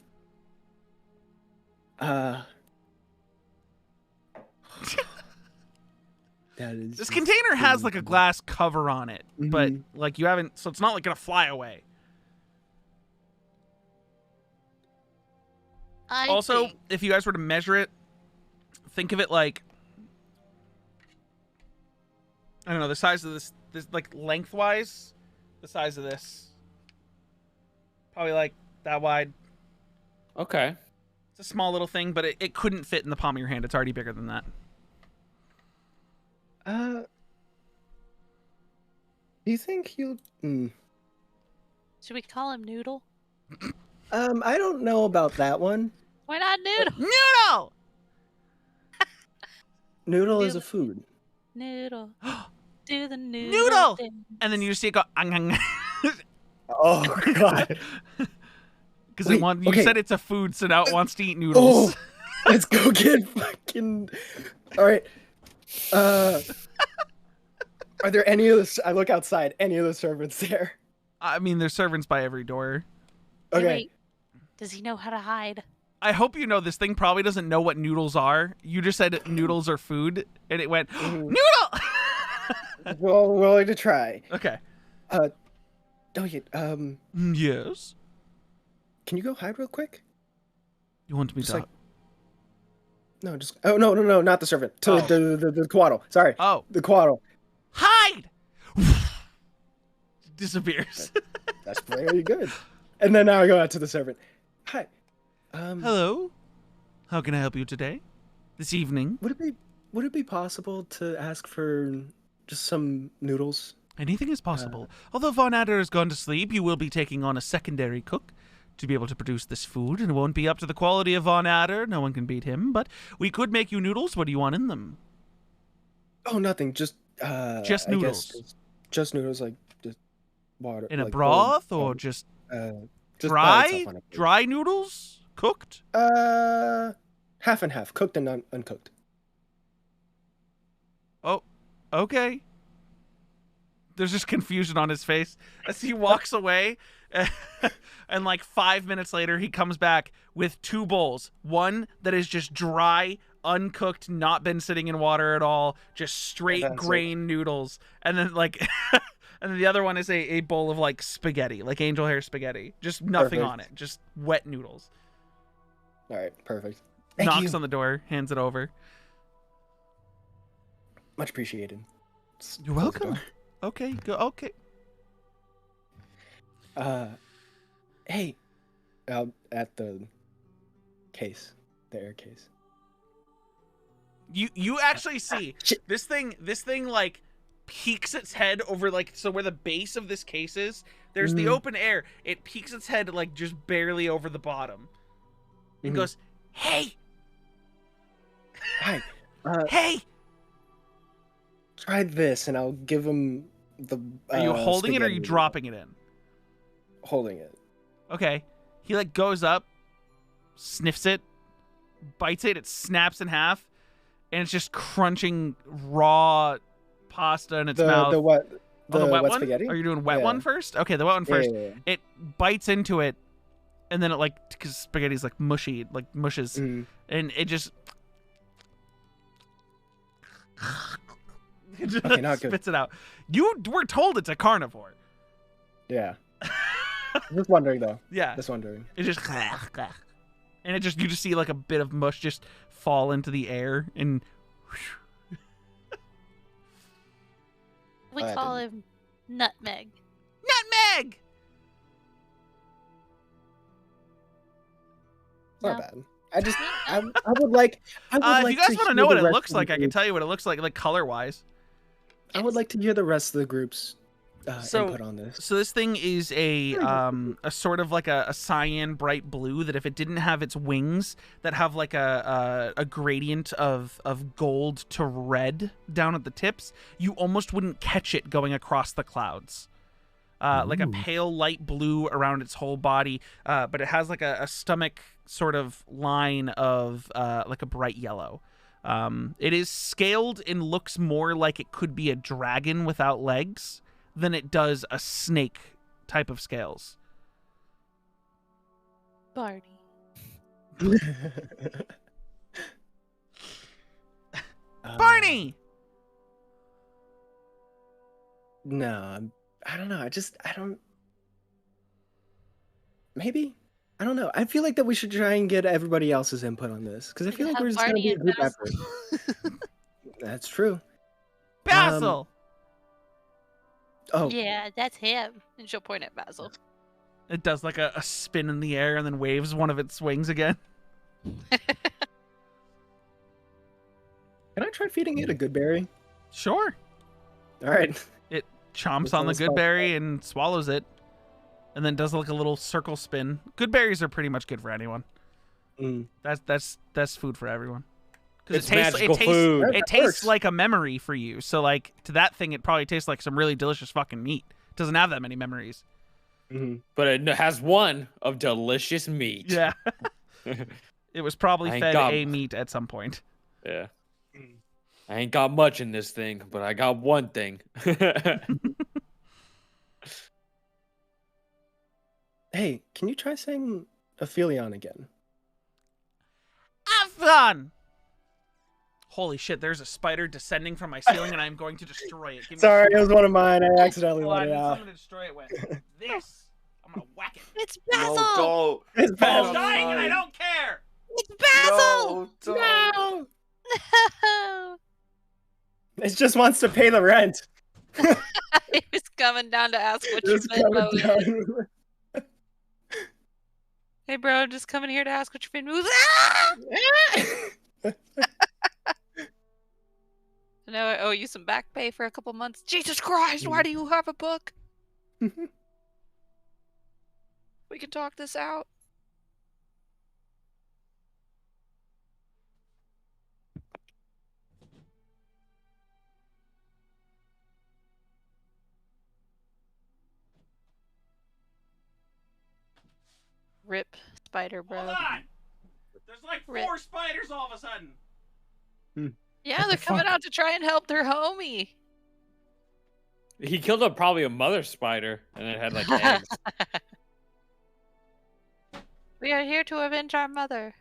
That is This just container has like a adorable. glass cover on it, but Mhm. like you haven't, so it's not like gonna fly away. Also, think- if you guys were to measure it, think of it like, I don't know, the size of this like lengthwise, the size of this, probably like that wide. Okay. It's a small little thing, but it couldn't fit in the palm of your hand. It's already bigger than that. Do you think you'll? should we call him Noodle? I don't know about that one. Why not Noodle? Noodle. Noodle is a Noodle. food. Noodle. Do the noodle. Noodle! thing. And then you just see it go, Oh God! because Wait, you okay. said it's a food, so now it wants to eat noodles. Oh, let's go get fucking. All right. Are there any of the? I look outside. Any of the servants there? I mean, there's servants by every door. Hey, Okay. wait. Does he know how to hide? I hope you know this thing probably doesn't know what noodles are. You just said noodles are food, and it went, Mhm. noodle! Well, willing to try. Okay. Oh yeah. Yes? Can you go hide real quick? You want me Just to... like- No, just. Oh no, not the servant. To Oh. the quaddle. Sorry. Oh. The quaddle. Hide! Disappears. That's very good. And then now I go out to the servant. Hi. Hello? How can I help you today? This evening? Would it be possible to ask for just some noodles? Anything is possible. Although Von Adder has gone to sleep, you will be taking on a secondary cook to be able to produce this food, and it won't be up to the quality of Von Adder. No one can beat him, but we could make you noodles. What do you want in them? Oh, nothing. Just Just I guess noodles. just noodles, like just water. In a like broth boiled, or just just by itself dry? on a plate. Dry noodles? Cooked? Half and half, cooked and uncooked. Oh, okay. There's just confusion on his face as he walks away. And like 5 minutes later, he comes back with 2 bowls. One that is just dry, uncooked, not been sitting in water at all, just straight that's grain noodles. And then like, and then the other one is a bowl of like spaghetti, like angel hair spaghetti. Just nothing Perfect. on it, just wet noodles. All right, perfect. Thank Knocks you. on the door, hands it over. Much appreciated. You're Close the welcome. Okay, go. Okay. door. Hey, out at the case, the air case. You actually see Shit. this thing like peeks its head over, like, so where the base of this case is, there's the Mhm. open air. It peeks its head like just barely over the bottom. And Mhm. goes, "Hey, Hi. hey." Try this, and I'll give him the. Are you holding it or are you spaghetti. dropping it in? Holding it. Okay. He like goes up, sniffs it, bites it, it snaps in half, and it's just crunching raw pasta in its mouth. The what? Oh, the wet one? spaghetti? Are you doing wet Yeah. one first? Okay, the wet one first. Yeah. It bites into it, and then it like, because spaghetti's like mushy, like mushes, Mm. and it just, it just Okay, not good. spits it out. You were told it's a carnivore. Yeah. Just wondering though. Yeah, Just wondering. it just, and it just, you just see like a bit of mush just fall into the air, and We I call him Nutmeg. nutmeg. It's not No. bad. I would like. I would If like you guys to want to hear know what the it rest looks of the like, I can group- tell you what it looks like color wise. I would like to hear the rest of the group's So- input on this. So this thing is a sort of like a cyan bright blue that if it didn't have its wings that have like a gradient of gold to red down at the tips, you almost wouldn't catch it going across the clouds. Like a Ooh. pale light blue around its whole body, but it has like a stomach sort of line of like a bright yellow. It is scaled and looks more like it could be a dragon without legs than it does a snake type of scales. Barney. Barney! No, I don't know. I don't. Maybe. I don't know. I feel like that we should try and get everybody else's input on this because I We feel like have we're just gonna Barney be a and group Basil. effort. That's true. Basil! Oh, Yeah, that's him. And she'll point at Basil. It does like a spin in the air and then waves one of its wings again. can I try feeding it a good berry? Sure. All right. Chomps It's on on the the good spot. berry and swallows it. And then does like a little circle spin. Good berries are pretty much good for anyone. Mm. That's food for everyone. Because It's magical food. It That tastes works. like a memory for you. So like to that thing, it probably tastes like some really delicious fucking meat. It doesn't have that many memories. Mhm. But it has one of delicious meat. Yeah. It was probably I ain't fed got- a meat at some point. Yeah. Mm. I ain't got much in this thing, but I got one thing. Hey, can you try saying Aphelion again? Have fun! Holy shit, there's a spider descending from my ceiling and I'm going to destroy it. Give me Sorry, a it was one of mine. I accidentally Hold on, I let it need out. something to destroy it with. This. I'm gonna whack it. It's No, Basil! don't. It's It's Basil. dying and I don't care! It's Basil! No, don't. No! It just wants to pay the rent. He was coming down to ask what Just your coming Venmo is. down. Hey, bro, just coming here to ask what your Venmo is. Ah! I know I owe you some back pay for a couple months. Jesus Christ, why do you have a book? We can talk this out. Rip spider, bro. Hold on! There's like Rip. 4 spiders all of a sudden. Yeah, What they're the coming fuck? out to try and help their homie. He killed probably a mother spider, and it had like eggs. We are here to avenge our mother.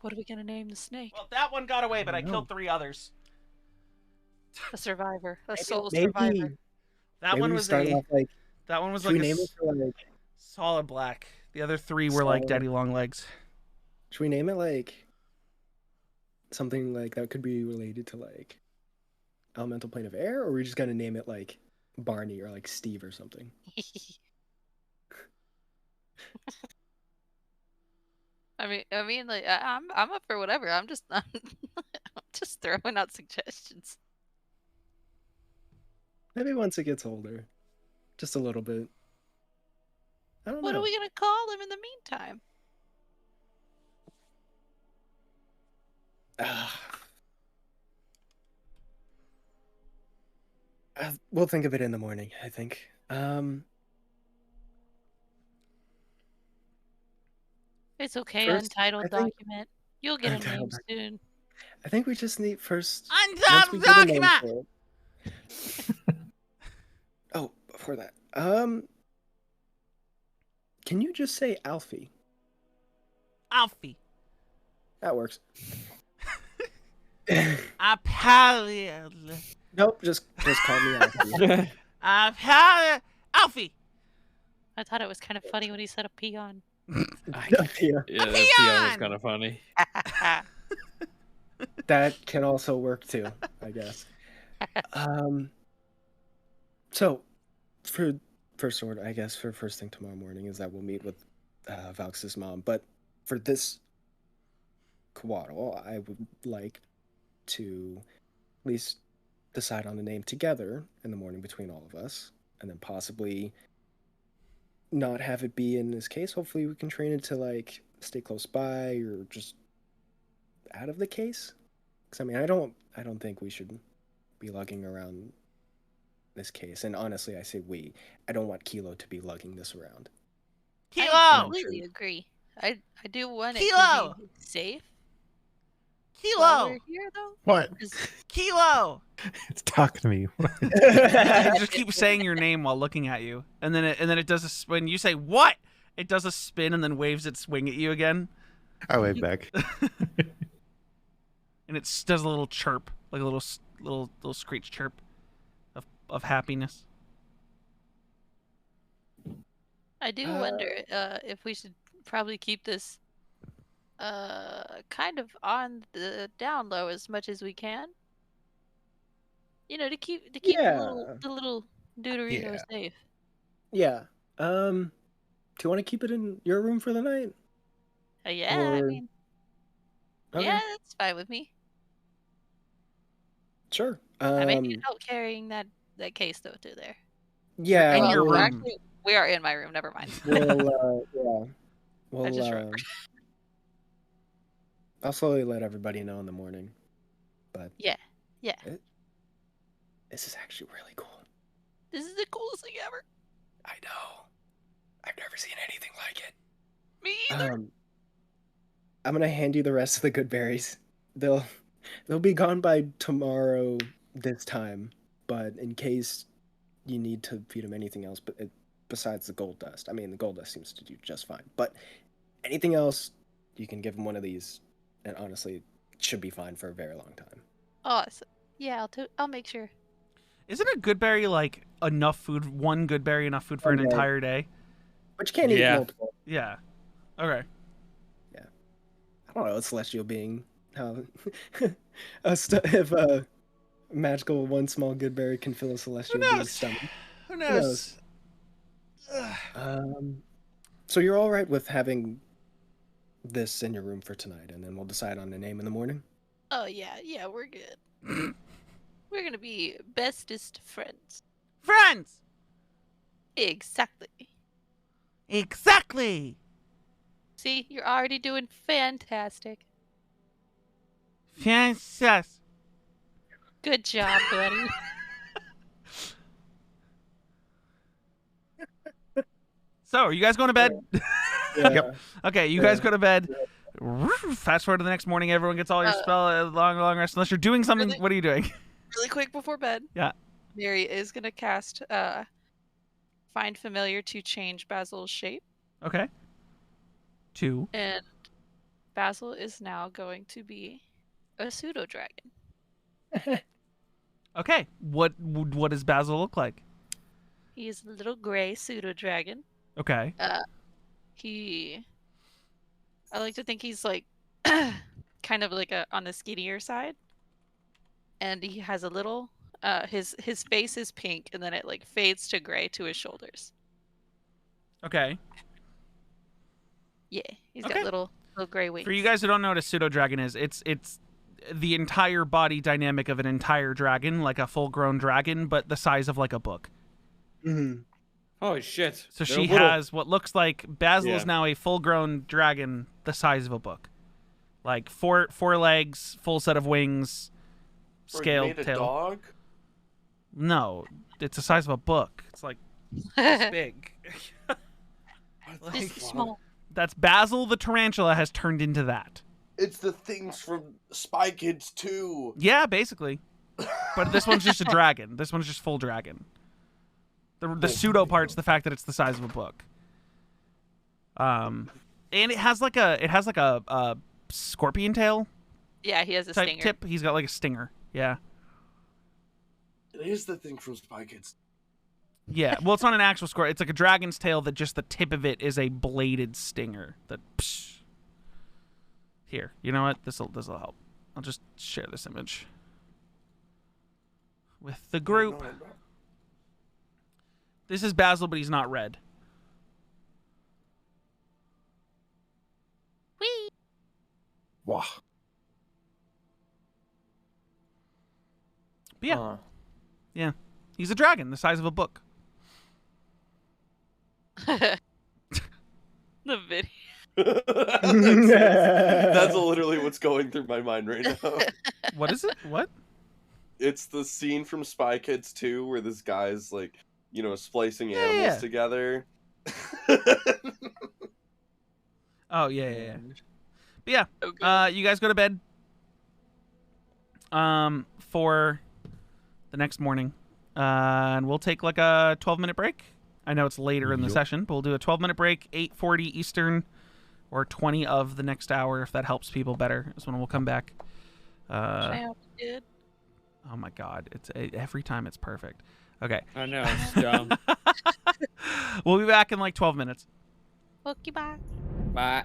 What are we gonna name the snake? Well, that one got away, but I don't killed 3 others. A survivor, a soul Maybe survivor. That maybe one we was start a. off like. That one was Should like we a name it for like? solid black. The other 3 were like Solid. daddy long legs. Should we name it like? Something like that could be related to like. Elemental plane of air, or are we just gonna name it like Barney or like Steve or something? I mean, like I'm up for whatever. I'm just just throwing out suggestions. Maybe once it gets older, just a little bit. I don't What know. are we gonna call him in the meantime? We'll think of it in the morning, I think. It's okay, First, untitled I think- document. You'll get a name Untitled soon. I think we just need first. Untitled once we get a name document! for it- Oh, before that, can you just say Alfie? Alfie. That works. Nope, just call me Alfie. Alfie. I thought it was kind of funny when he said a peon. Yeah, Yeah, that peon was kind of funny. that can also work too, I guess. So for first order, I guess for first thing tomorrow morning is that we'll meet with Valx's mom. But for this Coatl, I would like to at least decide on a name together in the morning between all of us, and then possibly not have it be in this case. Hopefully we can train it to like stay close by or just out of the case. Because I mean, I don't think we should be lugging around this case. And honestly, I say we. I don't want Kilo to be lugging this around. I Kilo. completely agree. I do want it Kilo. to be safe. While Kilo. we're here, though. What? 'Cause Kilo. It's talking to me. It just keeps saying your name while looking at you, and then it does when you say what, it does a spin and then waves its wing at you again, I wave back. and it does a little chirp, like a little screech chirp of happiness. I do wonder if we should probably keep this kind of on the down low as much as we can. You know, to keep the little Deuterino Yeah. safe. Yeah. Do you want to keep it in your room for the night? Yeah, I Or- mean, Okay. yeah, that's fine with me. Sure. I may need help carrying that case though too there. Yeah. in your Well, room. actually, we are in my room. Never mind. We'll, yeah. We'll, I just remembered. I'll slowly let everybody know in the morning. But Yeah. this is actually really cool. This is the coolest thing ever. I know. I've never seen anything like it. Me either. I'm gonna hand you the rest of the good berries. They'll be gone by tomorrow this time. But in case you need to feed them anything else, besides the gold dust. I mean, the gold dust seems to do just fine. But anything else, you can give them one of these, and honestly, it should be fine for a very long time. Awesome. Yeah, I'll make sure. Isn't a good berry like enough food? One good berry enough food for an Okay. entire day? But you can't eat Yeah. multiple. Yeah. Okay. I don't know, a celestial being. How if a magical one small good berry can fill a celestial being's stomach. Who knows? So you're all right with having this in your room for tonight, and then we'll decide on the name in the morning? Oh yeah, we're good. We're gonna be bestest friends. Friends! Exactly. Exactly! See, you're already doing fantastic. Yes. Good job, buddy. So, are you guys going to bed? Yeah. Okay, you Yeah. guys go to bed. Fast forward to the next morning. Everyone gets all your long rest. Unless you're doing something. Really? What are you doing? Really quick before bed. Yeah. Mary is gonna cast Find Familiar to change Basil's shape. Okay. 2. And Basil is now going to be a pseudo dragon. Okay. What does Basil look like? He is a little gray pseudo dragon. Okay. I like to think he's like kind of like on the skinnier side. And he has a little his face is pink and then it like fades to gray to his shoulders. Okay. Yeah, he's Okay. got little gray wings. For you guys who don't know what a pseudo dragon is, it's the entire body dynamic of an entire dragon, like a full-grown dragon, but the size of like a book. Mm-hmm. Holy shit. So They're she little- has what looks like Basil is Yeah. now a full-grown dragon the size of a book. Like four legs, full set of wings, Or scaled made a tail. dog? No, it's the size of a book. It's like this big. What This is the fuck? small. That's Basil the tarantula has turned into that. It's the things from Spy Kids 2. Yeah, basically. But this one's just a dragon. This one's just full dragon. The pseudo part's the fact that it's the size of a book. And it has like a scorpion tail Yeah, he has a type stinger. tip. He's got like a stinger. Yeah. It is the thing from Spy Kids. Yeah. Well, it's not an actual scorpion. It's like a dragon's tail that just the tip of it is a bladed stinger. That. Psh. Here, you know what? This'll help. I'll just share this image with the group. This is Basil, but he's not red. Whee! Wow. But yeah, he's a dragon the size of a book. The video. That's literally what's going through my mind right now. What is it? What? It's the scene from Spy Kids 2 where this guy's like, splicing animals yeah. together. Oh yeah. But yeah, So good. you guys go to bed. For the next morning, and we'll take like a 12-minute break. I know it's later in the session, but we'll do a 12-minute break, 8:40 Eastern, or 20 of the next hour if that helps people better. Is when we'll come back. Sounds good. Oh my God! Every time it's perfect. Okay. I know, it's dumb. We'll be back in like 12 minutes. Okay, bye. Bye.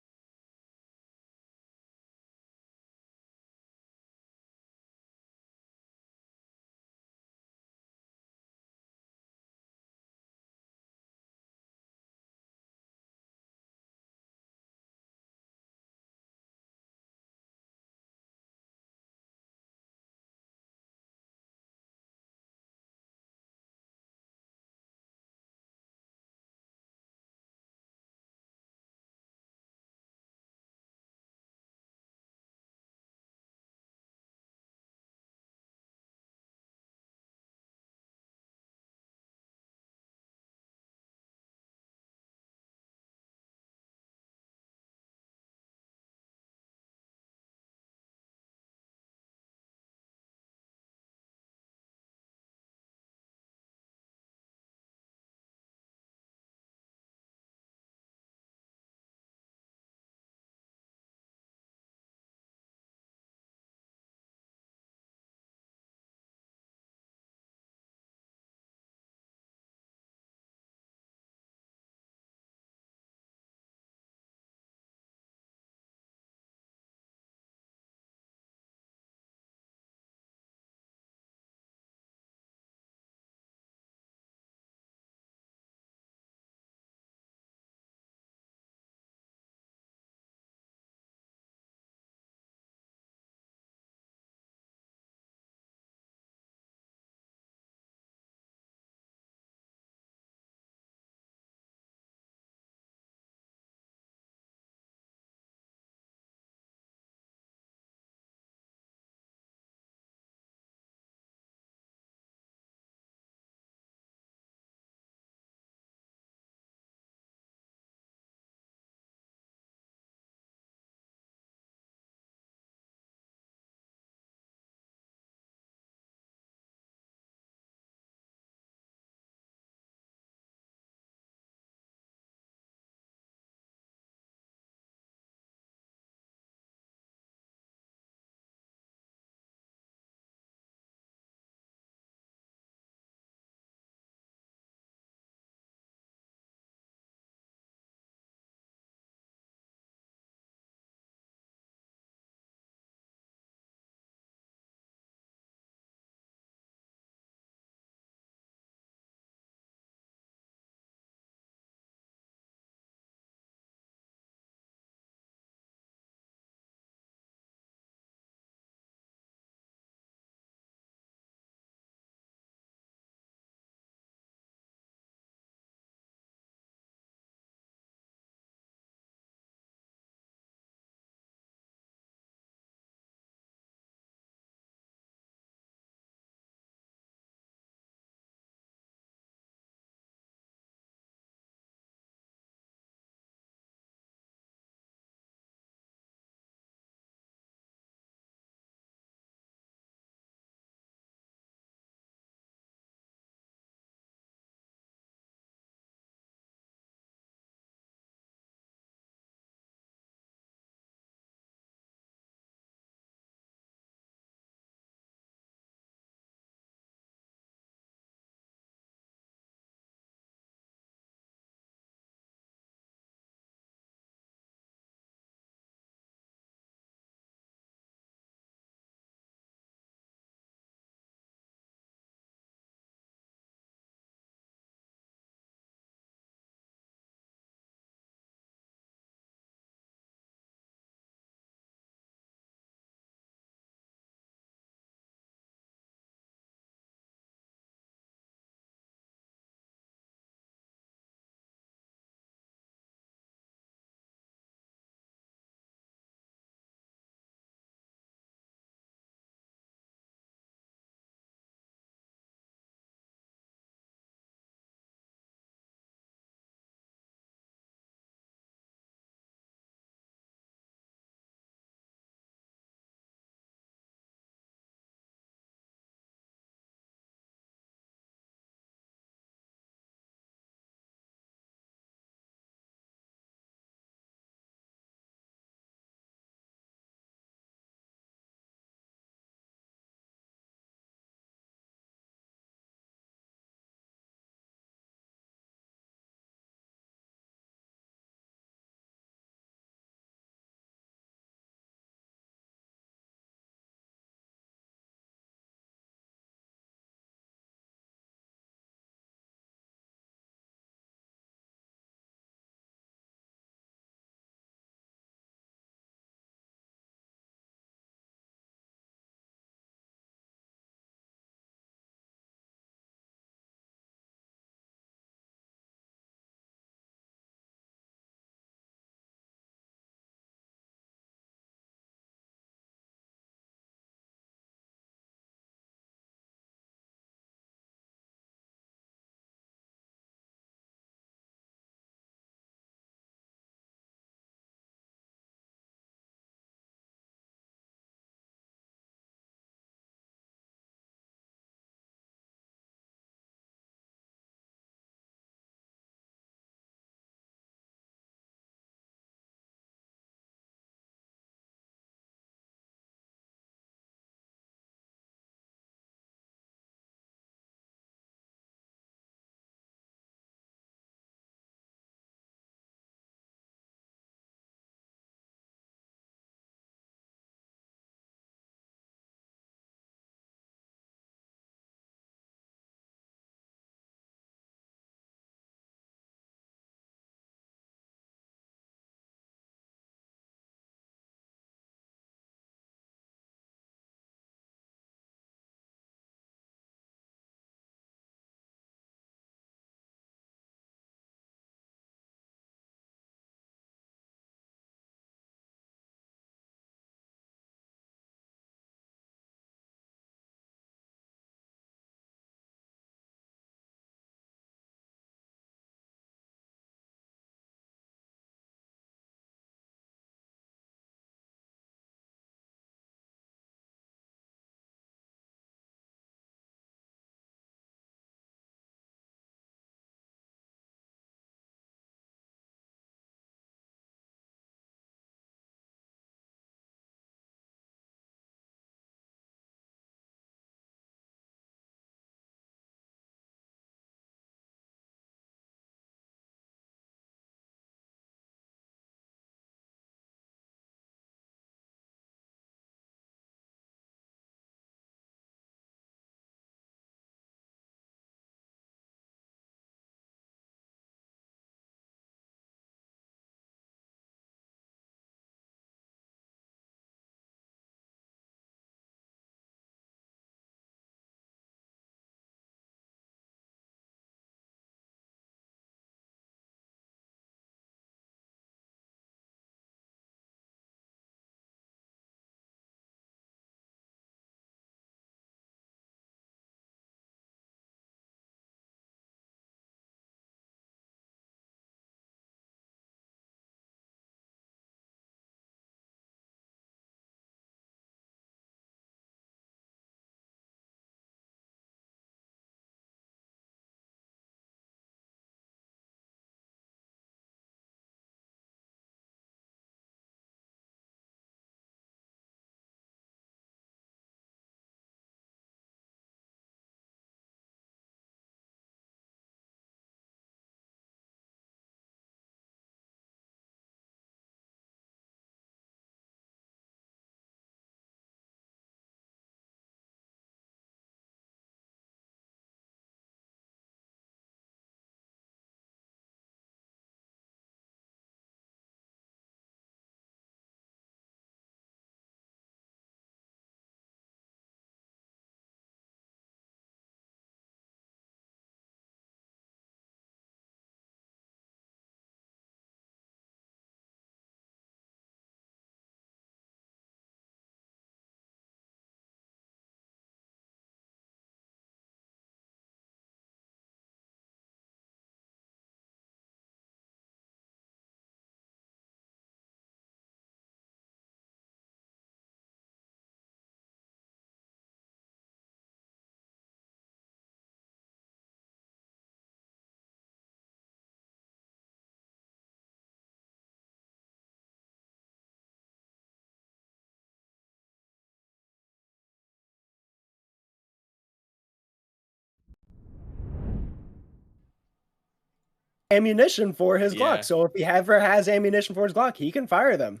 ammunition for his Yeah. Glock. So if he ever has ammunition for his Glock, he can fire them.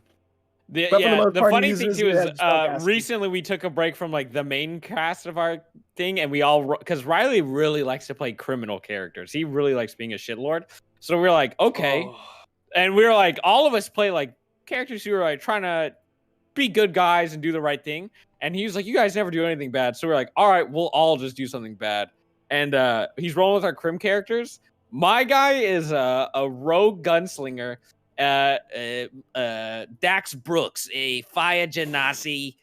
The, But for the yeah, most the part, he funny thing uses too it is as spellcasting. recently we took a break from like the main cast of our thing, and we all because Riley really likes to play criminal characters. He really likes being a shitlord. So we were like, okay, Oh. and we were like, all of us play like characters who are like trying to be good guys and do the right thing. And he was like, you guys never do anything bad. So we're like, all right, we'll all just do something bad. And he's rolling with our crim characters. My guy is a rogue gunslinger. Dax Brooks, a fire genasi,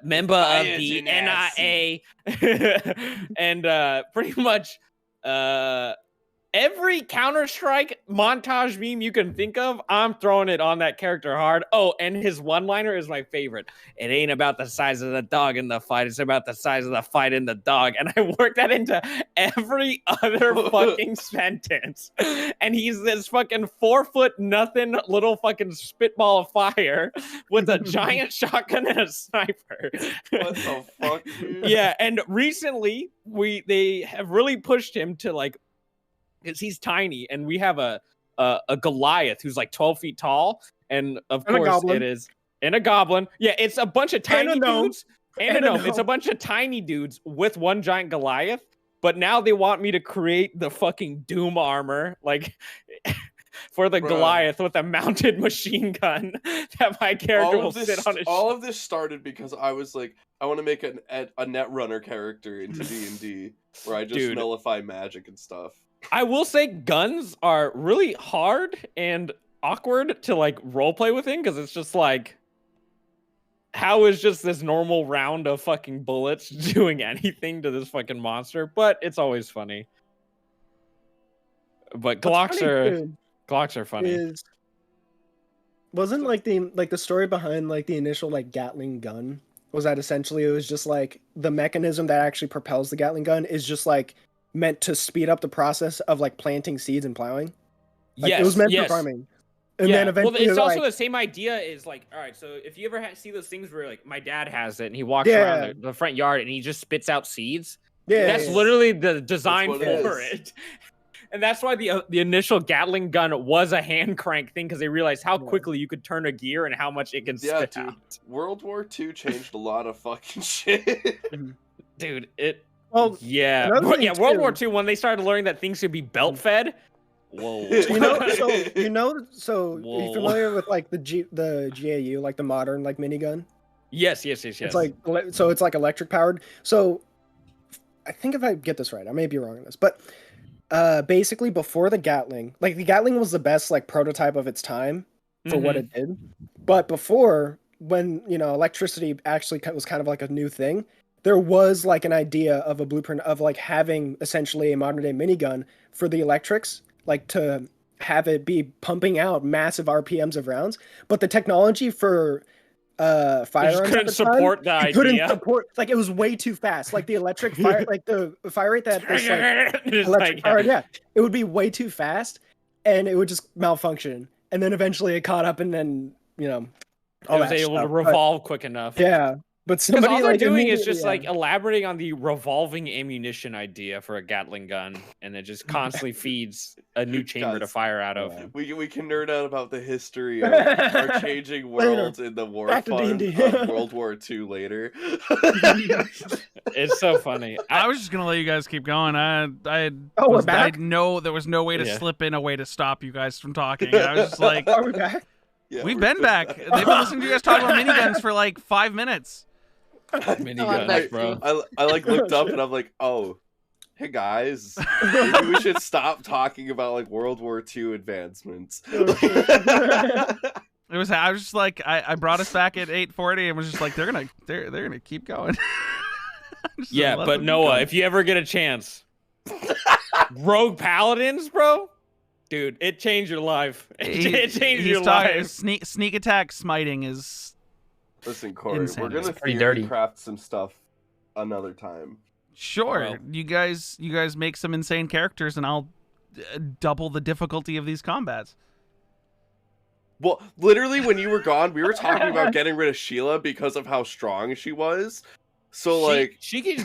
member of the NIA, and pretty much every Counter-Strike montage meme you can think of, I'm throwing it on that character hard. Oh, and his one-liner is my favorite. It ain't about the size of the dog in the fight. It's about the size of the fight in the dog. And I work that into every other fucking sentence. And he's this fucking 4-foot nothing little fucking spitball of fire with a giant shotgun and a sniper. What the fuck, dude? Yeah, and recently they have really pushed him to like, because he's tiny, and we have a Goliath who's like 12 feet tall, and of And a course goblin. it is and a goblin. Yeah, it's a bunch of tiny And a gnome. dudes and a gnome. It's a bunch of tiny dudes with one giant Goliath. But now they want me to create the fucking Doom armor, like for the Bruh. Goliath with a mounted machine gun that my character will sit on his. All of this started because I was like, I want to make a Netrunner character into D&D where I just Dude. nullify magic and stuff. I will say guns are really hard and awkward to like roleplay within because it's just like, how is just this normal round of fucking bullets doing anything to this fucking monster? But it's always funny. But What's funny, Glocks are funny. is wasn't like the story behind like the initial like Gatling gun was that essentially it was just like the mechanism that actually propels the Gatling gun is just like meant to speed up the process of like planting seeds and plowing. Like, Yes, it was meant yes. for farming. And Yeah, then eventually well, it's also like, the same idea is like, all right, so if you ever see those things where like my dad has it and he walks Yeah. around the front yard and he just spits out seeds, yeah, that's yeah. literally the design what it for is. it. And that's why the initial Gatling gun was a hand crank thing because they realized how Yeah. quickly you could turn a gear and how much it can Yeah, spit dude. out. World War II changed a lot of fucking shit. Dude, it Well, yeah. another thing Yeah, World too- War II when they started learning that things could be belt fed. Whoa. so are Whoa. you familiar with like the GAU, like the modern like minigun? Yes. It's like so it's like electric powered. So I think if I get this right, I may be wrong on this, but basically before the Gatling, like the Gatling was the best like prototype of its time for what it did. But before, when electricity actually was kind of like a new thing, there was like an idea of a blueprint of like having essentially a modern day minigun for the electrics, like to have it be pumping out massive RPMs of rounds. But the technology for firearms couldn't at the time, support the it couldn't idea. support, like it was way too fast. Like the electric fire, like the fire rate that this like It's electric like, fire, yeah, it would be way too fast, and it would just malfunction. And then eventually it caught up, and then it all was that able to stuff. But, revolve quick enough. yeah, but Because somebody all they're like doing is immediately- just yeah. like elaborating on the revolving ammunition idea for a Gatling gun, and it just constantly feeds a new chamber to Guys, fire out of. yeah. We can nerd out about the history of our changing worlds in the war Back to fund D&D. of World War II later. It's so funny. I was just gonna let you guys keep going. Oh, we're back? I know there was no way to Yeah. slip in a way to stop you guys from talking. I was just like, Are we back? Yeah, we've we're been back. They've been listening to you guys talk about miniguns for like 5 minutes. Miniguns, back. bro. I like looked up and I'm like, oh, hey guys, maybe we should stop talking about like World War II advancements. It was. I was just like, I brought us back at 8:40 and was just like, they're gonna keep going. Just Yeah, let but them keep Noah, going. if you ever get a chance, Rogue Paladins, bro, dude, it changed your life. It changed your life. Sneak attack smiting is Listen, Corey, Insane. we're gonna It's pretty theory dirty. craft some stuff another time. sure. Well. You guys make some insane characters, and I'll double the difficulty of these combats. Well, literally, when you were gone, we were talking about getting rid of Sheila because of how strong she was. So, like, she can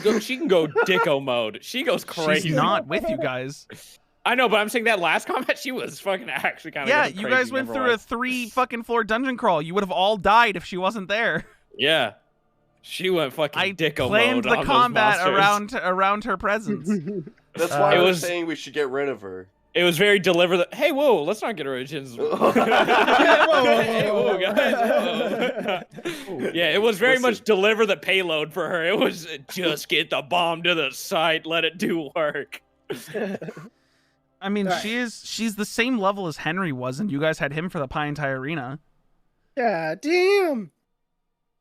go dicko mode. She goes crazy. She's not with you guys. I know, but I'm saying that last combat, she was fucking actually kind of. Yeah, you guys went through a 3 fucking floor dungeon crawl. You would have all died if she wasn't there. Yeah, she went fucking I dicko planned mode the on combat those monsters. around her presence. That's why It I was was- saying we should get rid of her. It was very deliberate. Hey, whoa! Let's not get rid of Jin's. Hey, whoa, guys! Whoa. Yeah, it was very much deliver the payload for her. It was just get the bomb to the site, let it do work. I mean, she's the same level as Henry was, and you guys had him for the pie entire arena. Yeah, damn.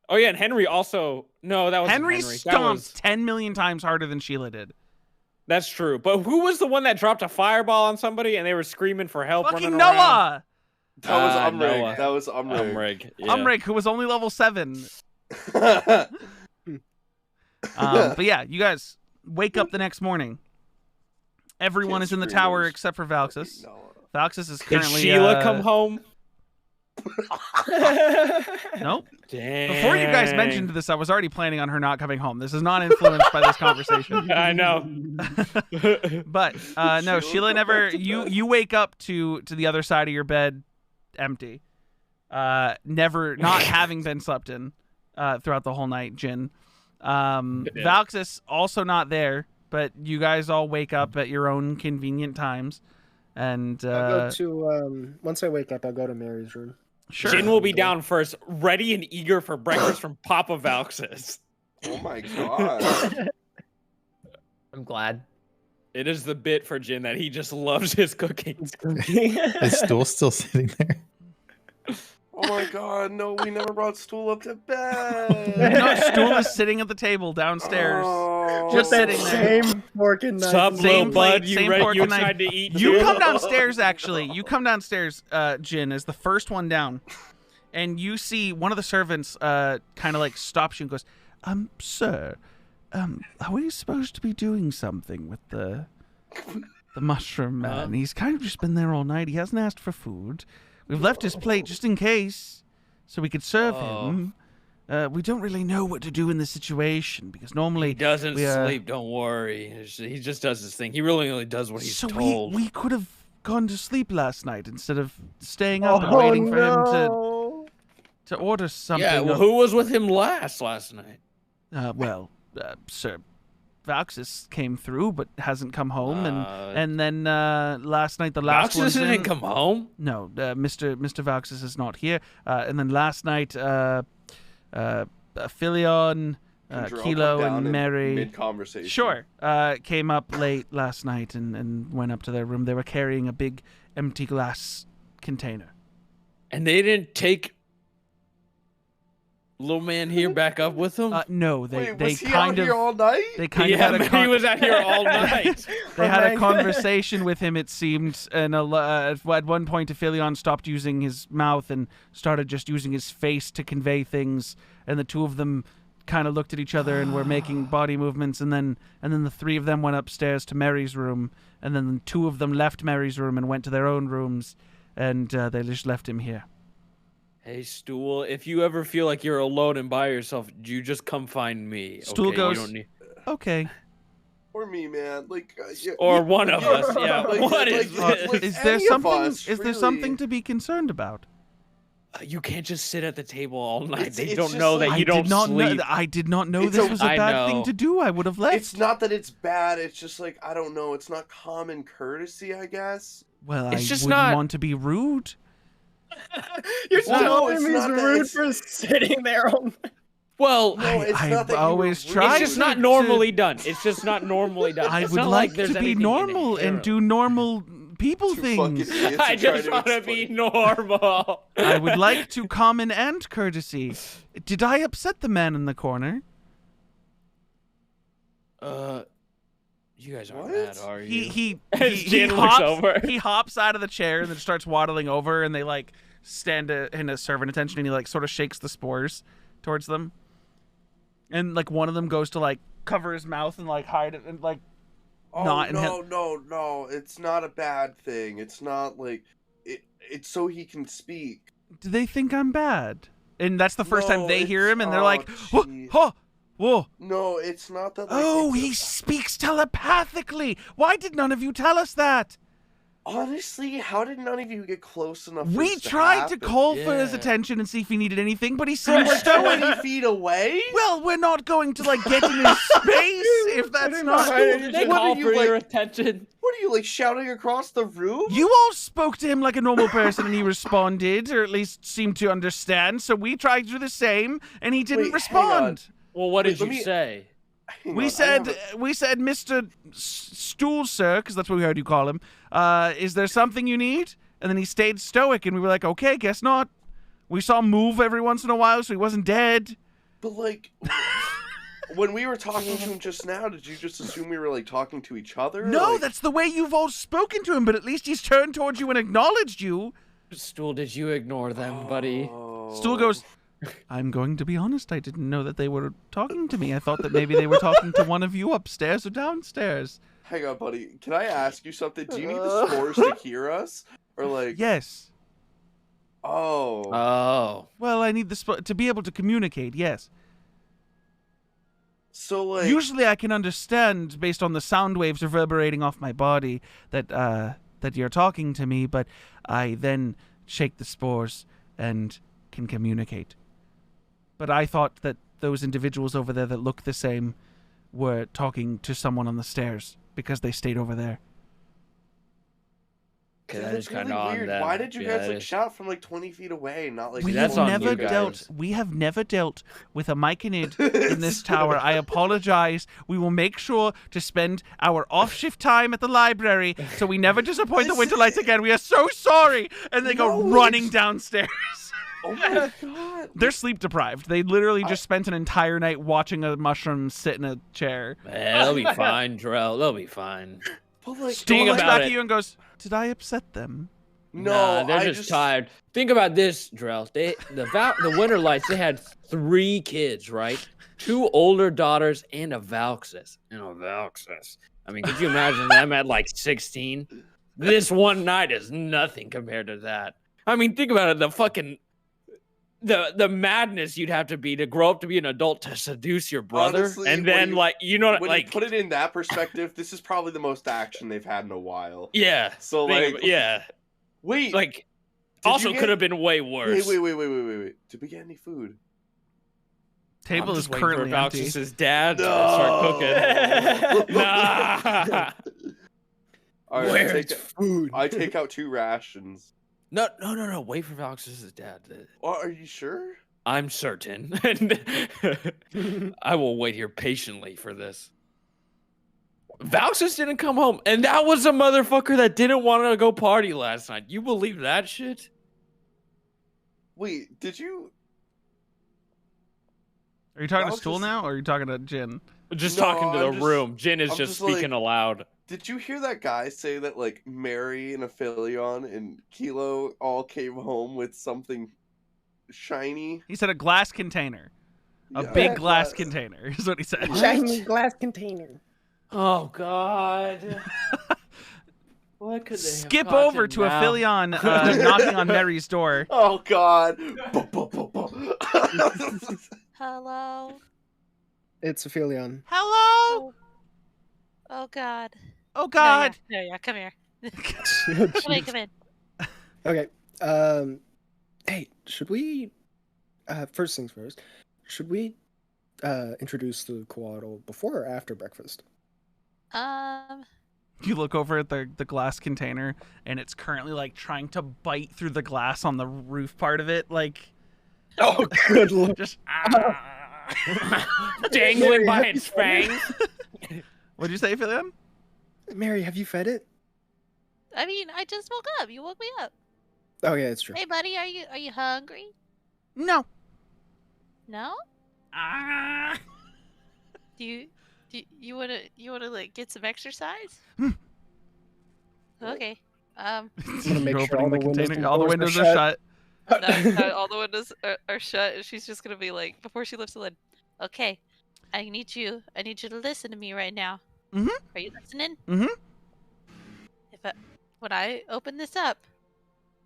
Oh yeah, and Henry also. No, that was Henry Henry. That stomped was- 10 million times harder than Sheila did. That's true. But who was the one that dropped a fireball on somebody and they were screaming for help? Fucking running Noah! around? That was Noah. Umrig. That was Umrig. Umrig. Yeah. Umrig, who was only level 7. But yeah, you guys wake up the next morning. Everyone is in the tower except for Valxis. Valxis is Did currently Sheila come home? Nope. Damn. Before you guys mentioned this, I was already planning on her not coming home. This is not influenced by this conversation. I know. But no, Sheila never. You wake up to the other side of your bed, empty. Never not having been slept in throughout the whole night. Jin, Valxis also not there. But you guys all wake up at your own convenient times, and I'll go to once I wake up, I'll go to Mary's room. Sure. Jin will be down first, ready and eager for breakfast from Papa Valxis. Oh my god. I'm glad. It is the bit for Jin that he just loves his cooking. Is Stool still sitting there? Oh my god, no, we never brought Stool up to bed. No, Stool is sitting at the table downstairs. Oh, Just that sitting there. same fork and knife. Sup, little Same plate, bud? You same ready? fork You and knife. excited to eat? You too? come downstairs, actually. You come downstairs, Jin, as the first one down. And you see one of the servants kind of like stops you and goes, sir, are we supposed to be doing something with the mushroom man? He's kind of just been there all night. He hasn't asked for food. We've left his plate just in case, so we could serve him. We don't really know what to do in this situation, because normally He doesn't we, sleep. Don't worry. He just does his thing. He really only does what he's so told. we could have gone to sleep last night instead of staying up and waiting for him to order something. Yeah. Well, who was with him last night? Sir Valxis came through but hasn't come home, and then last night the last one Valxis didn't come home. No, Mr. Valxis is not here. And then last night, Philion, Kilo, and Mary. Mid-conversation. Sure. Came up late last night and went up to their room. They were carrying a big empty glass container. And they didn't take little man here back up with them? No, Wait, they was he kind out of here all night? they kind of had a he was out here all night. They had a conversation with him, it seemed, and at one point, Aphelion stopped using his mouth and started just using his face to convey things, and the two of them kind of looked at each other and were making body movements, and then the three of them went upstairs to Mary's room, and then the two of them left Mary's room and went to their own rooms, and they just left him here. Hey, Stool, if you ever feel like you're alone and by yourself, you just come find me. Stool okay? goes, You don't need... okay. Or me, man. Like, Or one of us, yeah. What is this? Is there any of something? us, Is there really. something to be concerned about? You can't just sit at the table all night. It's They don't just know like- that you don't sleep. I did not know It's this a- was a I bad thing know. to do. I would have left. It's not that it's bad. It's just like, I don't know. It's not common courtesy, I guess. Well, It's I just wouldn't not- want to be rude. You're Well, no, telling it's him he's not that rude it's- for sitting there all night. Well, No, it's I've not that you were always rude. tried it's just to- not normally done. It's just not normally done. I It's would not like there's to be anything normal and inherent. do normal people Two fucking things. idiots I are just trying want to explain. be normal. I would like to common and courtesy. Did I upset the man in the corner? You guys aren't What? mad, are you? He As Jin looks hops, over. he hops out of the chair and then starts waddling over, and they like stand in a servant attention, and he like sort of shakes the spores towards them, and like one of them goes to like cover his mouth and like hide it and like Oh, not no. It's not a bad thing. It's not like... It's so he can speak. do they think I'm bad? And that's the first time No, they hear it's- him, and they're oh, like, whoa, jeez. whoa, whoa. No, it's not that... Like, Oh, it's he speaks telepathically. Why did none of you tell us that? Honestly, how did none of you get close enough? For We this tried to happen? call for his Yeah. attention and see if he needed anything, but he From seemed like stoic. 20 feet away. Well, we're not going to like get in his space if that's not. Did they What call are you, for your like- attention? What are you like shouting across the room? You all spoke to him like a normal person, and he responded, or at least seemed to understand. So we tried to do the same, and he didn't Wait, hang on. respond. Well, what Wait, did let you me- say? Hang We on, I said, have Mr. Stool, sir, because that's what we heard you call him. Is there something you need? And then he stayed stoic, and we were like, okay, guess not. We saw him move every once in a while, so he wasn't dead. But like, when we were talking to him just now, did you just assume we were like talking to each other? No, Like, that's the way you've all spoken to him, but at least he's turned towards you and acknowledged you. Stool, did you ignore them, buddy? Stool goes, I'm going to be honest, I didn't know that they were talking to me. I thought that maybe they were talking to one of you upstairs or downstairs. Hang on, buddy. Can I ask you something? Do you need the spores to hear us, or like? Yes. Oh. Oh. Well, I need to be able to communicate, yes. So like. Usually I can understand, based on the sound waves reverberating off my body, that you're talking to me, but I then shake the spores and can communicate. But I thought that those individuals over there that look the same were talking to someone on the stairs because they stayed over there. Okay, Yeah, that is that's really kind of on weird. them. Why did you Yeah, guys that like is- shout from like 20 feet away, not like? We that's have on never you dealt. guys. We have never dealt with a myconid in this tower. I apologize. We will make sure to spend our off-shift time at the library, so we never disappoint the Winterlights again. We are so sorry. And they go No, running it's- downstairs. Oh my god. They're sleep deprived. They literally just spent an entire night watching a mushroom sit in a chair. They'll be fine, Drell. They'll be fine. But like, Stool Think looks about back it. at you and goes, "Did I upset them?" no, Nah, they're I just tired. Think about this, Drell. The Winterlights, they had 3 kids, right? 2 older daughters and a Valxis. I mean, could you imagine them at like 16? This one night is nothing compared to that. I mean, think about it. The fucking the madness you'd have to be to grow up to be an adult to seduce your brother, Honestly, and when then you- like When like you put it in that perspective, this is probably the most action they've had in a while. yeah. So think like, ab- yeah, wait, like you also get- could have been way worse. wait. Did we get any food? Table I'm is just waiting for currently empty. Valxis's dad to start cooking. Nah. All right, Where's I take, food? I take out 2 rations. No. Wait for Valxis's dad. Oh, are you sure? I'm certain. And I will wait here patiently for this. Valxis didn't come home, and that was a motherfucker that didn't want to go party last night. You believe that shit? Wait, did you? Are you talking That to was Stool just- now, or are you talking to Jin? Just No, talking to the I'm just- room. Jin is I'm just just like- speaking aloud. Did you hear that guy say that like Mary and Aphelion and Kilo all came home with something shiny? He said a glass container. A Yeah, big glass uh, container is what he said. Shiny glass container. Oh God. What could they have Skip over gotten to now? Aphelion knocking on Mary's door. Oh God! Hello. It's Aphelion. Hello. Oh God. Oh No, God. yeah, come here. Oh, Come in, jeez. come in. Okay. Hey, should we? First things first. Should we introduce the Coatl before or after breakfast? You look over at the glass container, and it's currently like trying to bite through the glass on the roof part of it, like Oh, good lord! just. Dangling by its fangs. What'd you say, Aphelion? Mary, have you fed it? I mean, I just woke up. You woke me up. Oh yeah, it's true. Hey, buddy, are you hungry? No. No? Do you wanna like get some exercise? Hmm. Okay. I'm gonna make You're sure all opening the windows and all the doors are windows are shut. shut. No, all the windows are shut, and she's just gonna be like, before she lifts the lid. Okay, I need you to listen to me right now. Mhm. Are you listening? Mhm. When I open this up,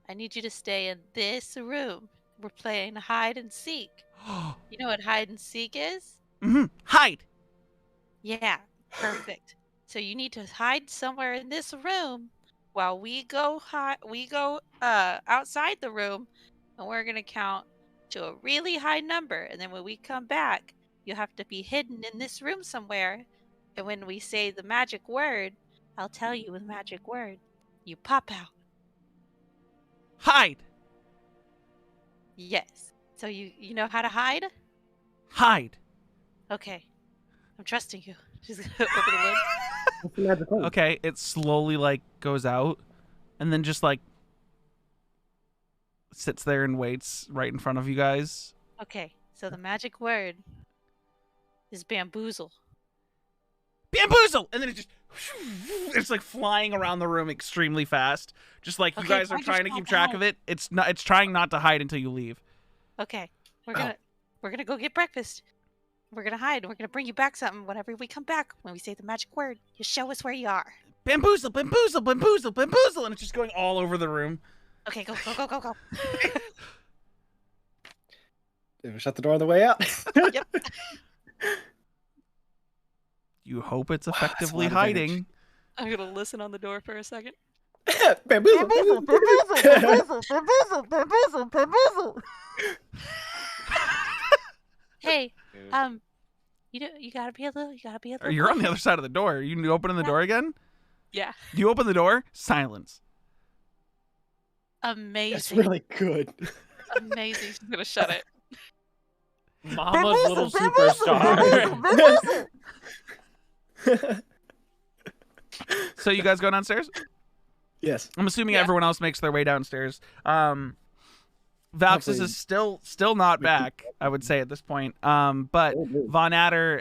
I need you to stay in this room. We're playing hide and seek. You know what hide and seek is? Hide. Yeah, perfect. So you need to hide somewhere in this room while we go outside the room, and we're gonna count to a really high number, and then when we come back, you have to be hidden in this room somewhere. And when we say the magic word, I'll tell you the magic word. You pop out. Hide. Yes. So you know how to hide? Hide. Okay. I'm trusting you. She's gonna open the lid. What's the magic word? Okay, it slowly like goes out, and then just like sits there and waits right in front of you guys. Okay. So the magic word is bamboozle. Bamboozle, and then it just it's like flying around the room extremely fast. Just like you Okay, guys are I just trying to got keep track out. of it. It's not. It's trying not to hide until you leave. Okay. We're gonna go get breakfast. We're gonna hide. We're gonna bring you back something whenever we come back. When we say the magic word, you show us where you are. Bamboozle, bamboozle, bamboozle, bamboozle, and it's just going all over the room. Okay, go, go, go, go, go. Shut the door on the way out. Yep. You hope it's Wow, that's a effectively lot of damage. hiding. I'm gonna listen on the door for a second. Bamboozle. Hey, you gotta be a little. Or you're on the other side of the door. You opening the door again? Yeah. You open the door. Silence. Amazing. That's really good. Amazing. She's gonna shut it. Mama's little superstar. So you guys go downstairs? Yes. I'm assuming Yeah. everyone else makes their way downstairs. Valxis Hopefully- is still not back, I would say at this point. But Oh, good. Von Adder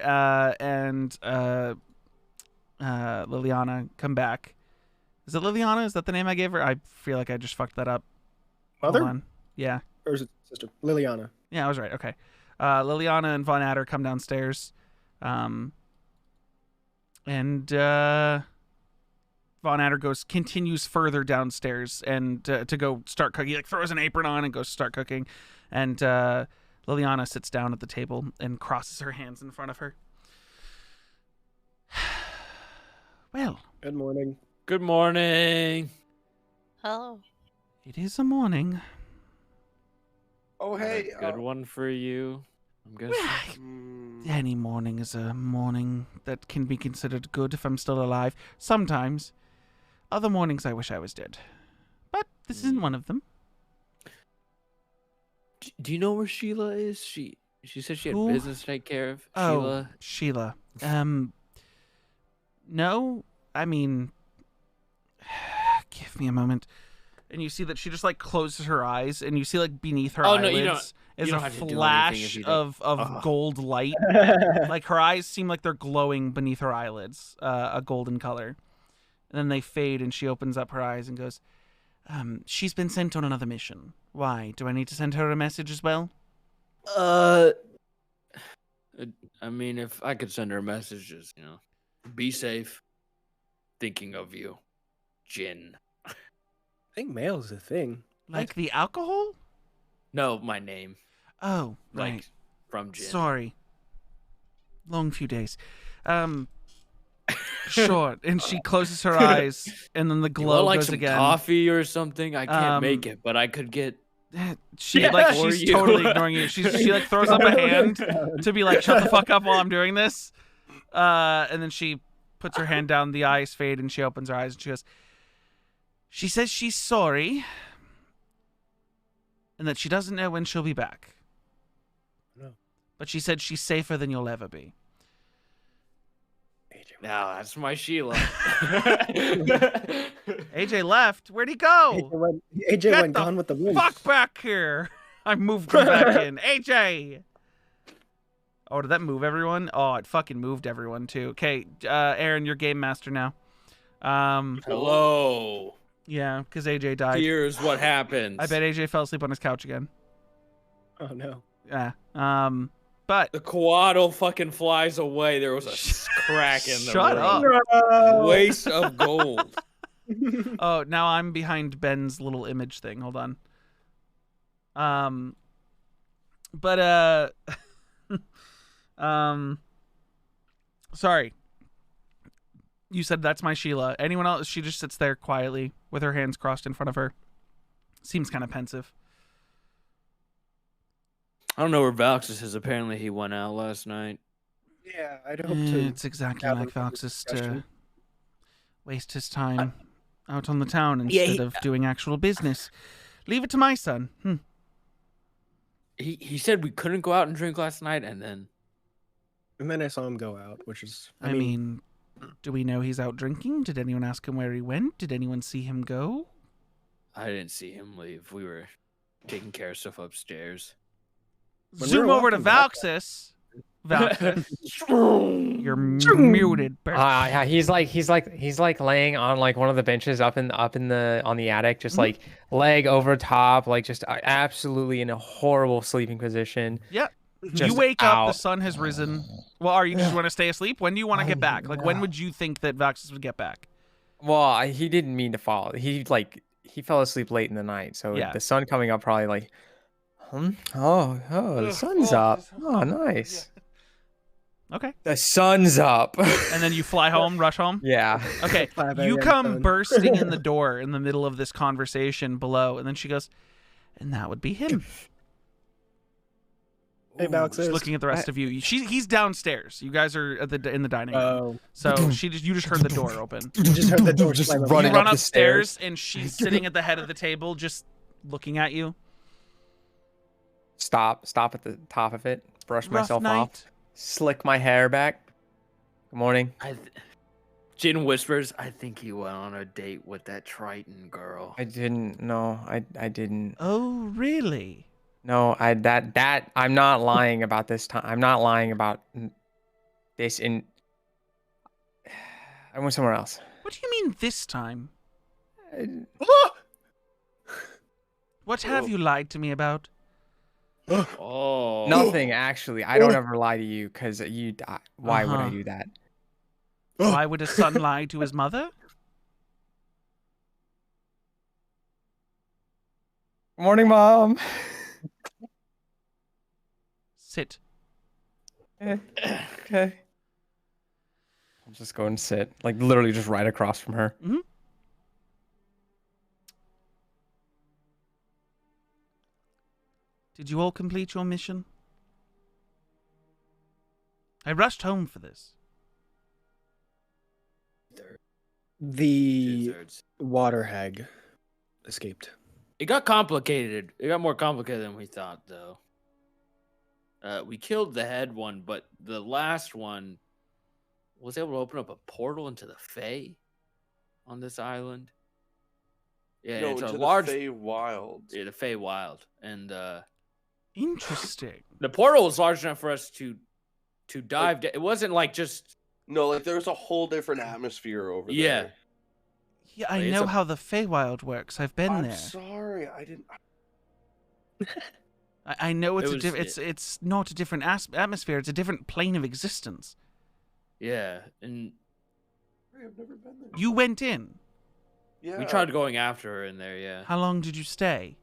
and Liliana come back. Is it Liliana? Is that the name I gave her? I feel like I just fucked that up. Hold Mother? on. Yeah. Or is it sister? Liliana. Yeah, I was right. Okay. Liliana and Von Adder come downstairs. And Von Adder continues further downstairs and to go start cooking. He like throws an apron on and goes to start cooking. And Liliana sits down at the table and crosses her hands in front of her. Well, Good morning. Good morning. Hello. it is a morning. Oh hey, Good one for you. I'm guessing. Any morning is a morning that can be considered good if I'm still alive. Sometimes. Other mornings I wish I was dead. But this isn't one of them. Do you know where Sheila is? She said she had Who? business to take care of. Oh, Sheila. Sheila. No, I mean, give me a moment. And you see that she just like closes her eyes, and you see like beneath her Oh, no, eyelids you don't- is you a don't have to do anything if flash you don't- of gold light. Like her eyes seem like they're glowing beneath her eyelids, a golden color. And then they fade, and she opens up her eyes and goes, "She's been sent on another mission. Why? Do I need to send her a message as well?" I mean, if I could send her messages, be safe. Thinking of you, Jin. I think mail is a thing. Like the alcohol? No, my name. Oh, Like right. from Jin. Sorry. Long few days. Sure. And she closes her eyes, and then the You glow want like goes some again. coffee or something? I can't make Um, it, but I could get. She Yeah, like for she's you. totally ignoring you. She like throws up a hand to be like, "Shut the fuck up while I'm doing this." And then she puts her hand down. The eyes fade, and she opens her eyes, and she goes. She says she's sorry, and that she doesn't know when she'll be back. No. But she said she's safer than you'll ever be. No, that's my Sheila. AJ left. Where'd he go? AJ Get went the gone with the wind. Fuck back here. I moved him back in. AJ. Oh, did that move everyone? Oh, it fucking moved everyone too. Okay, Aaron, you're game master now. Hello. Yeah, because AJ died. Here's what happens. I bet AJ fell asleep on his couch again. Oh no. Yeah. But the quaddle fucking flies away. There was a crack in the Shut room. up. Waste of gold. Oh, now I'm behind Ben's little image thing. Hold on. Sorry. You said that's my Sheila. Anyone else? She just sits there quietly with her hands crossed in front of her. Seems kind of pensive. I don't know where Valxis is. Apparently, he went out last night. Yeah, I'd hope to. It's exactly have like a Valxis to discussion. waste his time out on the town instead of doing actual business. Leave it to my son. He said we couldn't go out and drink last night, and then I saw him go out, which is. I mean, do we know he's out drinking? Did anyone ask him where he went? Did anyone see him go? I didn't see him leave. We were taking care of stuff upstairs. When we Zoom were over to walking back- Valxis. Valxis. You're muted, Bert. Yeah, he's like laying on like one of the benches up in the on the attic, just like leg over top, like just absolutely in a horrible sleeping position. Yeah. Just You wake up, the out. sun has risen. Well, are you just want to stay asleep? When do you want to get back? Like, when would you think that Valxis would get back? Well, he didn't mean to fall. He fell asleep late in the night, so Yeah. the sun coming up probably like, oh, the sun's up. Oh, nice. Okay. The sun's up. And then you fly home, rush home? Yeah. Okay. 5 You a.m. come sun. bursting in the door in the middle of this conversation below, and then she goes, and that would be him. Hey, She's Valxis. looking at the rest of you. He's downstairs. You guys are at in the dining room. Oh, So you just heard the door open. you just heard the door Just slam You running run up the upstairs, and she's sitting at the head of the table, just looking at you. Stop at the top of it. Brush Rough myself night. off. Slick my hair back. Good morning. Jin whispers, "I think he went on a date with that Triton girl." I didn't. No, I didn't. Oh, really? No, that I'm not lying about this time. I'm not lying about this. I went somewhere else. What do you mean this time? I- What have you lied to me about? Oh, Nothing actually. I don't ever lie to you because you. Why would I Uh-huh. do that? Why would a son lie to his mother? Morning, Mom. Sit. Okay. I'll just go and sit, like literally just right across from her. Did you all complete your mission? I rushed home for this. The Two-thirds. water hag escaped. It got complicated. It got more complicated than we thought, though. We killed the head one, but the last one was able to open up a portal into the Fae on this island. Yeah, No, it's a into large. the Wild. Yeah, the Fae Wild, and Interesting. the portal was large enough for us to dive. It wasn't like just. No, like there's a whole different atmosphere over Yeah. there. Yeah, I It's know a- how the Feywild works. I've been I'm there. sorry, I didn't. I know it's It was- it's not a different atmosphere. It's a different plane of existence. Yeah, and I've never been there. You went in. Yeah. we tried going after her in there. Yeah. How long did you stay?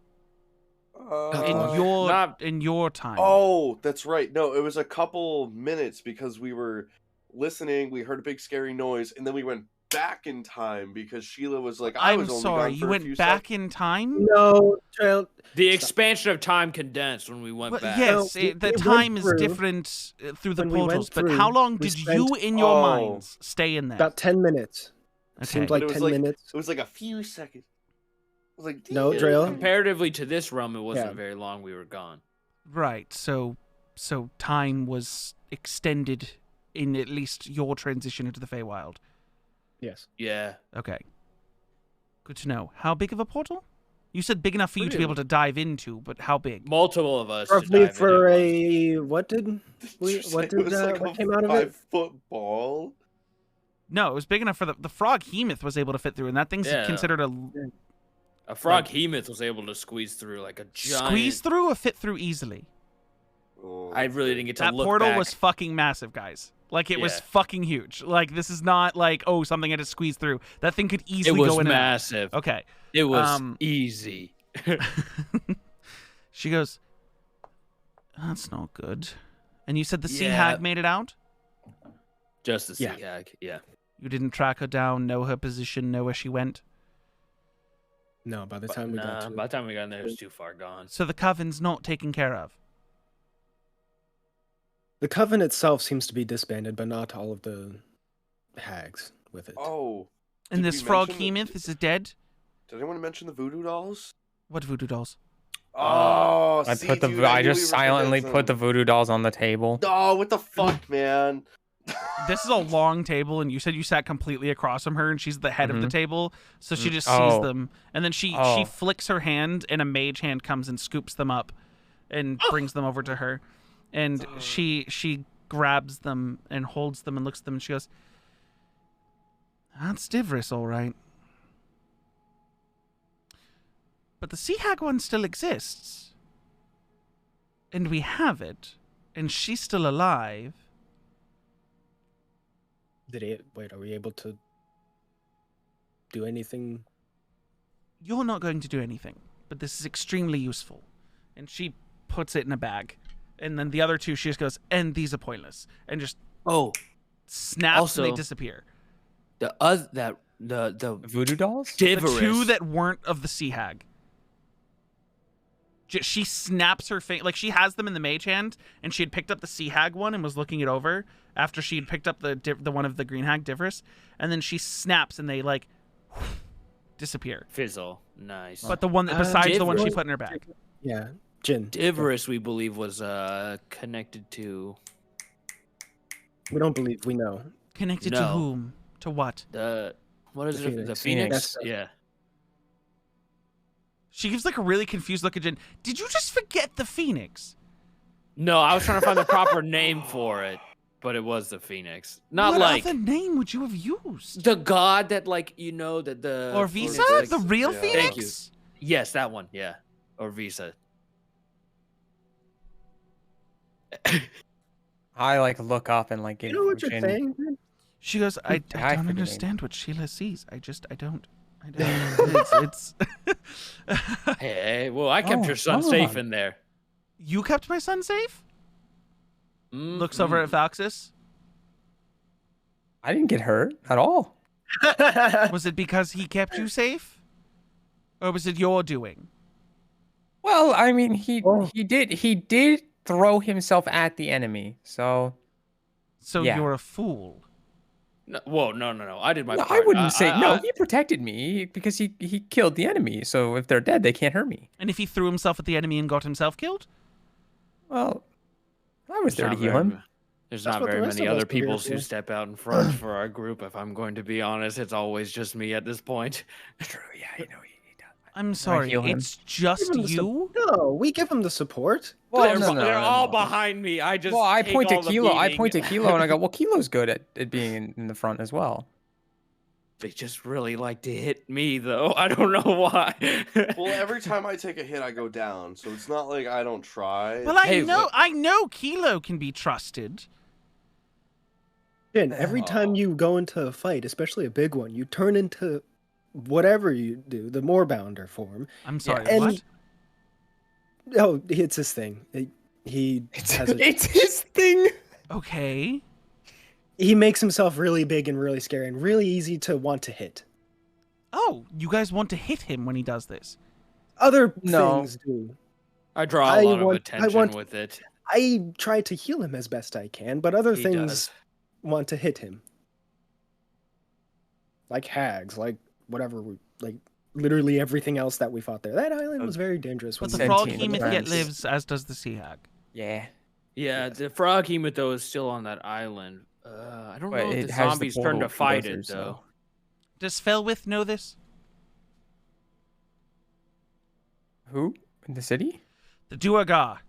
Uh, In your time. Oh, that's right. No, it was a couple minutes because we were listening. We heard a big scary noise, and then we went back in time because Sheila was like, "I I'm was only sorry. gone for You a went few back seconds." in time. No, child. The expansion of time condensed when we went Well, back. yes, No, we the went time is through- different through the when we went portals. But through, how long we did spent- you, in your Oh. minds, stay in there? About 10 minutes. Okay. Seemed But like it was 10 like minutes. it was like a few seconds. I was like, No, "Damn." Drail. Comparatively to this realm, it wasn't Yeah. very long. We were gone. Right. So time was extended in at least your transition into the Feywild. Yes. Yeah. Okay. Good to know. How big of a portal? You said big enough for you to be Pretty- able to dive into, but how big? Multiple of us. to Roughly dive in for at once. a what did we Did you say what it did was like what a came out of it? 5-foot ball? No, it was big enough for the frog Hemoth was able to fit through, and that thing's Yeah. considered A frog Hemoth was able to squeeze through like a giant. squeeze through or fit through easily. Oh, I really didn't get to That look portal back. was fucking massive, guys. Like, it was Yeah. fucking huge. Like, this is not like, oh, something had to squeeze through. That thing could It easily was go in massive. and out. Okay. It was Um, easy. She goes, that's not good. And you said the sea Yeah. hag made it out? Just the sea Yeah. hag. Yeah. You didn't track her down, know her position, know where she went? No, by the time we got to by the time we got in there, it was too far gone. So the coven's not taken care of? the coven itself seems to be disbanded, but not all of the hags with it. Oh. And did this we frog mention Hemoth, is it dead? Did anyone mention the voodoo dolls? What voodoo dolls? Oh, I see, put the dude, I knew just we were silently forgetting put the some. voodoo dolls on the table. Oh, what the fuck, man? This is a long table, and you said you sat completely across from her, and she's at the head of the Mhm. table, so she just sees Oh. them, and then she Oh. flicks her hand, and a mage hand comes and scoops them up, and brings them over to her, and she grabs them and holds them and looks at them, and she goes, "That's Divris, all right. But the Sea Hag one still exists, and we have it, and she's still alive." Wait, are we able to do anything? You're not going to do anything, but this is extremely useful. And she puts it in a bag. And then the other two, she just goes, and these are pointless. And just Oh, snaps and they Also- disappear. the Voodoo dolls? The Divorous. two that weren't of the Sea Hag. She snaps her face, like she has them in the mage hand, and she had picked up the Sea Hag one and was looking it over after she had picked up the one of the Green Hag Divris, and then she snaps and they like disappear. Fizzle. Nice. But the one that besides the one she Divris. put in her bag. Yeah, Jin. Divorous, we believe, was connected to We don't believe we know. Connected to No. whom? To what? what is The it? The Phoenix. Phoenix. Phoenix. Yeah. She gives like a really confused look at Jin. Did you just forget the Phoenix? No, I was trying to find the proper name for it, but it was the Phoenix. Not What like other name would you have used? the god that, like, that the Or Visa? like- The real Yeah. Phoenix? Thank you. Yes, that one. Yeah, or Visa. I like look up and like You give know what you're Jin- saying? Jin? She goes, I I don't forget it. understand what Sheila sees. I don't. It's Hey, well, I kept Oh, your son come safe on. in there. You kept my son safe? Looks over at Falxis. I didn't get hurt at all. Was it because he kept you safe? Or was it your doing? Well, I mean, he Oh. did throw himself at the enemy. So So Yeah. you're a fool. No, whoa, no. I did my no, part. I wouldn't say no. I- He protected me because he killed the enemy. So if they're dead, they can't hurt me. And if he threw himself at the enemy and got himself killed? Well, I was There's there to not heal very- him. There's That's not what the very rest many of us other are here people for. who step out in front for our group. If I'm going to be honest, it's always just me at this point. True. Yeah, you know he does. I'm sorry, heal him? it's just Give him the you? No, we give him the support. They're all behind me. I just Well, I take point to all the Kilo. I beating. point to Kilo, and I go, "Well, Kilo's good at being in the front as well." They just really like to hit me, though. I don't know why. Well, every time I take a hit, I go down, so it's not like I don't try. Well, Hey, I know Kilo can be trusted. Jin, every time you go into a fight, especially a big one, you turn into whatever you do, the Moorbounder form. I'm sorry, and- what? Oh, it's his thing. He has a, It's his thing. Okay. he makes himself really big and really scary and really easy to want to hit. Oh, you guys want to hit him when he does this? Other No. things do. I draw a I lot of want- I attention want- with it. I try to heal him as best I can, but other He things does. want to hit him. Like hags, like whatever, like literally everything else that we fought there. That island was very dangerous. But when the we- frog Sentient Hemoth yet friends. lives, as does the Sea Hag. Yeah. Yeah, the frog hemoth, though, is still on that island. I don't But know it if the has the zombies turned portal to to go fight through, it, so- though. Does Felwith know this? Who in the city? The Duergar.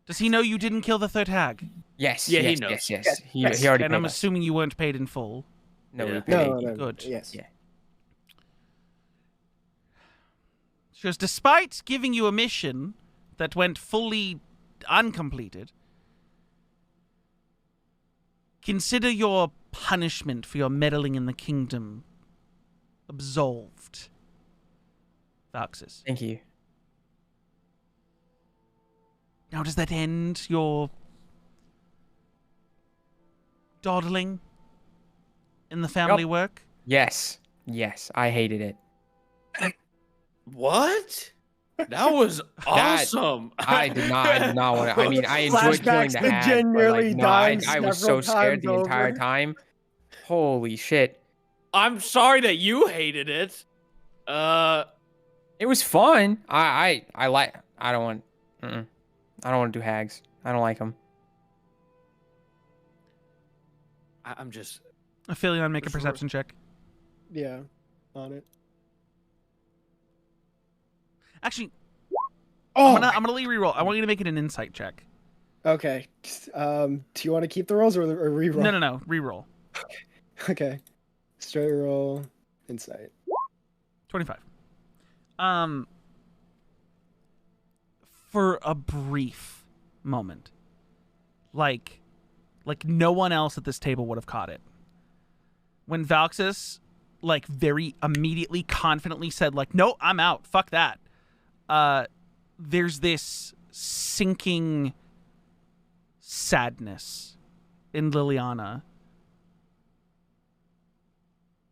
Does he know you didn't kill the third hag? Yes. Yeah, he yes, knows. Yes. He Yes. already. And paid I'm us. assuming you weren't paid in full. No, Yeah. we paid. No, Good. Yes. Yeah. She goes, despite giving you a mission that went fully uncompleted, consider your punishment for your meddling in the kingdom absolved. Falxis. Thank you. Now, does that end your dawdling in the family work? Yes. Yes. I hated it. What? That was awesome. I did not want to. I mean, I enjoyed killing Flashbacks the to hag, Jen but nearly like, no, dying I was so several scared the times entire over. time. Holy shit. I'm sorry that you hated it. It was fun. I like. I don't want. I don't want to do hags. I don't like them. I'm just. Aphelion, make a Sure. perception check. Yeah, on it. Actually, Oh, I'm gonna re-roll. I want you to make it an insight check. okay. Do you want to keep the rolls or reroll? No, re-roll. Okay. Straight roll, insight. 25. For a brief moment, like no one else at this table would have caught it. When Valxis, like, very immediately, confidently said, like, no, I'm out. Fuck that. There's this sinking sadness in Liliana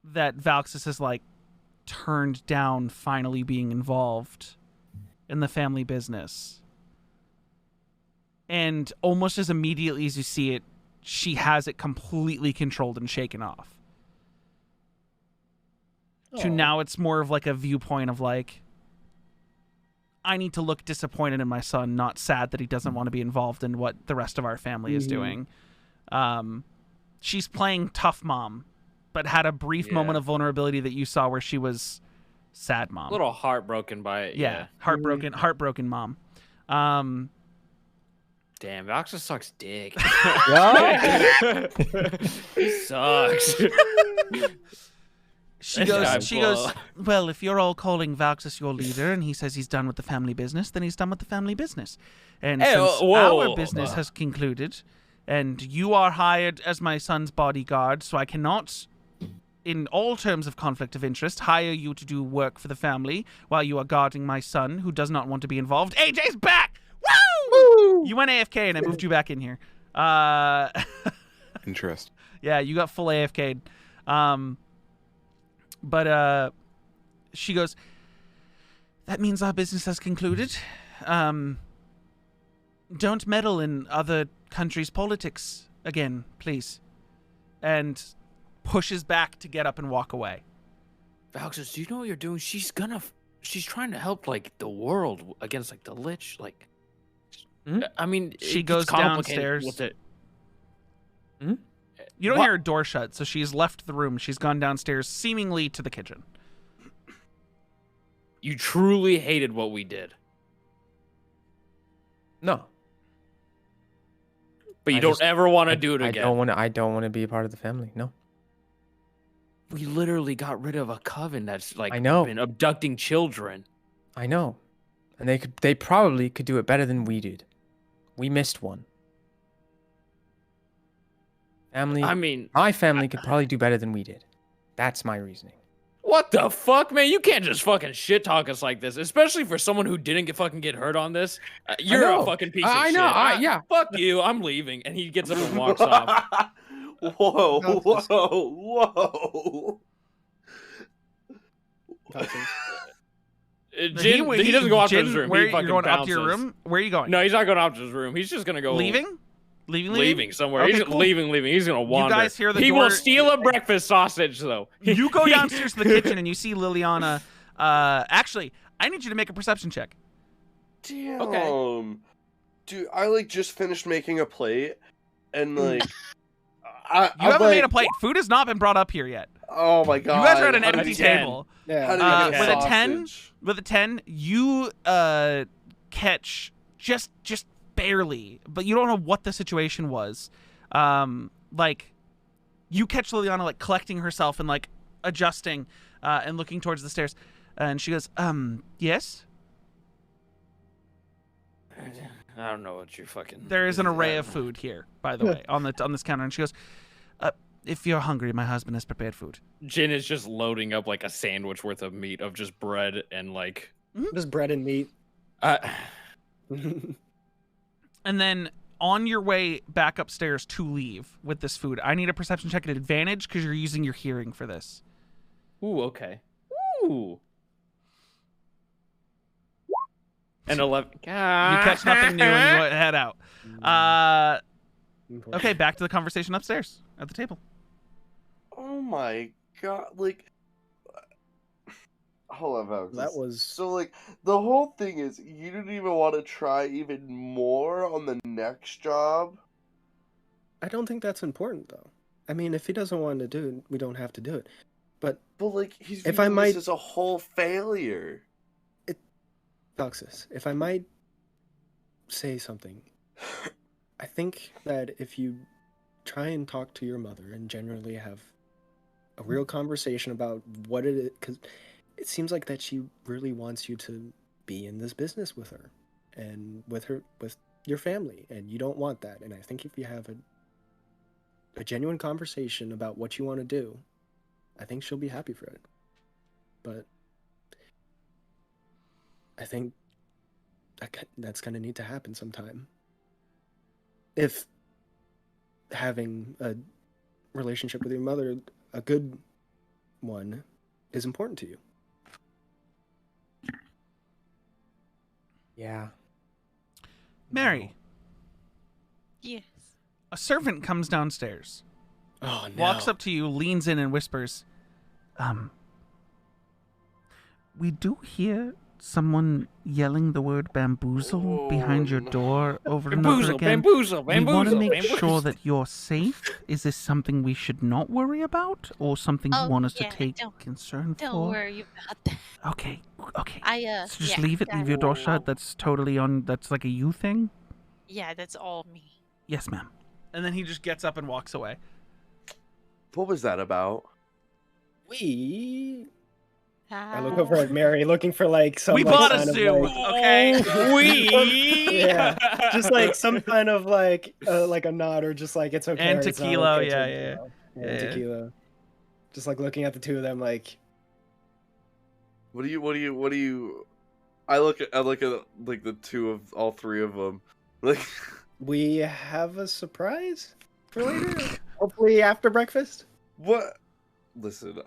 that Valxis has, like, turned down finally being involved in the family business. And almost as immediately as you see it, she has it completely controlled and shaken off. To now it's more of like a viewpoint of like, I need to look disappointed in my son, not sad that he doesn't want to be involved in what the rest of our family is doing. She's playing tough mom, but had a brief moment of vulnerability that you saw where she was sad mom. A little heartbroken by it. Yeah. Heartbroken mom. Damn, Valxis sucks dick. What? He sucks. She goes, well, if you're all calling Valxis your leader and he says he's done with the family business, then he's done with the family business. And since our business has concluded and you are hired as my son's bodyguard, so I cannot, in all terms of conflict of interest, hire you to do work for the family while you are guarding my son who does not want to be involved. AJ's back! Woo! You went AFK and I moved you back in here. Interesting. Yeah, you got full AFK'd. But she goes, that means our business has concluded. Don't meddle in other countries' politics again, please. And pushes back to get up and walk away. Valxis, do you know what you're doing? She's trying to help, like, the world against, like, the Lich. Like, I mean, she goes downstairs. With it. You don't hear her door shut, so she's left the room. She's gone downstairs, seemingly to the kitchen. You truly hated what we did. No. But you don't ever want to do it again. I don't want to be a part of the family. No. We literally got rid of a coven that's like I know. been abducting children. I know. And they probably could do it better than we did. We missed one. My family could probably do better than we did. That's my reasoning. What the fuck, man? You can't just fucking shit talk us like this, especially for someone who didn't get hurt on this. You're a fucking piece of shit. I know. Yeah. Fuck you. I'm leaving. And he gets up and walks off. Whoa. He doesn't go out to his room. Where he you're going bounces. up to your room? Where are you going? No, he's not going out to his room. He's just gonna go leaving somewhere. Okay, He's cool. leaving. He's gonna wander. You guys hear the he door... will steal a breakfast sausage, though. You go downstairs to the kitchen and you see Liliana. Actually, I need you to make a perception check. Damn. Okay. Dude, I like just finished making a plate, and like, You haven't made a plate. Food has not been brought up here yet. Oh my god! You guys are at an empty table. Yeah. With a 10, you catch just barely, but you don't know what the situation was. Like, you catch Liliana like collecting herself and like adjusting and looking towards the stairs, and she goes, yes. I don't know what you're fucking. There is an array of food here, by the way, on this counter, and she goes, if you're hungry, my husband has prepared food. Jin is just loading up like a sandwich worth of meat of just bread and like just bread and meat. And then on your way back upstairs to leave with this food. I need a perception check at advantage because you're using your hearing for this. Ooh, okay. Ooh. And 11. You catch nothing new and you head out. Okay, back to the conversation upstairs at the table. Oh my god! Like, hold on, Alex. That was So like the whole thing is you didn't even want to try even more on the next job. I don't think that's important though. I mean, if he doesn't want to do it, we don't have to do it. But like he's if viewing I might, this as a whole failure. Alexis, if I might say something, I think that if you try and talk to your mother and generally have a real conversation about what it is, because it seems like that she really wants you to be in this business with her and with your family, and you don't want that. And I think if you have a genuine conversation about what you want to do, I think she'll be happy for it. But I think that's going to need to happen sometime. If having a relationship with your mother, a good one, is important to you. Yeah. Mary, Yes. a servant comes downstairs, Oh no. walks up to you, leans in and whispers, we do hear someone yelling the word bamboozle behind your door over and over Bamboozle, again. bamboozle, We want to bamboozle, make bamboozle. sure that you're safe. Is this something we should not worry about, or something you Oh, want us yeah, to take don't- concern Don't for? worry about that. Okay. I So just yeah, leave your door shut. That's totally on. That's like a you thing. Yeah, that's all me. Yes, ma'am. And then he just gets up and walks away. What was that about? I look over at Mary, looking for like some. We like, bought a kind of, zoo, like- okay? We. Yeah, just like some kind of like a nod, or just like it's okay. And or it's not tequila, okay yeah, to, yeah, you know, yeah, and yeah. tequila. Just like looking at the two of them, like What do you? I look at like the two of all three of them. Like, we have a surprise for later. Hopefully after breakfast. what? Listen,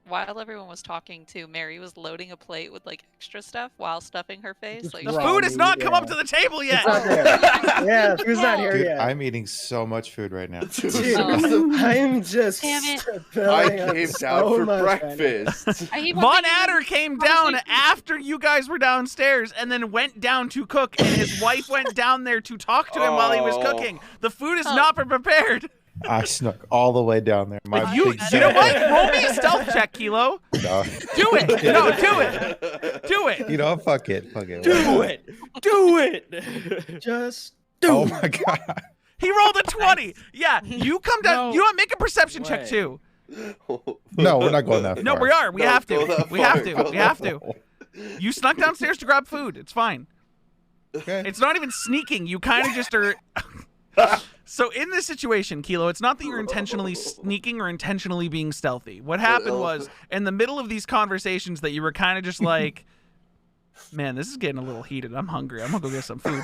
While everyone was talking to, Mary was loading a plate with like extra stuff while stuffing her face. Just Like The raw food has meat, not come up yeah. to the table yet. It's not there. Yeah, food's not here Dude, yet. I'm eating so much food right now. dude, Oh. I'm just. Damn it. I filling up came so down for much right now. breakfast. I keep on Von thinking Adder this came down conversation- after you guys were downstairs and then went down to cook, and his wife went down there to talk to him while he was Oh. cooking. The food has Oh. not been prepared. I snuck all the way down there. My You big know what? self- Roll me a stealth check, Kilo. No. Do it. No, do it. Do it. You know, fuck it. Do it. Do it. Just Oh my god. He rolled a 20. Yeah, you come down. No You know what? Make a perception check, way. too. No, we're not going that far. No, we are. We No, have go to. that We have far. to. Go We have that to. You snuck downstairs to grab food. It's fine. Okay. It's not even sneaking. You kind of just are. So in this situation, Kilo, it's not that you're intentionally sneaking or intentionally being stealthy. What happened was, in the middle of these conversations, that you were kind of just like, man, this is getting a little heated. I'm hungry. I'm gonna go get some food.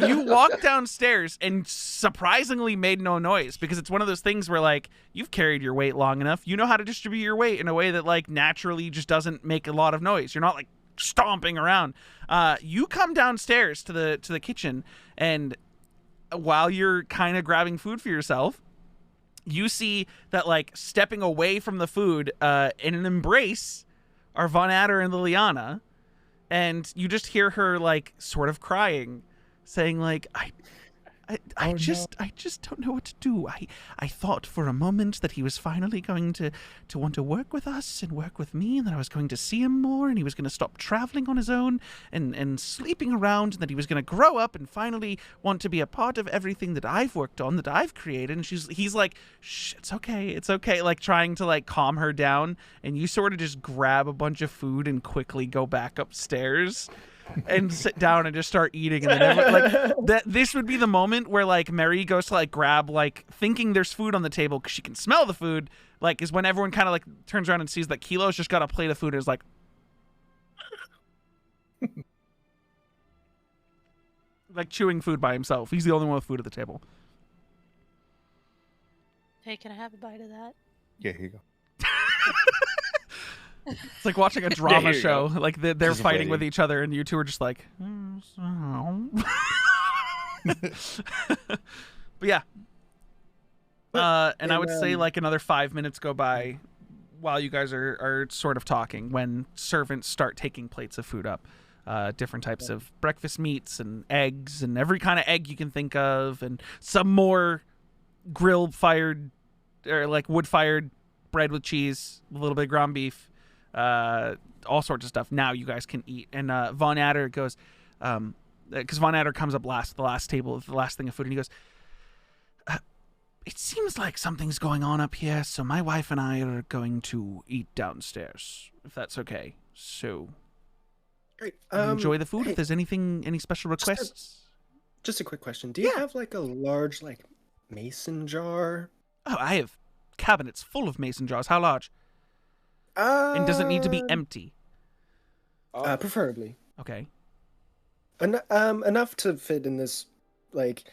You walked downstairs and surprisingly made no noise, because it's one of those things where, like, you've carried your weight long enough. You know how to distribute your weight in a way that, like, naturally just doesn't make a lot of noise. You're not like stomping around. You come downstairs to the kitchen, and while you're kind of grabbing food for yourself, you see that, like, stepping away from the food in an embrace are Von Adder and Liliana, and you just hear her, like, sort of crying, saying, like, I just don't know what to do. I thought for a moment that he was finally going to want to work with us and work with me, and that I was going to see him more, and he was going to stop traveling on his own and sleeping around, and that he was going to grow up and finally want to be a part of everything that I've worked on, that I've created. And he's like, shh, it's okay, like trying to, like, calm her down, and you sort of just grab a bunch of food and quickly go back upstairs and sit down and just start eating, and then this would be the moment where, like, Mary goes to, like, grab, like, thinking there's food on the table because she can smell the food, like, is when everyone kind of, like, turns around and sees that Kilo's just got a plate of food and is like like chewing food by himself. He's the only one with food at the table. Hey, can I have a bite of that? Yeah, here you go. It's like watching a drama you show. go. Like they're Just fighting with waiting. each other, and you two are just like. But yeah. And I would say like another 5 minutes go by while you guys are sort of talking when servants start taking plates of food up. Different types of breakfast meats and eggs and every kind of egg you can think of, and some more grill-fired or like wood-fired bread with cheese, a little bit of ground beef, all sorts of stuff. Now you guys can eat. And Von Adder goes, because Von Adder comes up last, the last table, the last thing of food, and he goes, it seems like something's going on up here, so my wife and I are going to eat downstairs, if that's okay. So, Great. enjoy the food. Hey, If there's any special requests. just a quick question. Do you have like a large like mason jar? Oh, I have cabinets full of mason jars. How large? And does it need to be empty? Preferably. Okay. Enough to fit in this, like,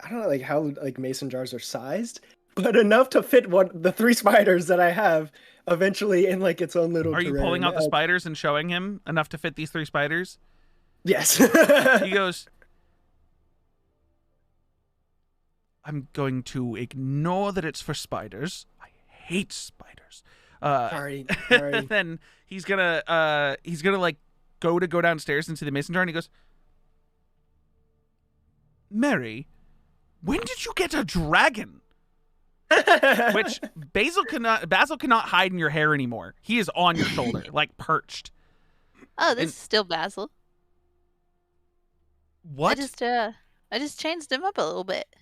I don't know, like how like mason jars are sized, but enough to fit the 3 spiders that I have eventually in like its own little. Are you terrarium. pulling out the spiders and showing him enough to fit these 3 spiders? Yes. He goes, I'm going to ignore that it's for spiders. I hate spiders. Sorry. Then he's gonna like go downstairs into the mason jar, and he goes, Mary, when did you get a dragon? Which Basil cannot hide in your hair anymore. He is on your shoulder, like perched. Oh, this And- is still Basil. What? I just changed him up a little bit.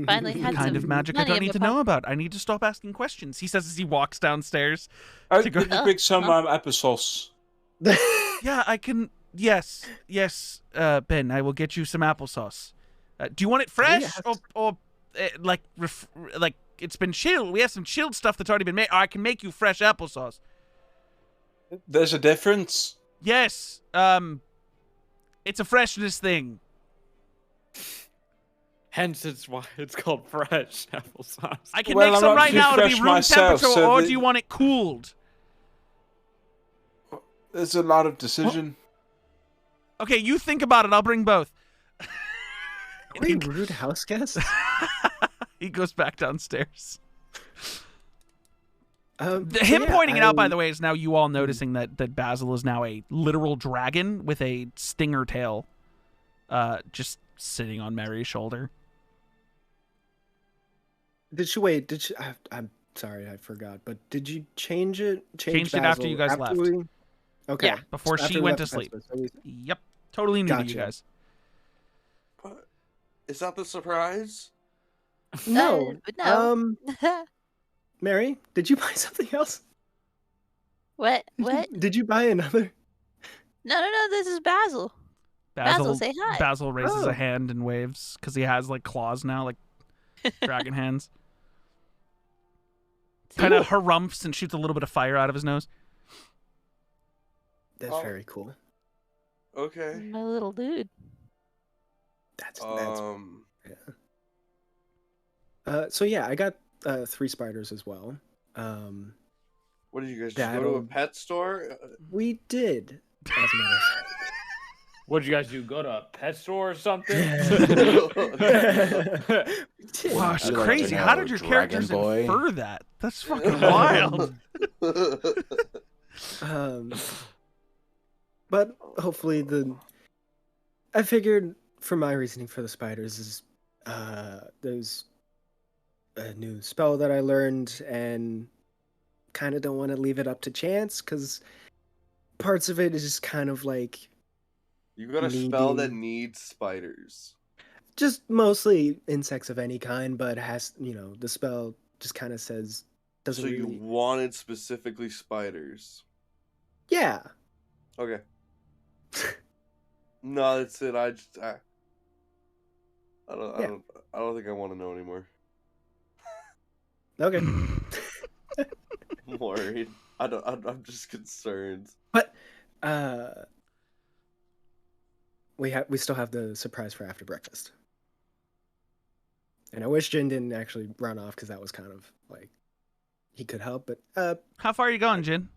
Finally What had kind some of magic I money don't in need my to know about? I need to stop asking questions. He says as he walks downstairs. Oh, To go- did you bring some applesauce? Yeah, I can. Yes, Ben, I will get you some applesauce. Do you want it fresh yes. or like like it's been chilled? We have some chilled stuff that's already been made. Or I can make you fresh applesauce. There's a difference. Yes. It's a freshness thing. Hence, it's why it's called fresh applesauce. I can Well, make I'm some not right too now to be fresh room myself, temperature, so or the- do you want it cooled? There's a lot of decision. Okay, you think about it. I'll bring both. Are we rude house guests? He goes back downstairs. So Him yeah, pointing it out, by the way, is now you all noticing that Basil is now a literal dragon with a stinger tail, just sitting on Mary's shoulder. Did she wait? Did she? I'm sorry, I forgot. But did you change it? Changed it after you guys left. Okay. Yeah, before After she we went left to the sleep. festival, so Yep, totally new to you Gotcha. guys. Is that the surprise? No. No. Mary, did you buy something else? What? What? Did you buy another? No. This is Basil. Basil, say hi. Basil raises Oh. a hand and waves because he has like claws now, like dragon hands. Kind of harumphs and shoots a little bit of fire out of his nose. That's Oh. very cool. Okay. My little dude. That's Um. so yeah, I got 3 spiders as well. What did you guys just go to a That'll- pet store? We did. As a matter of fact. What'd you guys do? Go to a pet store or something? We did. Wow, it's I'd like to crazy. How know, did your Dragon characters Boy. infer that? That's fucking wild. But hopefully I figured for my reasoning for the spiders is there's a new spell that I learned and kind of don't want to leave it up to chance because parts of it is just kind of like You got a spell that Needing- needs spiders. just mostly insects of any kind, but has the spell just kind of says doesn't So you really. wanted specifically spiders. Yeah. Okay. No, that's it. I don't think I want to know anymore. Okay. I'm worried. I'm just concerned. But we still have the surprise for after breakfast. And I wish Jin didn't actually run off because that was kind of like he could help, but How far are you going, Jin?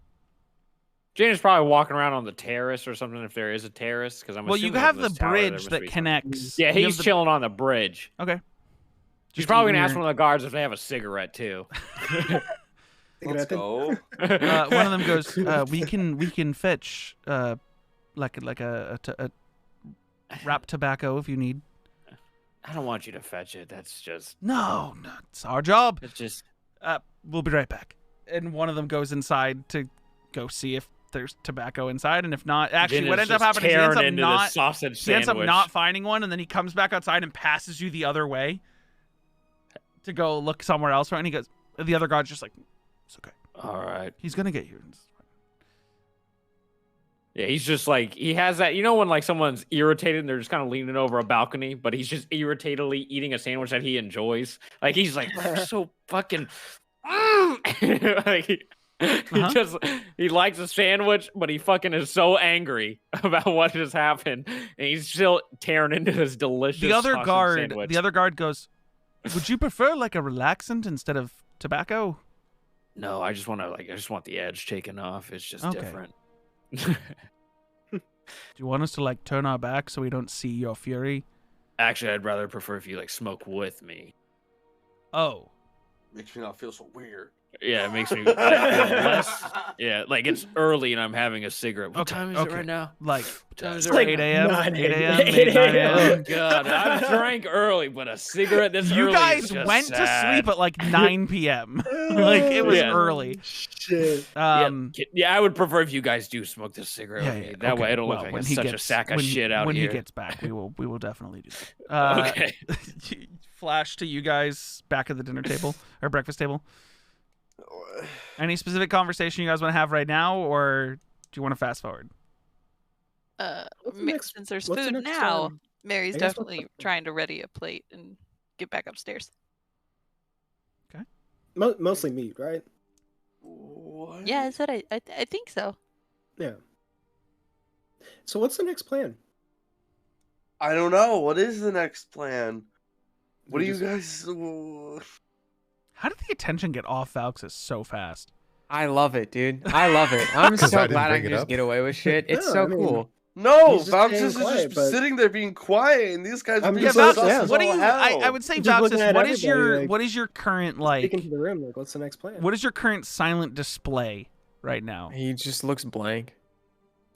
Jane is probably walking around on the terrace or something if there is a terrace, because I'm Well, you assuming have on the this tower, there bridge must that be something. connects. Yeah, you have he's the- chilling on the bridge. Okay. He's Just probably eating gonna ask your- one of the guards if they have a cigarette too. Let's go. One of them goes, "We can fetch like a wrapped tobacco if you need." I don't want you to fetch it. That's just No, it's our job. it's just We'll be right back. And one of them goes inside to go see if there's tobacco inside, and if not, actually, Jin what is ends up just happening is he ends tearing up into not. the sausage He ends up sandwich. not finding one, and then he comes back outside and passes you the other way to go look somewhere else. Right? And he goes, the other guard's just like, "It's okay. All right. He's gonna get you." Yeah, he's just like he has that. You know when like someone's irritated and they're just kind of leaning over a balcony, but he's just irritatedly eating a sandwich that he enjoys. Like he's like so fucking. Like, he likes a sandwich, but he fucking is so angry about what just happened, and he's still tearing into this delicious. The other sausage sandwich. guard goes, "Would you prefer like a relaxant instead of tobacco?" No, I just want the edge taken off. It's just Okay. different. Do you want us to like turn our back so we don't see your fury? Actually, I'd rather prefer if you like smoke with me. Oh, Makes me not feel so weird. Yeah, it makes me like, less. Yeah, like it's early and I'm having a cigarette. What Okay, time is okay. it right now? like What time is it's it like right 8 now? a.m. 9 8 a.m. 8 8, 9 a.m. Oh a.m. god, I drank early, but a cigarette this You early guys is just went to sad. sleep at like 9 p.m. Like it was Yeah. early. shit. Yeah, I would prefer if you guys do smoke this cigarette with me. That way I don't look like such a sack of shit out when here. he gets back, we will definitely do that. Okay. Flash to you guys back at the dinner table or breakfast table. Any specific conversation you guys want to have right now, or do you want to fast forward? What's the next- Since there's what's the food next, now, Mary's I guess what's definitely trying to ready a plate and get back upstairs. Mostly meat, right? What? Yeah, that's what I think so. Yeah. So what's the next plan? I don't know. What is the next plan? What do We you just- guys? How did the attention get off Valxis so fast? I love it, dude. I love it. I'm 'Cause I so didn't glad I bring can it just up. get away with shit. It's No, so I mean- cool. No, He's just Valks staying is quiet, just but- sitting there being quiet, and these guys are I'm being Yeah, just sus like, Valxis, as what do all you? hell. I would say, Just looking Valxis, at what is your everybody, like, what is your current like? Speak into the room, like, what's the next plan? What is your current silent display right now? He just looks blank.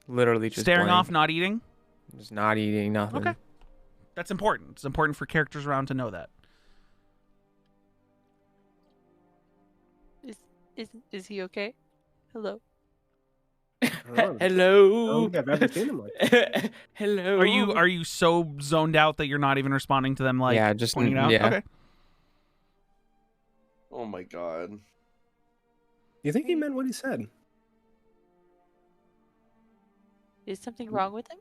Literally just Staring blank. off, not eating. Just not eating nothing. Okay. That's important. It's important for characters around to know that. Is he okay? Hello. I don't know. I Hello. don't think I've ever seen him like that. Hello. Are you so zoned out that you're not even responding to them? Like yeah, just pointing it out. yeah. Okay. Oh my god. You think he meant what he said? Is something wrong with him?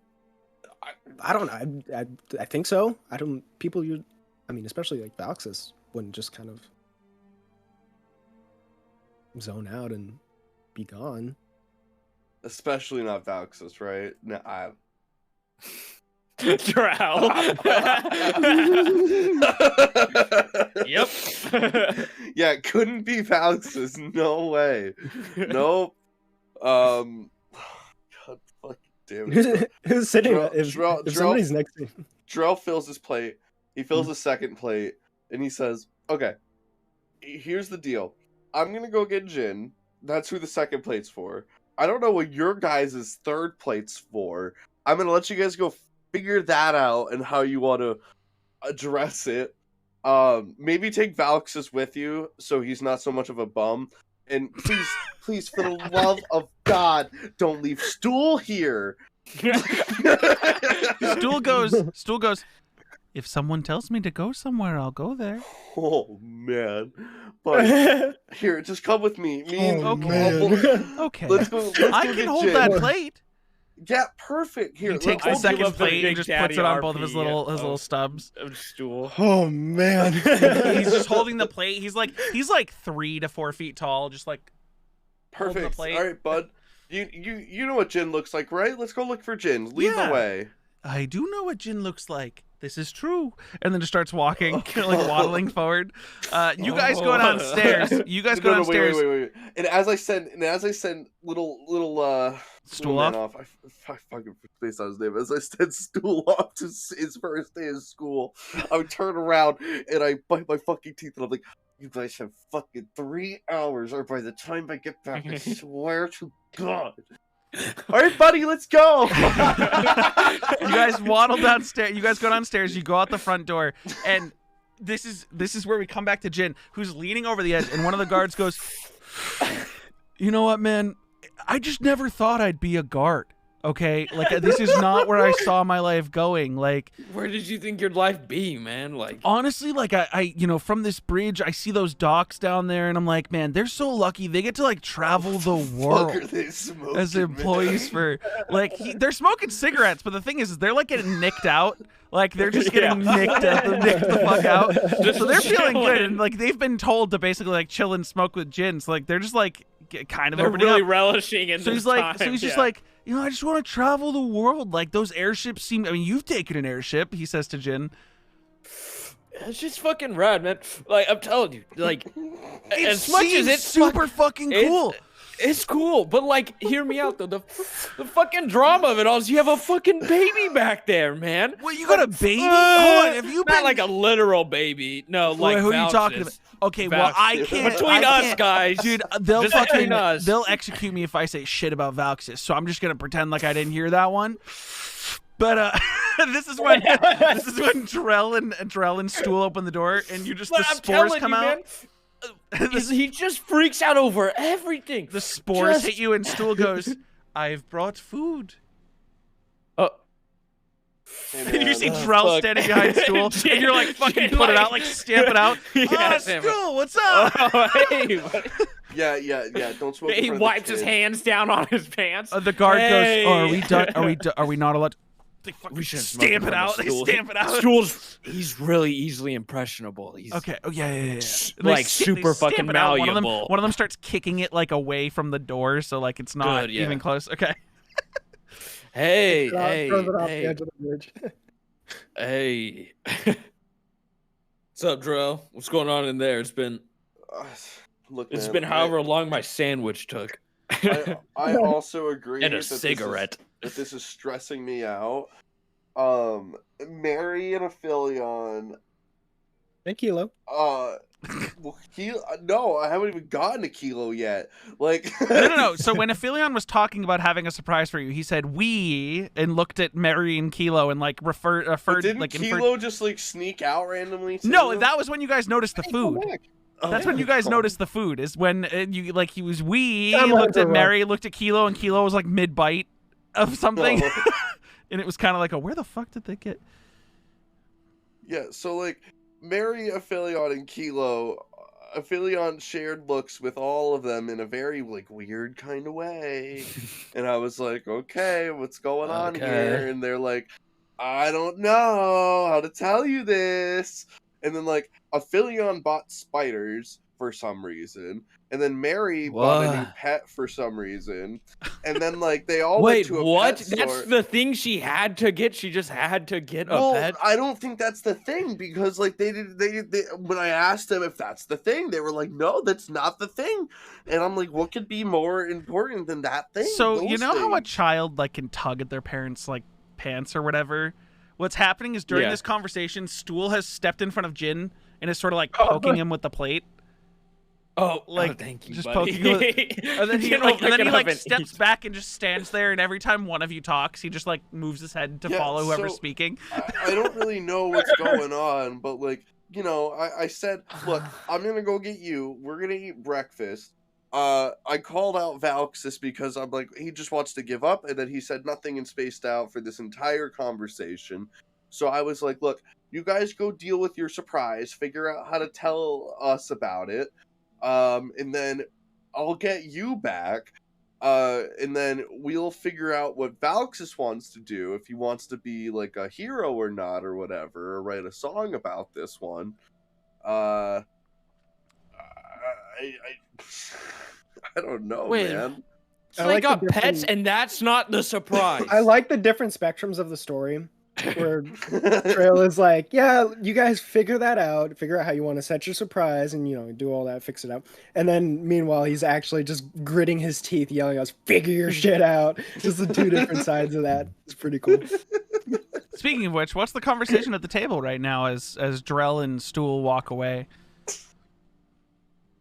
I don't know. I think so. I don't. People you, I mean, especially like Valxis wouldn't just kind of zone out and be gone. Especially not Valxis, right? No, Drow. Yep. Yeah, it couldn't be Valxis. No way. Nope. God fucking damn it. Who's sitting? Drill- if drill- if drill- somebody's next to him, Drell fills his plate. He fills a second plate, and he says, "Okay, here's the deal. I'm gonna go get Jin. That's who the second plate's for. I don't know what your guys' third plate's for. I'm gonna let you guys go figure that out and how you want to address it. Maybe take Valxis with you so he's not so much of a bum. And please, please, for the love of God, don't leave Stool here." Stool goes. If someone tells me to go somewhere, I'll go there. Oh man! But here, just come with me. Me and Oh, man. Okay. Let's go. Let's I go can get hold Jin. that plate. Yeah, perfect. Here, He takes I the do second love the plate Big and just puts Daddy it on both of RP his little of- stubs. Stool. oh man, He's just holding the plate. He's like 3 to 4 feet tall, just like holding the Perfect. plate. All right, bud. You know what Jin looks like, right? Let's go look for Jin. Lead Yeah. the way. I do know what Jin looks like. This is true. And then just starts walking, like waddling forward. You guys go downstairs. You guys go downstairs. Wait. And as I send little Stool man off? I fucking spaced out his name. As I send Stool off to his first day of school, I would turn around and I bite my fucking teeth and I'm like, you guys have fucking 3 hours, or by the time I get back, I swear to God. All right, buddy, let's go. You guys waddle downstairs. You guys go downstairs. You go out the front door, and this is where we come back to Jin, who's leaning over the edge, and one of the guards goes, "You know what, man? I just never thought I'd be a guard. Okay, like this is not where I saw my life going. Like, where did you think your life be, man? Like, honestly, like I from this bridge, I see those docks down there, and I'm like, man, they're so lucky. They get to like travel the world as employees for like they're smoking cigarettes. But the thing is they're like getting nicked out. Like they're just getting nicked the fuck out. So they're feeling good, and like they've been told to basically like chill and smoke with Jin. So like they're just like kind of they're opening really up. relishing in So this he's like, time. so he's just like, you know, I just want to travel the world. Like those airships seem. I mean, you've taken an airship. He says to Jin. It's just fucking rad, man. Like I'm telling you, like as much as it's super fucking cool. It's cool, but like, hear me out though. The fucking drama of it all is you have a fucking baby back there, man. Well, you got a baby? Hold on, have you not like a literal baby? No, like wait, who are you talking Vouch's. about? Okay, well, I can't. Between us, guys, dude, they'll just fucking between us. they'll execute me if I say shit about Valxis. So I'm just gonna pretend like I didn't hear that one. But this is when Drell and Stool open the door, and you just the spores come out. He just freaks out over everything. The spores hit you, and Stool goes, "I've brought food." Oh. And you see Drell standing behind Stool, and you're like, fucking put it out, like stamp it out. Stool, what's up? Oh, hey, buddy. Yeah. Don't smoke. He wipes his hands down on his pants. The guard goes, "Oh, are we done? Are we not allowed?" We should stamp it out. They stamp it out. Stool's he's really easily impressionable. He's okay. Oh yeah. Like super fucking malleable. One of them starts kicking it like away from the door, so like it's not even close. Okay. Hey. Throws it off the edge of the bridge. Hey. What's up, Drell? What's going on in there? It's been been however long my sandwich took. I also agree. And a cigarette. This is stressing me out. Mary and Aphelion. And Kilo. No, I haven't even gotten a Kilo yet. Like no. So when Aphelion was talking about having a surprise for you, he said "we" and looked at Mary and Kilo and like referred. Didn't like Kilo just like sneak out randomly? Too? No, that was when you guys noticed the food. That's when you guys noticed the food. Is when you like he was we looked at Mary, looked at Kilo, and Kilo was like mid bite of something, and it was kind of like, where the fuck did they get? Yeah, so like Mary, Aphelion, and Kilo, Aphelion shared looks with all of them in a very like weird kind of way, and I was like, okay, what's going on here? And they're like, I don't know how to tell you this. And then like Aphelion bought spiders for some reason, and then Mary bought a new pet for some reason, and then like they all went to a pet store. That's the thing she had to get. She just had to get a pet. I don't think that's the thing, because like they when I asked them if that's the thing, they were like, no, that's not the thing. And I'm like, what could be more important than that thing? So you know how a child like can tug at their parents' like pants or whatever? What's happening is during this conversation, Stool has stepped in front of Jin and is sort of like poking him with the plate. Thank you, just buddy. poking him. And then he steps back and just stands there. And every time one of you talks, he just like moves his head to follow whoever's speaking. I don't really know what's going on, but like, you know, I said, look, I'm gonna go get you. We're gonna eat breakfast. I called out Valxis because I'm like, he just wants to give up, and then he said nothing and spaced out for this entire conversation. So I was like, look, you guys go deal with your surprise, figure out how to tell us about it, and then I'll get you back, and then we'll figure out what Valxis wants to do, if he wants to be like a hero or not, or whatever, or write a song about this one. I don't know, man. So I they like the got pets, different- and that's not the surprise. I like the different spectrums of the story. Where Trail is like, yeah, you guys figure that out, figure out how you want to set your surprise, and do all that, fix it out. And then meanwhile, he's actually just gritting his teeth, yelling at us, "Figure your shit out!" Just the two different sides of that. It's pretty cool. Speaking of which, what's the conversation at the table right now as Drell and Stool walk away?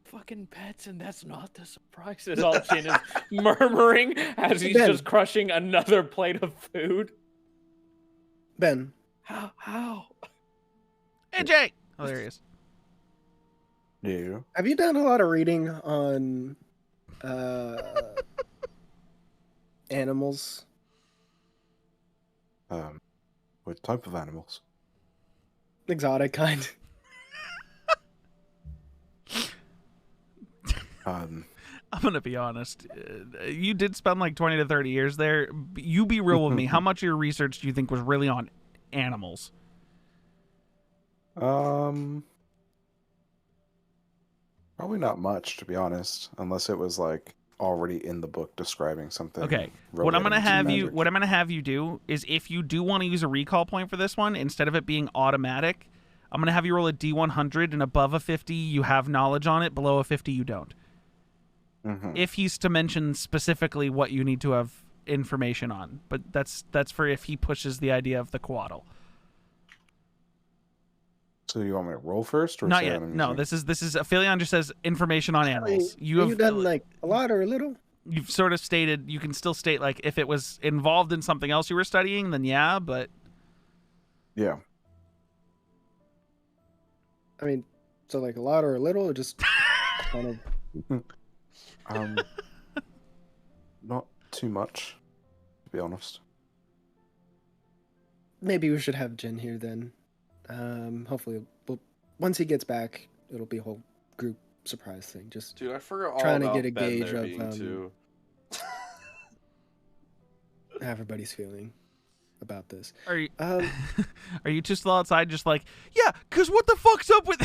Fucking pets, and that's not the surprise. Is all Jin is murmuring as he's Ben. just crushing another plate of food. Ben, How? Hey, Jake! Oh, there he is. Yeah. have you done a lot of reading on animals? What type of animals? Exotic kind. Um, I'm gonna be honest. You did spend like 20 to 30 years there. You be real with me. How much of your research do you think was really on animals? probably not much, to be honest, unless it was like already in the book describing something. Okay. What I'm gonna have you do is, if you do want to use a recall point for this one, instead of it being automatic, I'm gonna have you roll a D100, and above a 50 you have knowledge on it, below a 50 you don't. If he's to mention specifically what you need to have information on, but that's for if he pushes the idea of the coatl. So you want me to roll first, or Not say yet. what I'm No, using? this is Aphelion just says information on animals. Have you done like a lot or a little? You've sort of stated, you can still state like if it was involved in something else you were studying, then yeah, but Yeah. I mean, so like a lot or a little, or just kind of. Not too much, to be honest. Maybe we should have Jin here then. Hopefully, once he gets back, it'll be a whole group surprise thing. Just Dude, I forgot all trying to about get a Ben gauge there of being too. how everybody's feeling about this. are you are you two still outside just like, yeah, because what the fuck's up with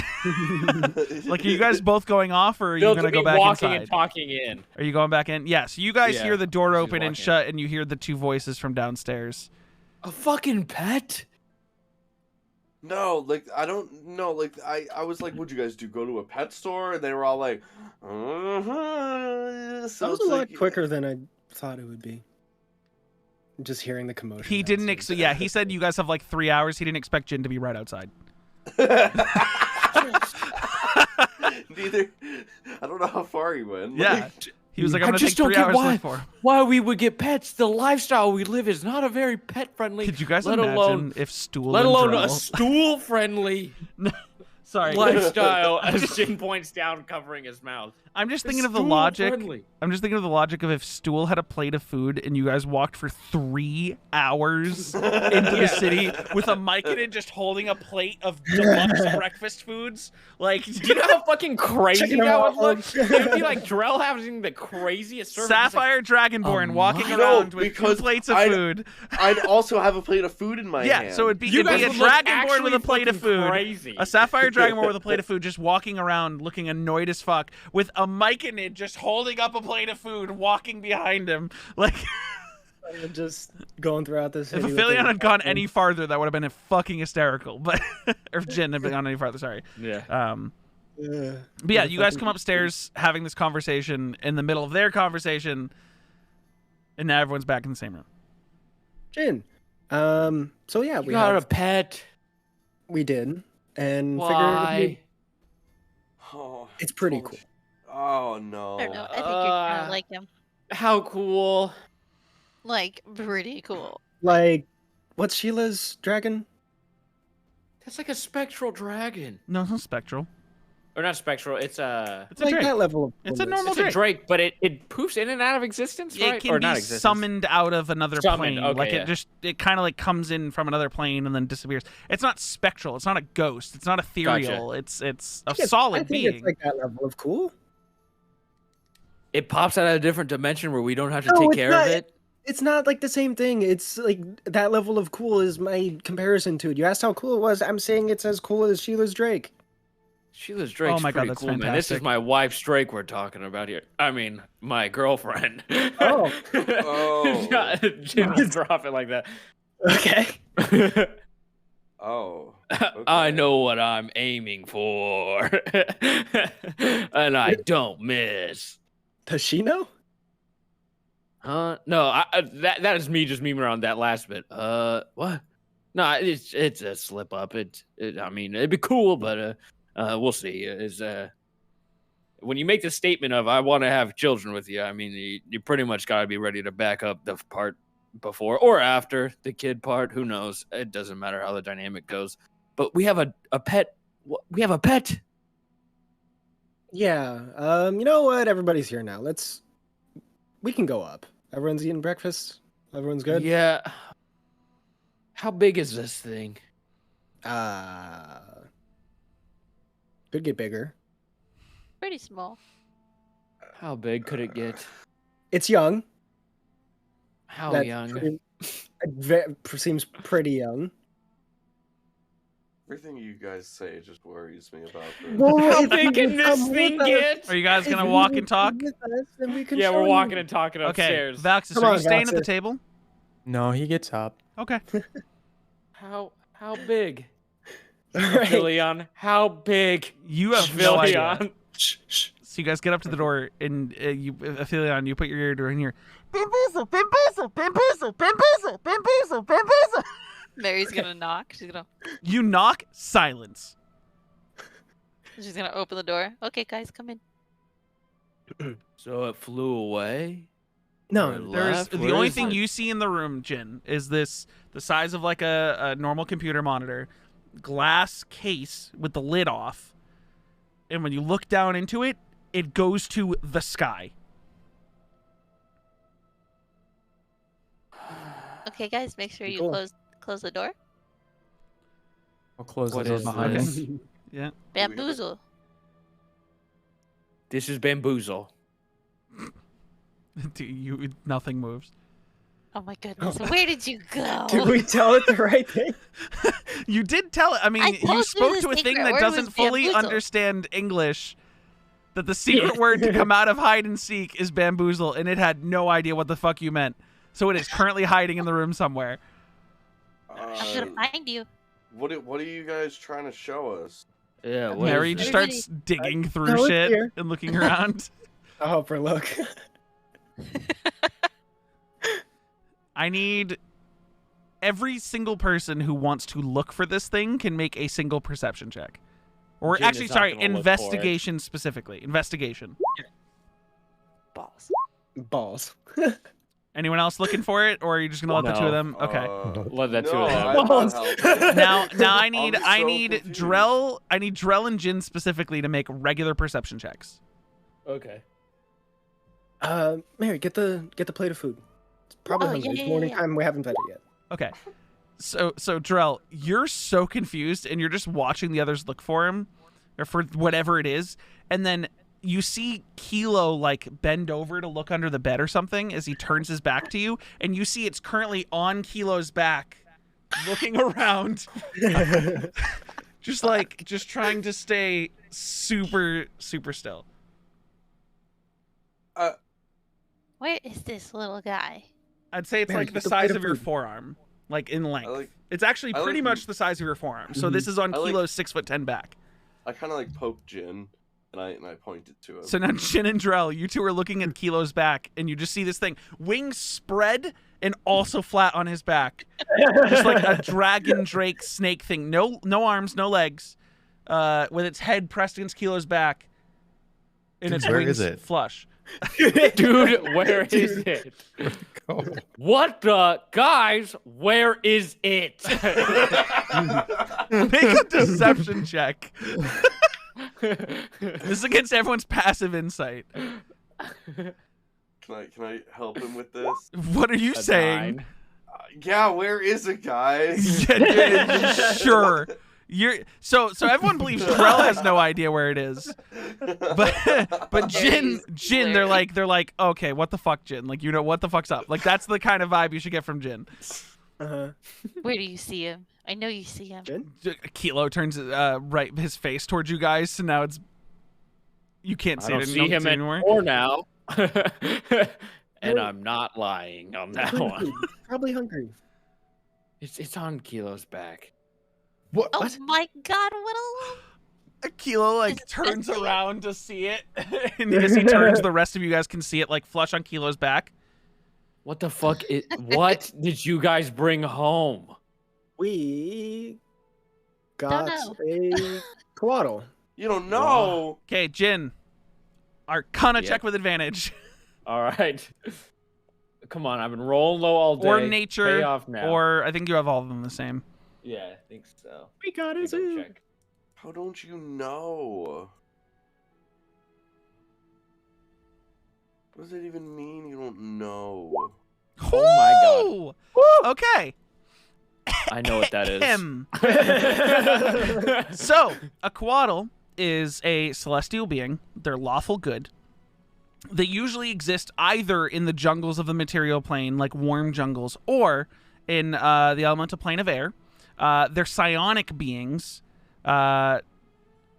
like, are you guys both going off, or are you going to go back walking inside? and talking in? Are you going back in? Yeah, so you guys Yeah, hear the door she's open and walking. shut, and you hear the two voices from downstairs. A fucking pet? No, like I don't know. Like I was like, "What'd you guys do? Go to a pet store?" And they were all like, "Uh-huh." So That was it's a lot like, quicker than I thought it would be. Just hearing the commotion. He didn't downstairs. yeah, he said you guys have like 3 hours. He didn't expect Jin to be right outside. Neither. I don't know how far he went. Yeah. Like, He was like, I I'm going to take just don't 3 get hours to why. look for him. Why we would get pets? The lifestyle we live is not a very pet friendly. Could you guys let imagine alone, if Stool let and alone Drell- a stool friendly Sorry. lifestyle? As Jin points down, covering his mouth. I'm just thinking It's of the stool logic. friendly. I'm just thinking of the logic of if Stool had a plate of food and you guys walked for 3 hours into the city with a Myconid just holding a plate of deluxe breakfast foods. Like, Do you know how fucking crazy Checking them that would out. look? It would be like Drell having the craziest service. Sapphire Dragonborn Oh walking my- around No, with 2 because plates of I'd- food. I'd also have a plate of food in my hand. Yeah, so it'd be You a guys would look Dragonborn with a actually plate of fucking food. crazy. A Sapphire Dragonborn with a plate of food just walking around looking annoyed as fuck with a Myconid just holding up a plate of food walking behind him. Like, And just going throughout this. if city with Aphelion a- had gone any farther, that would have been fucking hysterical. But or if Jin had gone any farther, sorry. Yeah. But yeah, you guys come upstairs having this conversation in the middle of their conversation, and now everyone's back in the same room. Jin. So yeah, You got a pet. we did, and Why? figured Oh, it's pretty so cool. much- Oh no. I don't know. I think you're gonna like him. How cool. Like pretty cool. Like, what's Sheila's dragon? That's like a spectral dragon. No, it's not spectral. Or not spectral, it's a It's a Like drake. that level of. It's a coolness. normal it's a drake. drake, but it poofs in and out of existence, right? It can or be not existence. summoned out of another Summoned, plane. okay, Like yeah. it kind of like comes in from another plane and then disappears. It's not spectral. It's not a ghost. It's not ethereal. It's a I think solid it's being. like that level of cool. It pops out of a different dimension where we don't have to No, take it's care not. of it. It's not like the same thing. It's like that level of cool is my comparison to it. You asked how cool it was. I'm saying it's as cool as Sheila's Drake. Sheila Drake's Oh my God, pretty that's cool, man. This is fantastic. my wife's Drake we're talking about here. I mean, my girlfriend. Oh. Oh. Just drop it like that. Okay. Oh. I okay. know what I'm aiming for, and I don't miss. Does she know? Huh? No, that is me just memeing around that last bit. What? No, it's a slip up. I mean, it'd be cool, but we'll see. When you make the statement of "I want to have children with you," I mean, you pretty much got to be ready to back up the part before or after the kid part. Who knows? It doesn't matter how the dynamic goes. But we have a pet. We have a pet. Yeah. You know what? Everybody's here now. We can go up. Everyone's eating breakfast. Everyone's good. Yeah. How big is this thing? Could get bigger. Pretty small. How big could it get? It's young. How That's young? Seems pretty young. Everything you guys say just worries me about this. Well, How if big you can this come thing with us- get? Are you guys if gonna you walk would and talk? come with us, then we can Yeah, show we're you. walking and talking Okay, upstairs. Valxis, Come are on, you staying at the Valxis. table? No, he gets up. Okay. How big? All right. Philion, how big? You have no idea. Philion. So you guys get up to the door, and Aphelion, you put your ear to and hear, Bamboozle, Bamboozle, Bamboozle, Bamboozle, Bamboozle, Bamboozle. Mary's gonna knock. She's gonna Silence. open the door. Okay, guys, come in. So it flew away? No, Or There's left? the Where only is thing it? you see in the room, Jin, is the size of like a normal computer monitor, glass case with the lid off, and when you look down into it, it goes to the sky. Okay, guys, make sure you Cool. close the door. I'll close What the door is behind this? him. Yeah. Bamboozle. This is Bamboozle. Nothing moves. Oh my goodness, where did you go? Did we tell it the right thing? You did tell it. I mean, I you told you spoke the to a thing secret that word doesn't was fully bamboozle. understand English. That the secret word to come out of hide and seek is bamboozle, and it had no idea what the fuck you meant. So it is currently hiding in the room somewhere. I'm gonna find you. What are you guys trying to show us? Yeah, what Mary is just it? starts digging No, through it's shit here. and looking around. I'll help her look. I need every single person who wants to look for this thing can make a single perception check. Or Jin actually, is not sorry, gonna look for it. investigation specifically. Investigation. Balls. Balls. Anyone else looking for it, or are you just gonna let the two of them? Okay. Let that two no, of them. I'm not Balls. helping. now I need I'm I so need confused. Drell and Jin specifically to make regular perception checks. Okay. Mary, get the plate of food. It's probably Oh, hungry. yeah, It's yeah, morning yeah. time. We haven't fed it yet. Okay. So Drell, you're so confused and you're just watching the others look for him or for whatever it is, and then you see Kilo like bend over to look under the bed or something as he turns his back to you, and you see it's currently on Kilo's back, looking around, just trying to stay super still. Where is this little guy? I'd say it's Mary, like the get the size plate of of your food. forearm, like in length. like- It's actually I pretty like- much the size of your forearm. So this is on I like- Kilo's 6'10" back. I kind of like poked Jin, and I pointed to him. So now Jin and Drell, you two are looking at Kilo's back, and you just see this thing, wings spread and also flat on his back, just like a dragon drake snake thing. No arms, no legs, with its head pressed against Kilo's back, and its Where wings is it? flush. Dude, where is it? Oh, What the guys? Where is it? Make a deception check. This is against everyone's passive insight. Can I help him with this? What are you A saying? 9. Yeah, where is it, guys? Yeah, sure. So everyone believes Drell has no idea where it is. But Jin, they're like, okay, what the fuck, Jin? Like, what the fuck's up? Like, that's the kind of vibe you should get from Jin. Where do you see him? I know you see him. Jin? Kilo turns right his face towards you guys, so now it's you can't I see don't it see him anymore. anymore now. And I'm not lying on that one. Probably hungry. It's on Kilo's back. What? Oh What? my god, what a Kilo like Is it turns missing? around to see it, and as he turns, the rest of you guys can see it like flush on Kilo's back. What the fuck? What did you guys bring home? We got know. a twaddle. You don't know. Okay, Jin, Arcana Yep. check with advantage, All right. Come on, I've been rolling low all day. or nature, Pay off now. or I think you have all of them the same. Yeah, I think so. We got Let me his go check. How don't you know? What does that even mean? You don't know. Oh my god! Okay. I know what that is. Ahem. So, a Quaddle is a celestial being. They're lawful good. They usually exist either in the jungles of the material plane, like warm jungles, or in the elemental plane of air. They're psionic beings.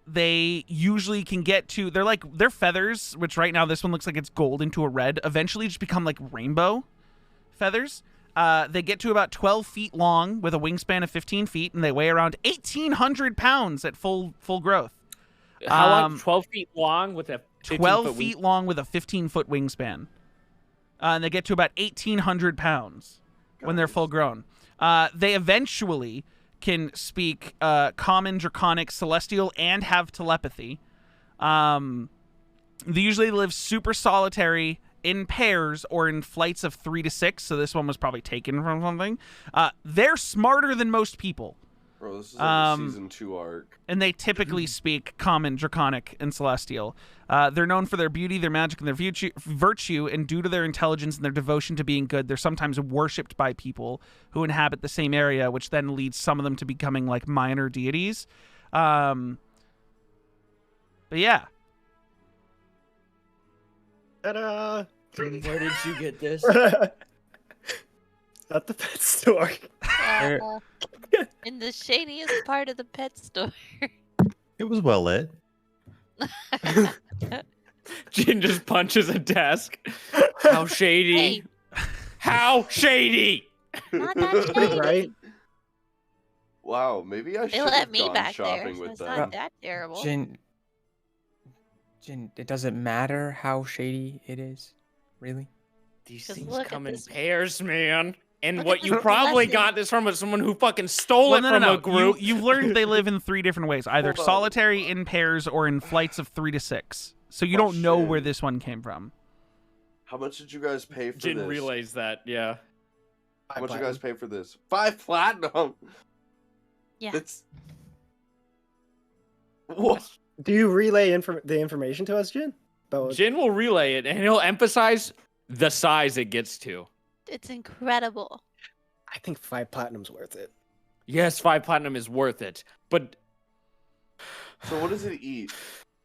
They usually can get to... They're feathers, which right now this one looks like it's gold into a red. Eventually just become like rainbow feathers. They get to about 12 feet long with a wingspan of 15 feet, and they weigh around 1,800 pounds at full growth. How long? 12 feet long with a 12 feet long with a 15-foot wingspan. And they get to about 1,800 pounds when they're full grown. They eventually can speak common, draconic, celestial, and have telepathy. They usually live super solitary in pairs or in flights of 3 to 6, so this one was probably taken from something. They're smarter than most people. Bro, this is like a season 2 arc. And they typically speak common, draconic, and celestial. They're known for their beauty, their magic, and their virtue, and due to their intelligence and their devotion to being good, they're sometimes worshipped by people who inhabit the same area, which then leads some of them to becoming like minor deities. But yeah. Ta-da! Where did you get this? At the pet store. in the shadiest part of the pet store. It was well lit. Jin just punches a desk. How shady. Hey, How shady. not that shady. Right? Wow, maybe I They should let have me gone back there, shopping so with it's them. not that terrible. Jin, it doesn't matter how shady it is, really. These Just things look at come in this- pairs, man. And Look what at you this probably lesson. got this from someone who fucking stole Well, it no, from no. a group. You've learned they live in 3 different ways, either Hold on. solitary, in pairs, or in flights of 3 to 6. So you don't know where this one came from. How much did you guys pay for Jin this? relays that, yeah. How much you guys pay for this? 5 platinum. Yeah. It's what? Do you relay the information to us, Jin? Jin will relay it, and he'll emphasize the size it gets to. It's incredible. I think 5 platinum's worth it. Yes, 5 platinum is worth it, but So what does it eat?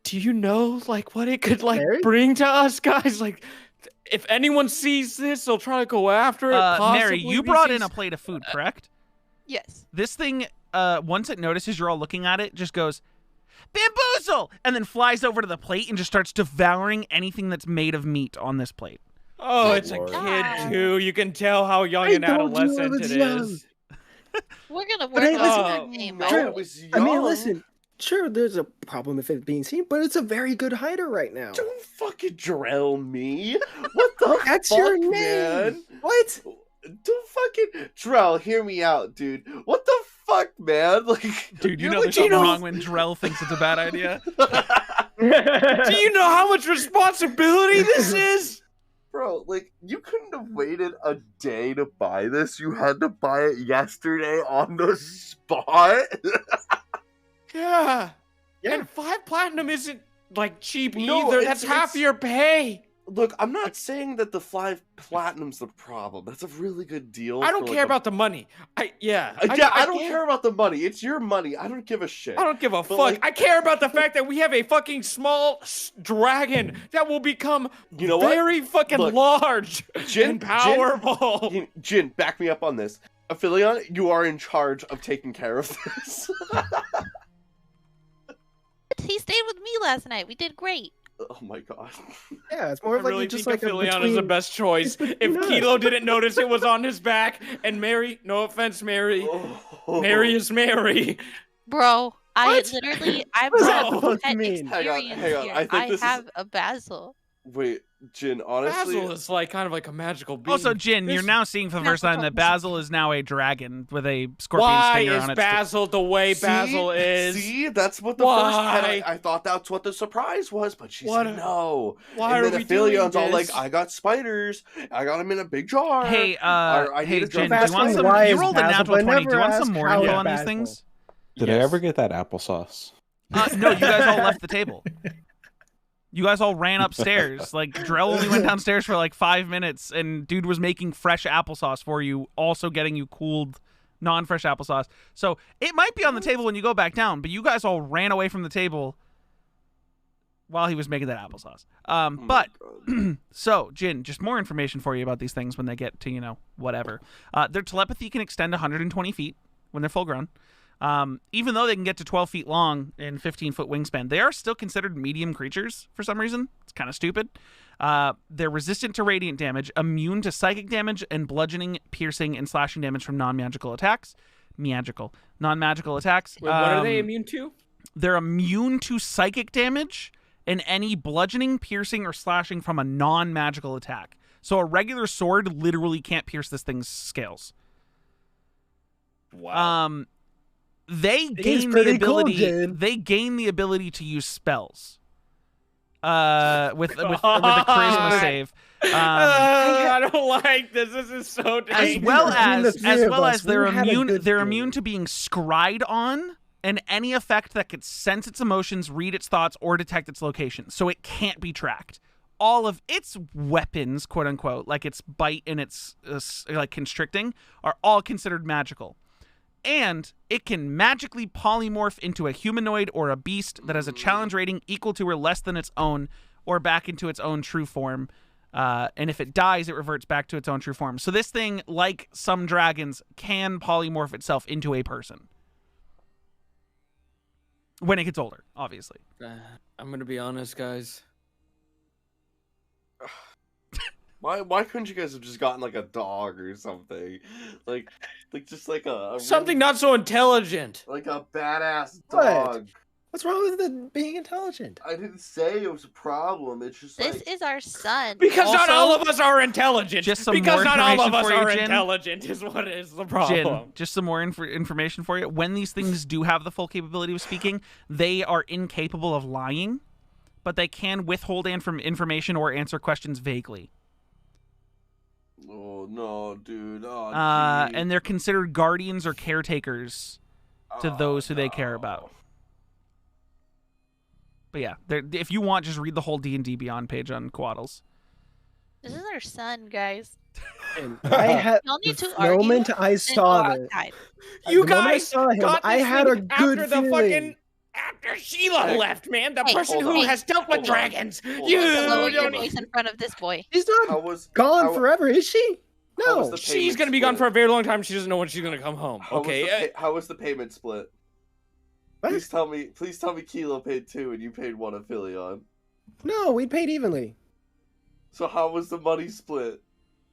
do you know like what it could like Mary? bring to us, guys? Like, if anyone sees this, they'll try to go after it. Mary, possibly you be brought in sees- a plate of food, correct? Yes. This thing, once it notices you're all looking at it, just goes, Bamboozle! And then flies over to the plate and just starts devouring anything that's made of meat on this plate. Oh, Good it's a lord. kid too. You can tell how young I and told you adolescent it was it young. is. We're gonna But work hey, on listen, that name. No, I True. it think. was young. I mean, listen, sure, there's a problem with it being seen, but it's a very good hider right now. Don't fucking drill me. What the That's fuck, your name. man? What? Don't fucking Drell, hear me out, dude. What the fuck, man? Like, Dude, you you're know like, there's something wrong when Drell thinks it's a bad idea. Do you know how much responsibility this is? Bro, like, you couldn't have waited a day to buy this. You had to buy it yesterday on the spot. Yeah. Yeah. And 5 platinum isn't like cheap No, either. it's- That's half it's- your pay. Look, I'm not saying that the 5 platinum's the problem. That's a really good deal. I don't for, care like, about the money. I I don't care about the money. It's your money. I don't give a shit. I don't give a But, fuck. like- I care about the fact that we have a fucking small dragon that will become You know what? very fucking Look, large Jin, and powerful. Jin, back me up on this. Aphelion, you are in charge of taking care of this. He stayed with me last night. We did great. Oh my god. Yeah, it's more I of like really you just think like Aphelion is the best choice. If Kilo didn't notice it was on his back, and Mary, no offense, Mary, Mary is Mary. Bro, What? I'm What does that not supposed to pet mean? Hang on, experience hang on. here. I think I this is- have a Basil. Wait, Jin, honestly, Basil is like kind of like a magical being. Also, Jin, you're This- now seeing for the first time that Magical. Basil is now a dragon with a scorpion Why stinger is on its Basil the way Basil is? See, that's what the first Why? I thought that's what the surprise was, but she What said a- no. Why and are then we doing Aphelions all like, this? I got spiders. I got them in a big jar. Hey, I hey, need a Jin, drum do you want asking some? why You is rolled a Basil, natural but 20. Do you never want some asked more how info is on these Basil. things? Did I ever get that applesauce? No, you guys all left the table. You guys all ran upstairs. Like, Drell only went downstairs for like 5 minutes, and dude was making fresh applesauce for you, also getting you cooled, non-fresh applesauce. So it might be on the table when you go back down, but you guys all ran away from the table while he was making that applesauce. But, so, Jin, just more information for you about these things when they get to, you know, whatever. Their telepathy can extend 120 feet when they're full grown. Even though they can get to 12 feet long and 15-foot wingspan, they are still considered medium creatures for some reason. It's kind of stupid. They're resistant to radiant damage, immune to psychic damage, and bludgeoning, piercing, and slashing damage from non-magical attacks. Non-magical attacks. Wait, what are they immune to? They're immune to psychic damage and any bludgeoning, piercing, or slashing from a non-magical attack. So a regular sword literally can't pierce this thing's scales. Wow. They gain the pretty cool, ability. Jin. They gain the ability to use spells. With a charisma save. I don't like this. This is so As dangerous. well Between the three of us, they're we had a immune. good They're feeling. immune to being scryed on, and any effect that could sense its emotions, read its thoughts, or detect its location. So it can't be tracked. All of its weapons, quote unquote, like its bite and its like constricting, are all considered magical. And it can magically polymorph into a humanoid or a beast that has a challenge rating equal to or less than its own, or back into its own true form. And if it dies, it reverts back to its own true form. So this thing, like some dragons, can polymorph itself into a person. When it gets older, obviously. I'm gonna be honest, guys. Why couldn't you guys have just gotten like a dog or something? Like just like a Something really- not so intelligent. like a badass What? dog. What's wrong with it being intelligent? I didn't say it was a problem. It's just This like is our son. Because not Also, all of us are intelligent. just some because more not all of information us for you, are Jin. intelligent is what is the problem. Jin, just some more information for you. When these things do have the full capability of speaking, they are incapable of lying, but they can withhold information or answer questions vaguely. oh no, dude. Oh, And they're considered guardians or caretakers to those who they care about. But yeah, if you want, just read the whole D&D Beyond page on Quaddles. This is our son, guys. And I had Y'all the need to argue moment I and saw go that. outside. You the moment I guys saw him, got I this had a thing good after the feeling. fucking after Sheila Hey. left, man. The Hey, person hold who on. has dealt with Hold on. dragons. Hold You on. Lower your don't. voice in front of this boy. She's How not was gone how- forever, is she? how was No. the She's payment gonna be gone for a split? very long time. She doesn't know when she's gonna come home. How was Okay. the how was the payment split? What? Please tell me Kilo paid 2 and you paid 1 Aphelion. No, we paid evenly. So how was the money split?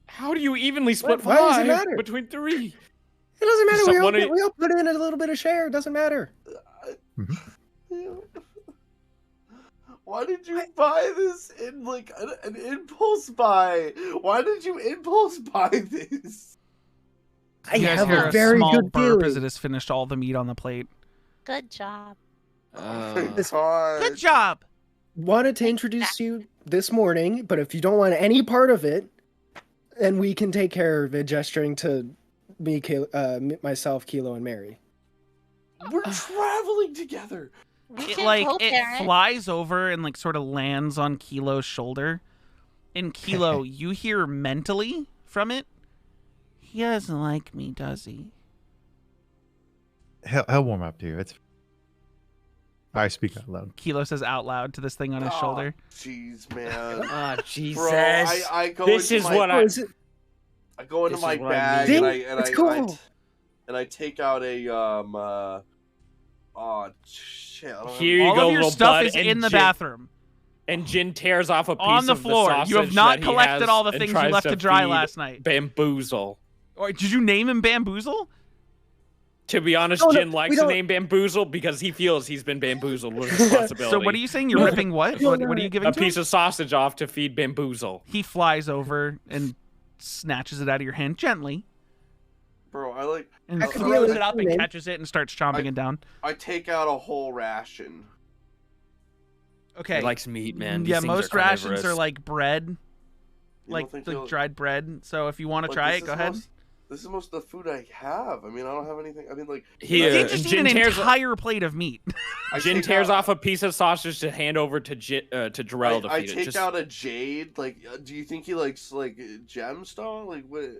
How do you evenly split Why does it 5 matter? between 3? It doesn't matter. We all, Someone- we all put in a little bit of share. It doesn't matter. Why did you buy this in like an impulse buy? Why did you impulse buy this? I You guys have hear a very small good burp as feeling. it has finished all the meat on the plate. Good job. This- Good job! Wanted to introduce you this morning, but if you don't want any part of it, then we can take care of it, gesturing to me, myself, Kilo, and Mary. We're traveling together. We It can like it co-parent. flies over and like sort of lands on Kilo's shoulder. And Kilo, you hear mentally from it. He doesn't like me, does he? He'll warm up to you. It's. I speak out loud. Kilo says out loud to this thing on his Aw, shoulder. Jeez, man. Ah, Jesus. Bro, I go This into is my, what Oh, I. is it? I go into This my is what I bag mean. It's cool. and I take out a oh shit! I don't have Here you All go, of your little stuff bud, is and in the Jin- bathroom. And Jin tears off a piece On the of floor. the You have sausage not that he collected has all the and things you tries left to dry feed last night. Bamboozle. Or did you name him Bamboozle? To be honest, No, Jin we likes the don't- name Bamboozle because he feels he's been bamboozled with responsibility. So what are you saying? You're ripping what? What are you giving A to piece him? of sausage off to feed Bamboozle. He flies over and snatches it out of your hand gently Bro, I like. and I could throws really it up and name- catches it and starts chomping it down. I take out a whole ration. Okay. He likes meat, man. These Yeah, things most are rations are carnivorous. like bread, You like don't think the you'll- dried bread. So if you want to like, try this it, go is ahead. This is most of the food I have. I mean, I don't have anything. I mean, like. Here, You and just eat Jin an tears, entire plate of meat. I Jin take tears out- off a piece of sausage to hand over to Jarrell to I feed it. take Just- out a jade. Like, do you think he likes like gemstone? Like, what?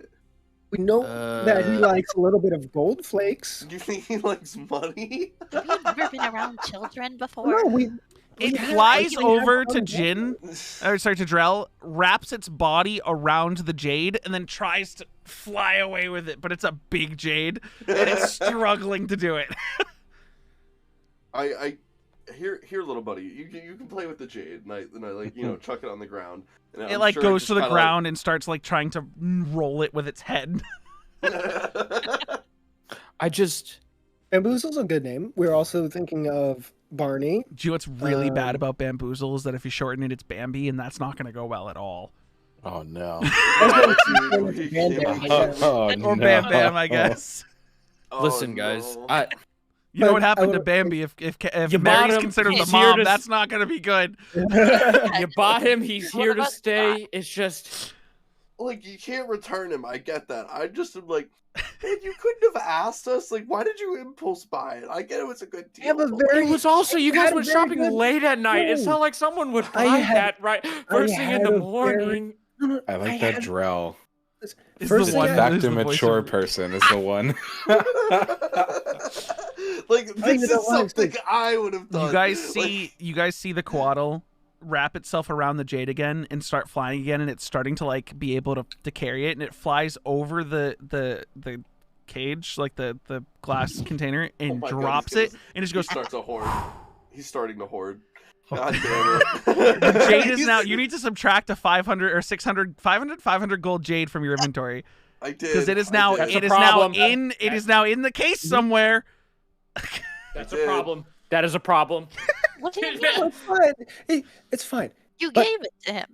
We know that he likes a little bit of gold flakes. Do you think he likes money? Have you never been around children before? No, we It have- flies we have over fun to with Jin, or sorry, to Drell, wraps its body around the jade, and then tries to fly away with it. But it's a big jade, and it's struggling to do it. Here, little buddy. You can play with the jade, and I like chuck it on the ground. And It I'm like sure goes just to the kinda, ground and starts like trying to roll it with its head. I just. Bamboozle's a good name. We're also thinking of Barney. Do you know what's really bad Um, about Bamboozle is that if you shorten it, it's Bambi, and that's not going to go well at all. Oh no. Oh, dude, Oh, Or no. Bam Bam, I guess. Oh, Listen, guys. no. You know But what happened I to would- Bambi if You bought Mary's him, considered the he's here mom? to- That's not going to be good. You bought him. He's What here to about stay. It's just. Like, you can't return him. I get that. I just am like, man, you couldn't have asked us. Like, why did you impulse buy it? I get it was a good I have deal. a but, very It was also you I guys had a went very shopping good- late at night. It's No. not like someone would buy I had- that right first thing in had the a morning. No, I like that had- Drell. Is First the thing one I- that is Back to the voice mature of- person is the one. Like, think this that is one something is- I would have done. You guys see the Quaddle wrap itself around the jade again and start flying again, and it's starting to like be able to carry it, and it flies over the cage, like the glass container, and Oh my God, drops he's it, and just goes. He starts a hoard. He's starting to hoard. Oh. God damn it. The jade is now. You need to subtract a 500 or 600, 500 gold jade from your inventory I did. because it is I now. did. That's a It is now problem. in. It is now in the case somewhere. That's did. a problem. That is a problem. What do you mean? No, it's fine. It's fine. You But- gave it to him.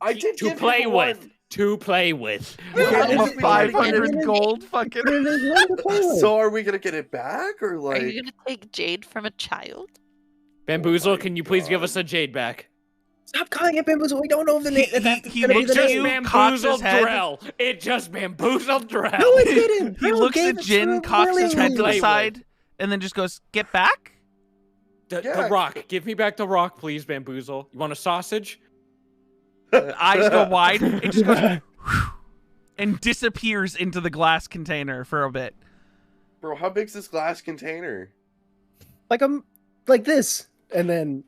I did To give play him with. one. To play with. You Yeah, gave him a it's- 500 gold fucking. But it is one to play with. So are we gonna get it back or Are like? you gonna take jade from a child? Bamboozle, Oh my can you please give God. us a jade back? Stop calling it Bamboozle. We don't know if the name. He gonna be looks the at Just name. you, cocks his bamboozled head. Drell. It just bamboozled Drell. No, it didn't. He I looks gave at it to Jin, him cocks his head to the willingly. side, and then just goes, "Get back." The Yeah. rock. Give me back the rock, please, Bamboozle. You want a sausage? Eyes go wide. It just goes and disappears into the glass container for a bit. Bro, how big's this glass container? Like this, and then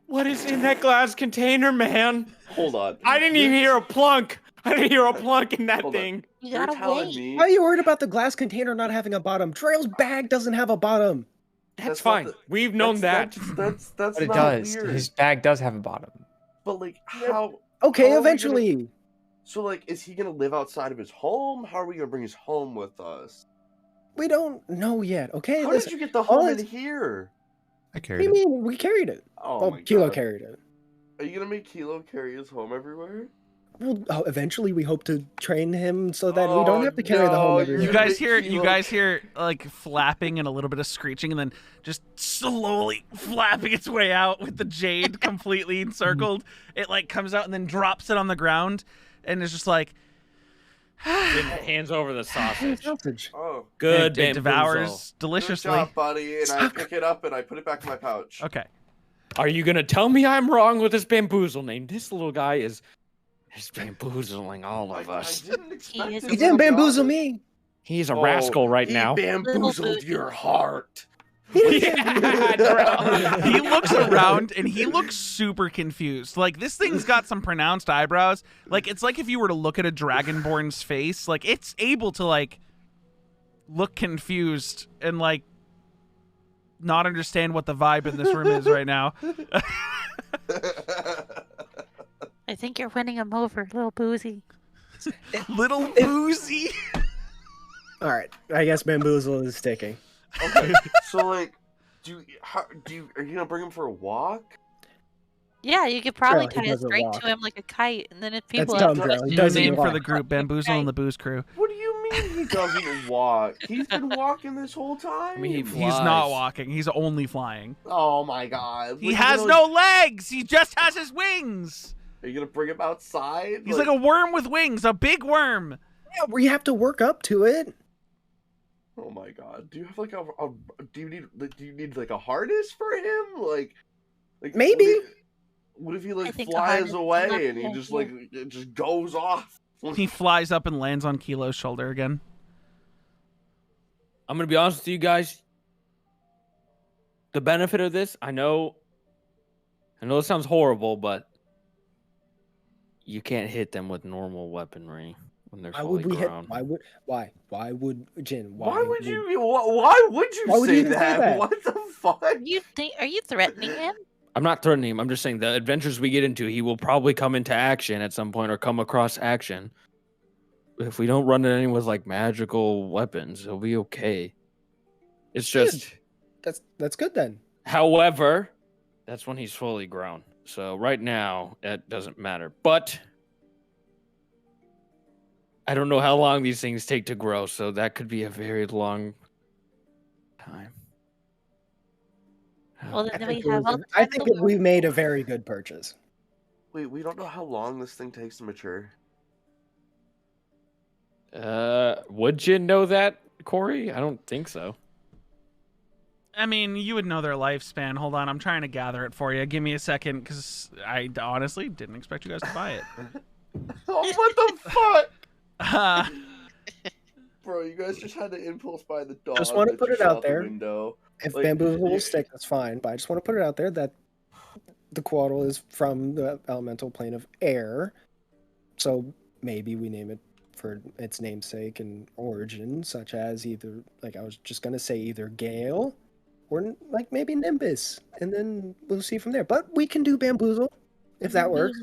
What is in that glass container, man? Hold on. I didn't even hear a plunk. I didn't hear a plunk in that Hold on. thing. You You're gotta telling wait. me why are you worried about the glass container not having a bottom? Trail's bag doesn't have a bottom. That's not fine. the- We've known that. That's But it not does. weird. His bag does have a bottom. But like, how? Okay, How are we eventually. So like, is he gonna live outside of his home? How are we gonna bring his home with us? We don't know yet. Okay, How listen. did you get the all home in it's- here? I What do carried you it. mean? We carried it. Oh Well, my Kilo God. carried it. Are you gonna make Kilo carry his home everywhere? Well, eventually we hope to train him so that we don't have to carry the no, home you're everywhere. You gonna guys make hear Kilo like flapping and a little bit of screeching, and then just slowly flapping its way out with the jade completely encircled. It like comes out and then drops it on the ground, and it's just like Jin hands over the sausage. Sausage. Oh, Good, it Bamboozle. devours good deliciously. job, buddy. And I Stop. pick it up and I put it back in my pouch. Okay. Are you gonna tell me I'm wrong with this Bamboozle name? This little guy is bamboozling all of us. I didn't expect is- it, He to didn't be bamboozle honest. me. He's a Oh, rascal right he now. bamboozled Little your heart. He looks around and he looks super confused. Like, this thing's got some pronounced eyebrows. Like, it's like if you were to look at a Dragonborn's face, like, it's able to, like, look confused and, like, not understand what the vibe in this room is right now. I think you're winning him over, little Boozy. Little Boozy. All right, I guess Bamboozle is sticking. Okay, so like, are you gonna bring him for a walk? Yeah, you could probably Drill, he tie a doesn't string walk. to him like a kite, and then if people That's dumb, have Drill. He New doesn't name for walk. the group, Bamboozle and the Booze Crew. What do you mean he doesn't walk? He's been walking this whole time. I mean, he He's flies. not walking. He's only flying. Oh my god. He has no legs. He just has his wings. Are you gonna bring him outside? He's like a worm with wings, a big worm. Yeah, we have to work up to it. Oh my god. Do you have like do you need like a harness for him? Like Maybe. What if he I like think a flies harness is not away and a he good just idea. like it just goes off? He flies up and lands on Kilo's shoulder again. I'm gonna be honest with you guys. The benefit of this, I know it sounds horrible, but you can't hit them with normal weaponry when they're Why fully would we hit? grown. Why would Jin? Why would you say even say that? that? What the fuck? Are you threatening him? I'm not threatening him. I'm just saying the adventures we get into, he will probably come into action at some point or come across action. If we don't run into anyone with like magical weapons, he'll be okay. It's just, That's good then. however, that's when he's fully grown. So right now, it doesn't matter. But I don't know how long these things take to grow, so that could be a very long time. Well, then we have all the I time think in the that we made a very good purchase. Wait, we don't know how long this thing takes to mature. Would you know that, Corey? I don't think so. I mean, you would know their lifespan. Hold on, I'm trying to gather it for you. Give me a second, because I honestly didn't expect you guys to buy it. Oh, what the fuck? Uh, Bro, you guys just had to impulse buy the dog. Just want to that put you it saw out out the there. window. If Like, Bamboozle will you- stick, that's fine. But I just want to put it out there that the Quaddle is from the elemental plane of air. So maybe we name it for its namesake and origin, such as either, like I was just going to say, either Gale or like maybe Nimbus. And then we'll see from there. But we can do Bamboozle if that works.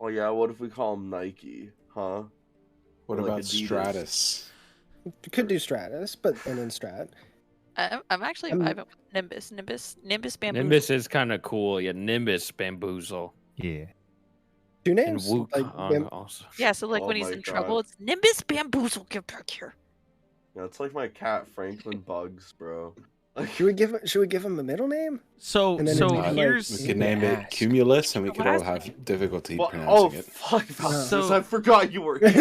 Oh yeah, what if we call him Nike? Huh? What Or like about Adidas? Stratus? We could do Stratus, but and then Strat. I'm actually I'm- vibing with Nimbus. Nimbus Bamboozle. Nimbus is kind of cool. Yeah, Nimbus Bamboozle. Yeah. Two And names. Wukong Like, also. Yeah, so like Oh when he's my in God. trouble, it's Nimbus Bamboozle. Get back here. Yeah, it's like my cat Franklin Bugs, bro. Like, should we give him a middle name? so And then so it's like- here's We could name it Yes. Cumulus, and we could all Last have difficulty what? pronouncing Oh it. fuck! So- I forgot you were here.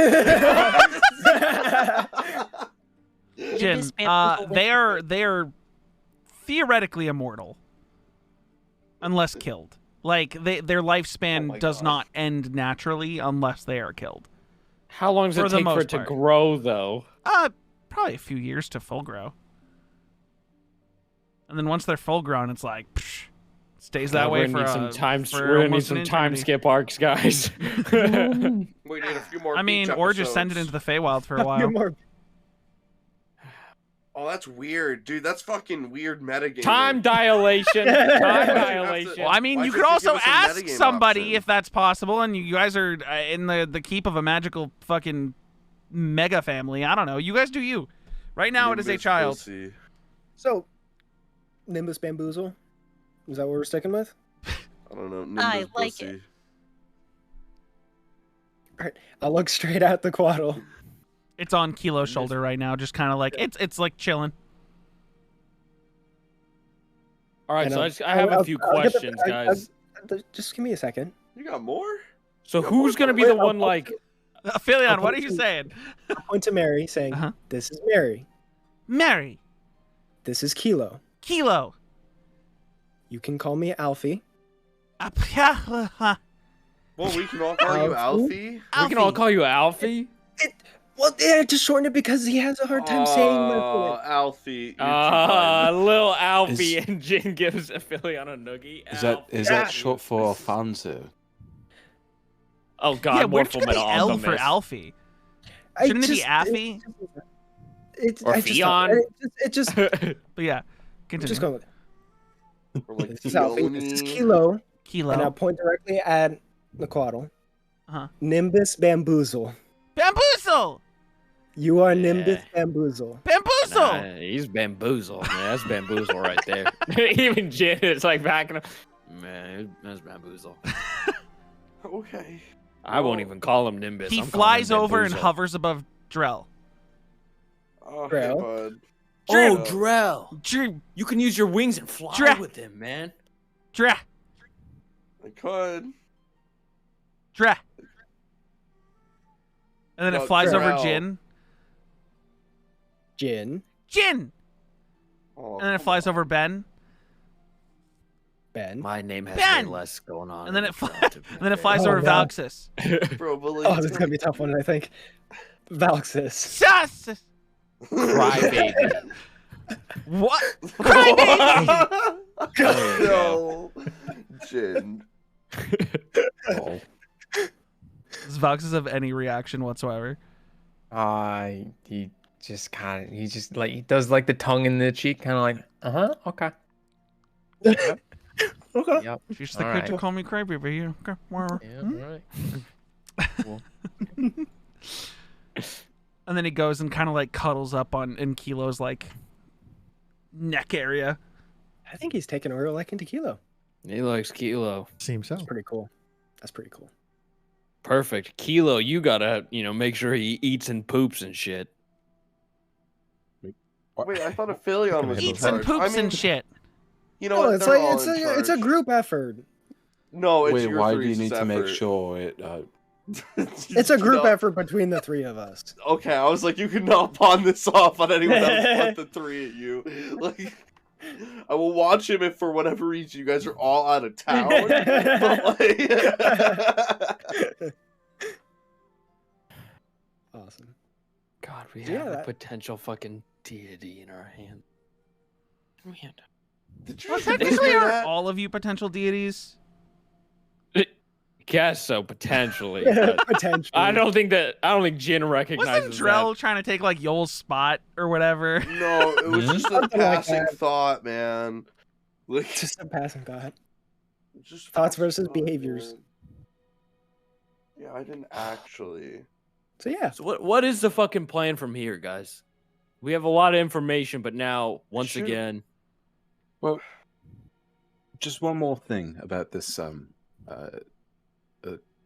Jin. Nimbus Bamboozle They are theoretically immortal, unless killed. Like their Oh lifespan my does gosh. not end naturally unless they are killed. How long does For it the take for most it to part. grow, though? Probably a few years to full grow. And then once they're full grown, it's like psh, stays that way we're for gonna need some time. for We're gonna need almost some an time eternity. skip arcs, guys. We need a few more. I mean, beach or just send it episodes. into the Feywild for a while. More- Oh, that's weird, dude. That's fucking weird metagaming. Time dilation. Time dilation. Well, I mean, Why you should could you also give us a ask metagame somebody option? if that's possible, and you guys are in the keep of a magical fucking mega family. I don't know. You guys do you. Right now, it is a Nimbus child. pussy. So, Nimbus Bamboozle? Is that what we're sticking with? I don't know. Nimbus I like pussy. it. Alright, I'll look straight at the Quaddle. It's on Kilo's shoulder right now, just kind of like it's like chilling. All right, And so I have a few I'll get the- questions, I- guys. just give me a second. You got more? So who's gonna be the one like? Aphelion, I'll what put are you some- saying? I'll point to Mary saying, Uh-huh. This is Mary. Mary, This is Kilo. Kilo. You can call me Alfie. Alfie. Well, we can all call you Alfie. We can all call you Alfie. Well, they had to shorten it because he has a hard time saying my full name. Alfie, you're too kind. Little Alfie and Jin gives Aphelion a noogie. Is that short for Alfonso? Oh God, Yeah, more where'd you Full get the Metal L for Alchemist. Alfie? Shouldn't it be Affy? Or Fion? It just But yeah, continue. just go with it. Or like This is Alfie. This is Keone. Kilo. And I'll point directly at the Quaddle. Uh-huh. Nimbus Bamboozle. Bamboozle! You are Nimbus Bamboozle. Bamboozle! Nah, he's Bamboozle. Yeah, that's Bamboozle right there. Even Jin is like backing up. Man, that's Bamboozle. Okay. I won't even call him Nimbus. He I'm calling flies him over and Bamboozle. hovers above Drell. Okay, Drell? bud. Oh, Drell. Dr- You can use your wings and fly Dra- with him, man. Dra. I could. Dra. And then No, it flies over Drell. Jin. Jin. Jin! Oh, And then it come flies on. over Ben. Ben. My name has Ben! way less going on. And then in it it fl- to be And then it fair. flies Oh, over no. Valxis. Bro, but like, Oh, this is gonna be a tough one, I think. Valxis. Sus! Crybaby. What? Crybaby! No. Jin. Oh. Does Valxis have any reaction whatsoever? He just kind of, he just like, he does like the tongue in the cheek, kind of like, okay. Okay. Yep. She's just like, Alright. to call me crybaby. Yeah, okay, whatever. Yeah, Hmm? all right. Cool. And then he goes and kind of like cuddles up in Kilo's like neck area. I think he's taking a real liking to Kilo. He likes Kilo. Seems so. That's pretty cool. That's pretty cool. Perfect. Kilo, you gotta, make sure he eats and poops and shit. Wait, I thought Aphelion was in Eats and charge. poops I mean, and shit. You know No, what? it's They're like all in it's a charge. group effort. No, it's Wait, your why do you three's need to make effort. sure it? It's a group No. effort between the three of us. Okay, I was like, you could not pawn this off on anyone else but the three of you. Like, I will watch him if for whatever reason you guys are all out of town. But like... Awesome. God, we Yeah, have a that- potential fucking deity in our hand. We had Did you Well, just technically, hear are that? all of you potential deities? Guess so, potentially. but Potentially. I don't think Jin recognizes Wasn't Drell trying to take like Yoel's spot or whatever? No, it was just a Something like passing that. thought, man. Like, Just a passing thought. just Thoughts passing versus thought, behaviors. man. Yeah, I didn't actually. So yeah. So what is the fucking plan from here, guys? We have a lot of information, but now once Shoot. again, Well, just one more thing about this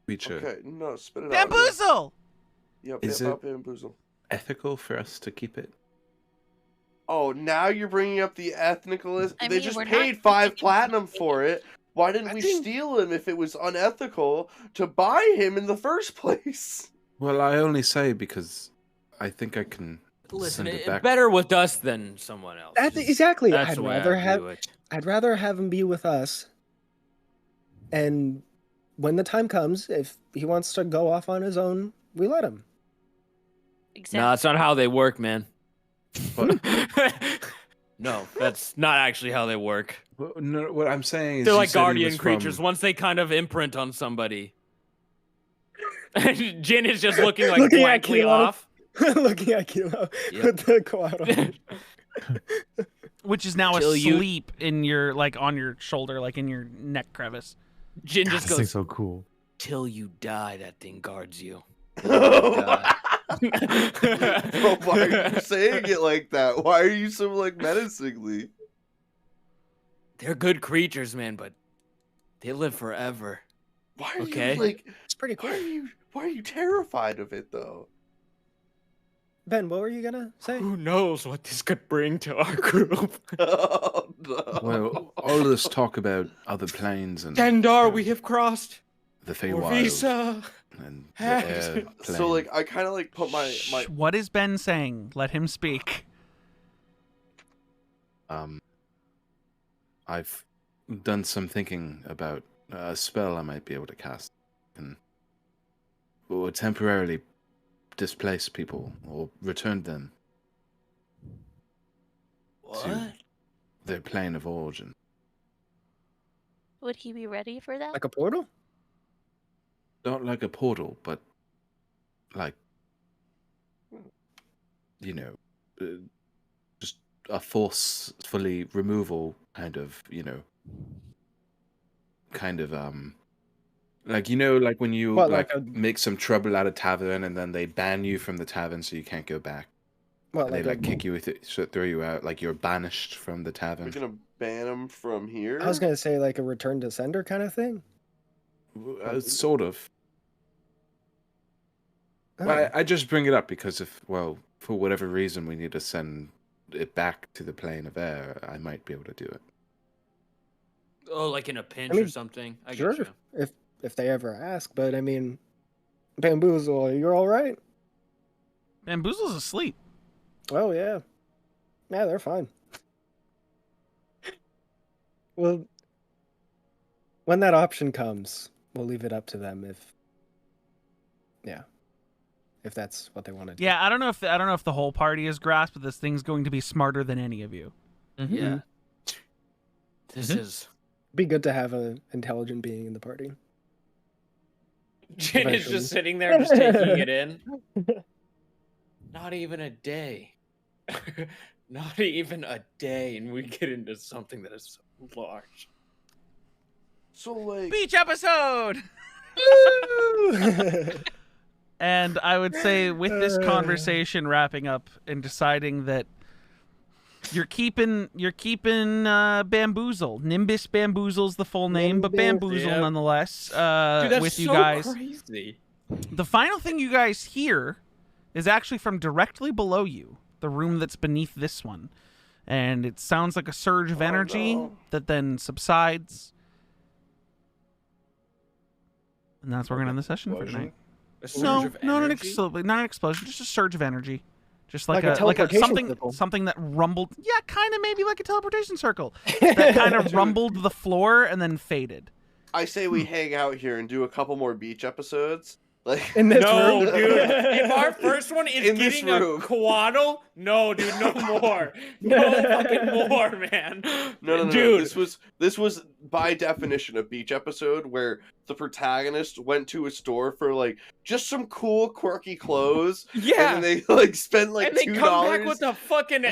creature. Okay, no, spit it out. Bamboozle! Yep, Is yep, it- bamboozle. Ethical for us to keep it? Oh, now you're bringing up the ethnicalist. I They mean, just we're not paid 5 teaching platinum people. for it. Why didn't I we think- steal him if it was unethical to buy him in the first place? Well, I only say because I think I can listen, send it it, back. better with us than someone else. Exactly. That's I'd the way rather I have view it. I'd rather have him be with us. And when the time comes, if he wants to go off on his own, we let him. Exactly. No, that's not how they work, man. But No, that's not actually how they work. no, what I'm saying is They're you like said he guardian was creatures. from- Once they kind of imprint on somebody. Jin is just looking like Looking at blankly Kilo. off. Looking at Kilo Yep. with the Quaddle. Which is now Till you- asleep in your like on your shoulder, like in your neck crevice. Jin God, just this thing's goes, so cool. till you die, that thing guards you. Bro, why are you saying it like that? Why are you so like menacingly? They're good creatures, man, but they live forever. Why are Okay. you like? It's pretty cool. Why are you terrified of it though? Ben, what were you gonna say? Who knows what this could bring to our group? Oh no. Well, all this talk about other planes and Dendar, we have crossed. the Orvisa. Feywild and the has- air plane. So like I kind of like put my Shh, what is Ben saying? Let him speak. I've done some thinking about a spell I might be able to cast, and will temporarily displace people or return them to their plane of origin. Would he be ready for that? Like a portal? Not like a portal, but like, just a forcefully removal kind of, like, like when you What, like like a- make some trouble at a tavern and then they ban you from the tavern so you can't go back. What, And they like like kick you with it, so throw you out, like you're banished from the We're tavern. gonna ban him from here. I was gonna say like a return to sender kind of thing. Sort of. Oh. Well, I just bring it up because for whatever reason we need to send it back to the plane of air, I might be able to do it. Oh, like in a pinch mean, or something. I Sure, get you. if they ever ask, but I mean, Bamboozle, you're all right. Bamboozle's asleep. Oh yeah, they're fine. Well, when that option comes, we'll leave it up to them if that's what they want to do. Yeah, I don't know if the whole party has grasped that this thing's going to be smarter than any of you. Mm-hmm. Yeah. This is. Be good to have an intelligent being in the party. Jin is Eventually. just sitting there, just taking it in. Not even a day. Not even a day, and we get into something that is so large. So like Beach episode. And I would say with this conversation wrapping up and deciding that you're keeping Bamboozle. Nimbus Bamboozle's the full name, but Bamboozle Yep. nonetheless. Dude, that's with you so guys. crazy. The final thing you guys hear is actually from directly below you, the room that's beneath this one. And it sounds like a surge of energy that then subsides. And that's where we're going to end the session for tonight. A surge No, of not an energy? not an explosion, just a surge of energy. Just Like a teleportation circle. something that rumbled. Yeah, kind of maybe like a teleportation circle. That kind of rumbled the floor and then faded. I say we hang out here and do a couple more beach episodes. Like In this No, room? dude. If our first one is In this getting a room. quaddle, no, dude, no more. No fucking more, man. No, Dude. This was by definition a beach episode where the protagonist went to a store for like just some cool, quirky clothes. Yeah. And then they like spend like And they $2. come back with a fucking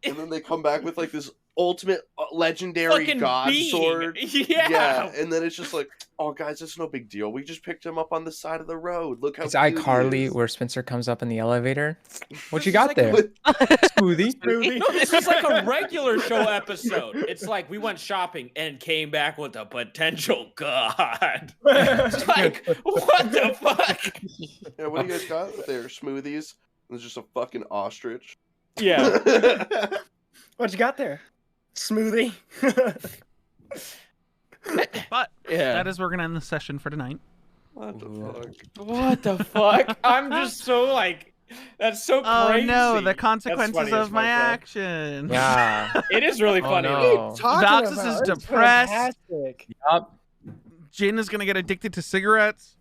And then they come back with like this ultimate legendary fucking god bean. sword. Yeah. And then it's just like, oh guys, it's no big deal. We just picked him up on the side of the road. Look how It's cute he iCarly is." where Spencer comes up in the elevator. What This you is got like there? Smoothie. No, this is like a regular show episode. It's like we went shopping and came back with a potential god. It's like, what the fuck? Yeah, what do you guys got there? Smoothies? There's just a fucking ostrich. Yeah. What you got there? Smoothie. But Yeah. that is where we're gonna end the session for tonight. What the fuck? What the fuck? I'm just so like, that's so Oh crazy. no, the That's consequences funny as of my fuck, though. action. Yeah. It is really Oh, funny. no. Doxus is depressed. Fantastic. Yup. Jin is gonna get addicted to cigarettes.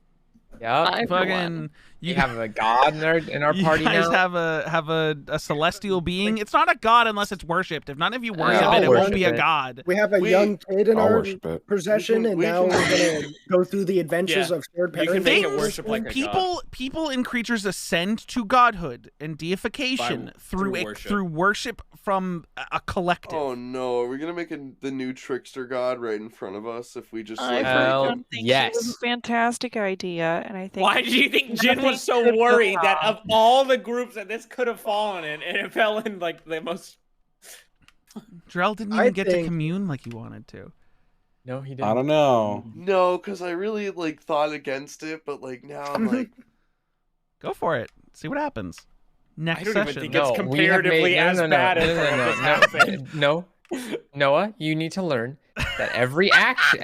Yup. I, for one, Fucking You have a god in our you party guys now. have a celestial being. It's not a god unless it's worshipped. If none of you worship I'll it, it won't be a worship it. god. We have a We- young kid in I'll our worship it. possession, and we now can- we're gonna go through the adventures Yeah. of shared You can parenting. make it Things- worship like a god. people and creatures ascend to godhood and deification through through worship. worship from a collective. Oh no, are we gonna make the new trickster god right in front of us if we just I like for Hell one think it was yes. a fantastic idea, and I think. Why do you think Jin was so Nothing could go worried that wrong. of all the groups that this could have fallen in, and it fell in like the most? Drell didn't I even get to think- commune like he wanted to. No, he I didn't. don't know. No, because I really like thought against it, but like now I'm like, Go for it. See what happens. Next I don't session. even think No, it's we have comparatively made- as bad as some of this happened. no. Noah, you need to learn that every action,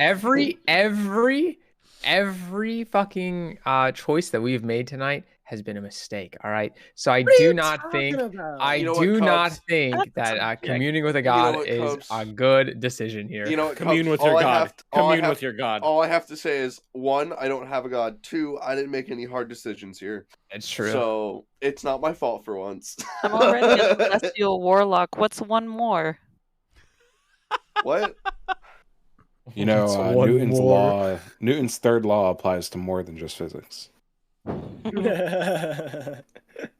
every fucking choice that we've made tonight has been a mistake. All right. So I What are do you not think talking about? I You know what, do not Cubs? think that communing with a god what, is Cubs? a good decision here. You know what, Commune Cubs? with your All I god. have to- all I Commune have- with your god. All I have to say is, 1, I don't have a god. 2, I didn't make any hard decisions here. It's true. So it's not my fault for once. I'm already a celestial warlock. What's one more? What? You know, It's one Newton's more. law, Newton's third law applies to more than just physics.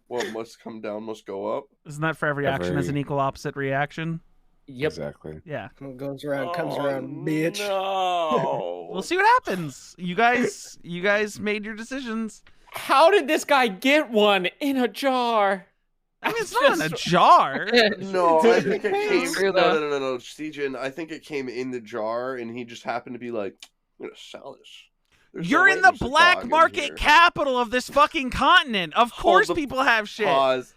What must come down must go up. Isn't that for every action has an Every- equal opposite reaction? Yep. Exactly. Yeah. What goes around comes around, bitch. No. We'll see what happens. You guys made your decisions. How did this guy get one in a jar? I mean, it's not in a jar. No, I think it came. True, No, though. no, no, no, no, Stegen, I think it came in the jar, and he just happened to be like, "I'm gonna sell this." There's no You're way in the there's a black dog in market here. capital of this fucking continent. Of course the- people have shit. Pause.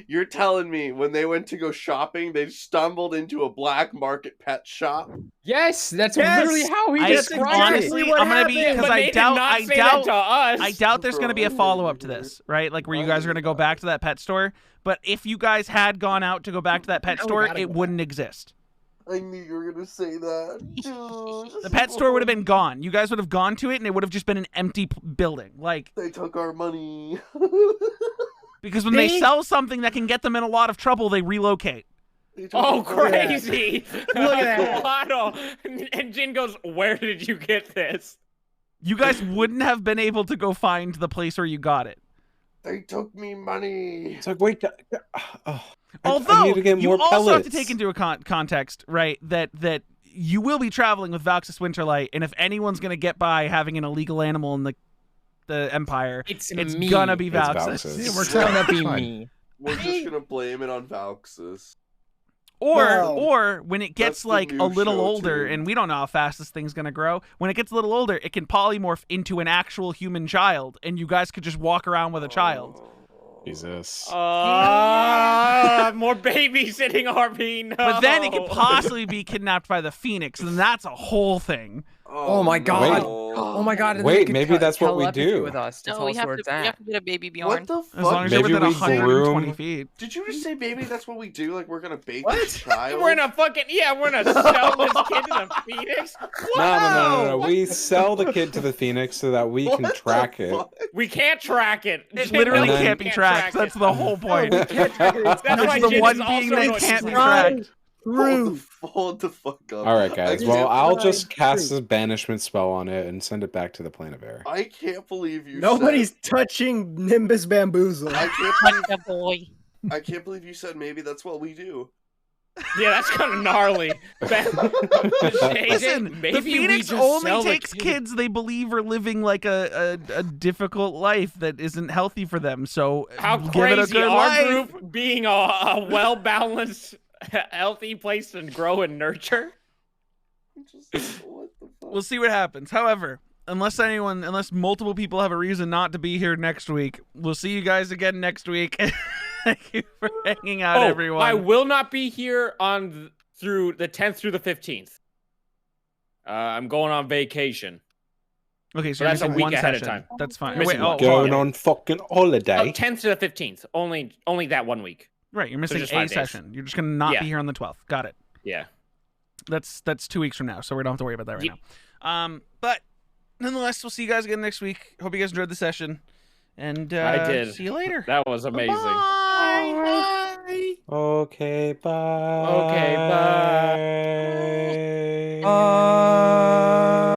You're telling me when they went to go shopping, they stumbled into a black market pet shop? Yes, that's Yes! literally how he I described honestly, it. what I'm gonna be happened. because But I they did doubt, not I say that to doubt, us. I doubt there's gonna be a follow up to this, right? Like where you guys are gonna go back to that pet store. But if you guys had gone out to go back to that pet Now we store, gotta it go wouldn't exist. I knew you were gonna say that. The pet store would have been gone. You guys would have gone to it, and it would have just been an empty building. Like They took our money. because when they sell something that can get them in a lot of trouble, they relocate. They took Oh, our money. crazy! Look at that. Waddle. And Jin goes, "Where did you get this?" You guys wouldn't have been able to go find the place where you got it. They took me money. It's like, wait, I Although need to get you more also have to pellets. take into account context, right? That you will be traveling with Valxis Winterlight, and if anyone's gonna get by having an illegal animal in the Empire, It's it's me. gonna be It's Valxis. Valxis. Yeah, we're gonna be Fine. me. We're just gonna blame it on Valxis. Or No. when it That's gets the like new a little show, older, too. and we don't know how fast this thing's gonna grow. When it gets a little older, it can polymorph into an actual human child, and you guys could just walk around with a child. Jesus. More babysitting, RP. No. But then it could possibly be kidnapped by the Phoenix, and that's a whole thing. Oh my God. no. Oh my God. and then Wait, they could maybe that's what we telepathy do. with us to No, tell we us have where to. it's We at. have to get a baby Bjorn. What the fuck? As long as you're Maybe within we 120 groom- feet. Did you just say, baby, that's what we do? Like, we're gonna bake What? a child? We're gonna sell this kid to the Phoenix. No. We sell the kid to the Phoenix so that we can What the track it. fuck? We can't track it. It Jin literally knows we can't be tracked. That's the whole point. That's That's why the Jin one is being also that annoyed. can't be Right. tracked. Hold the fuck up. All right, guys. I Well, can't- I'll just Right. cast a banishment spell on it and send it back to the plane of air. I can't believe you Nobody's said... touching Nimbus Bamboozle. I can't Like believe... a boy. I can't believe you said maybe that's what we do. Yeah, that's kind of gnarly. Listen, Maybe the we Phoenix just only sell the takes kid. kids they believe are living like a difficult life that isn't healthy for them. So How give it a crazy good our life. group being a well-balanced, healthy place to grow and nurture. Just, what the fuck? We'll see what happens. However, unless multiple people have a reason not to be here next week, we'll see you guys again next week. Thank you for hanging out, everyone. I will not be here through the 10th through the 15th. I'm going on vacation. Okay, so But that's you're a missing week one ahead of session. time. That's fine. Missing Wait, one. oh, Going oh, on fucking holiday. 10th to the 15th. Only that 1 week. right. You're missing just a 5 days. session. You're just gonna not Yeah. be here on the 12th. Got it. Yeah. That's 2 weeks from now, so we don't have to worry about that right Yep. now. But nonetheless, we'll see you guys again next week. Hope you guys enjoyed the session, and I did. see you later. That was amazing. Bye. Okay, bye. Okay, bye.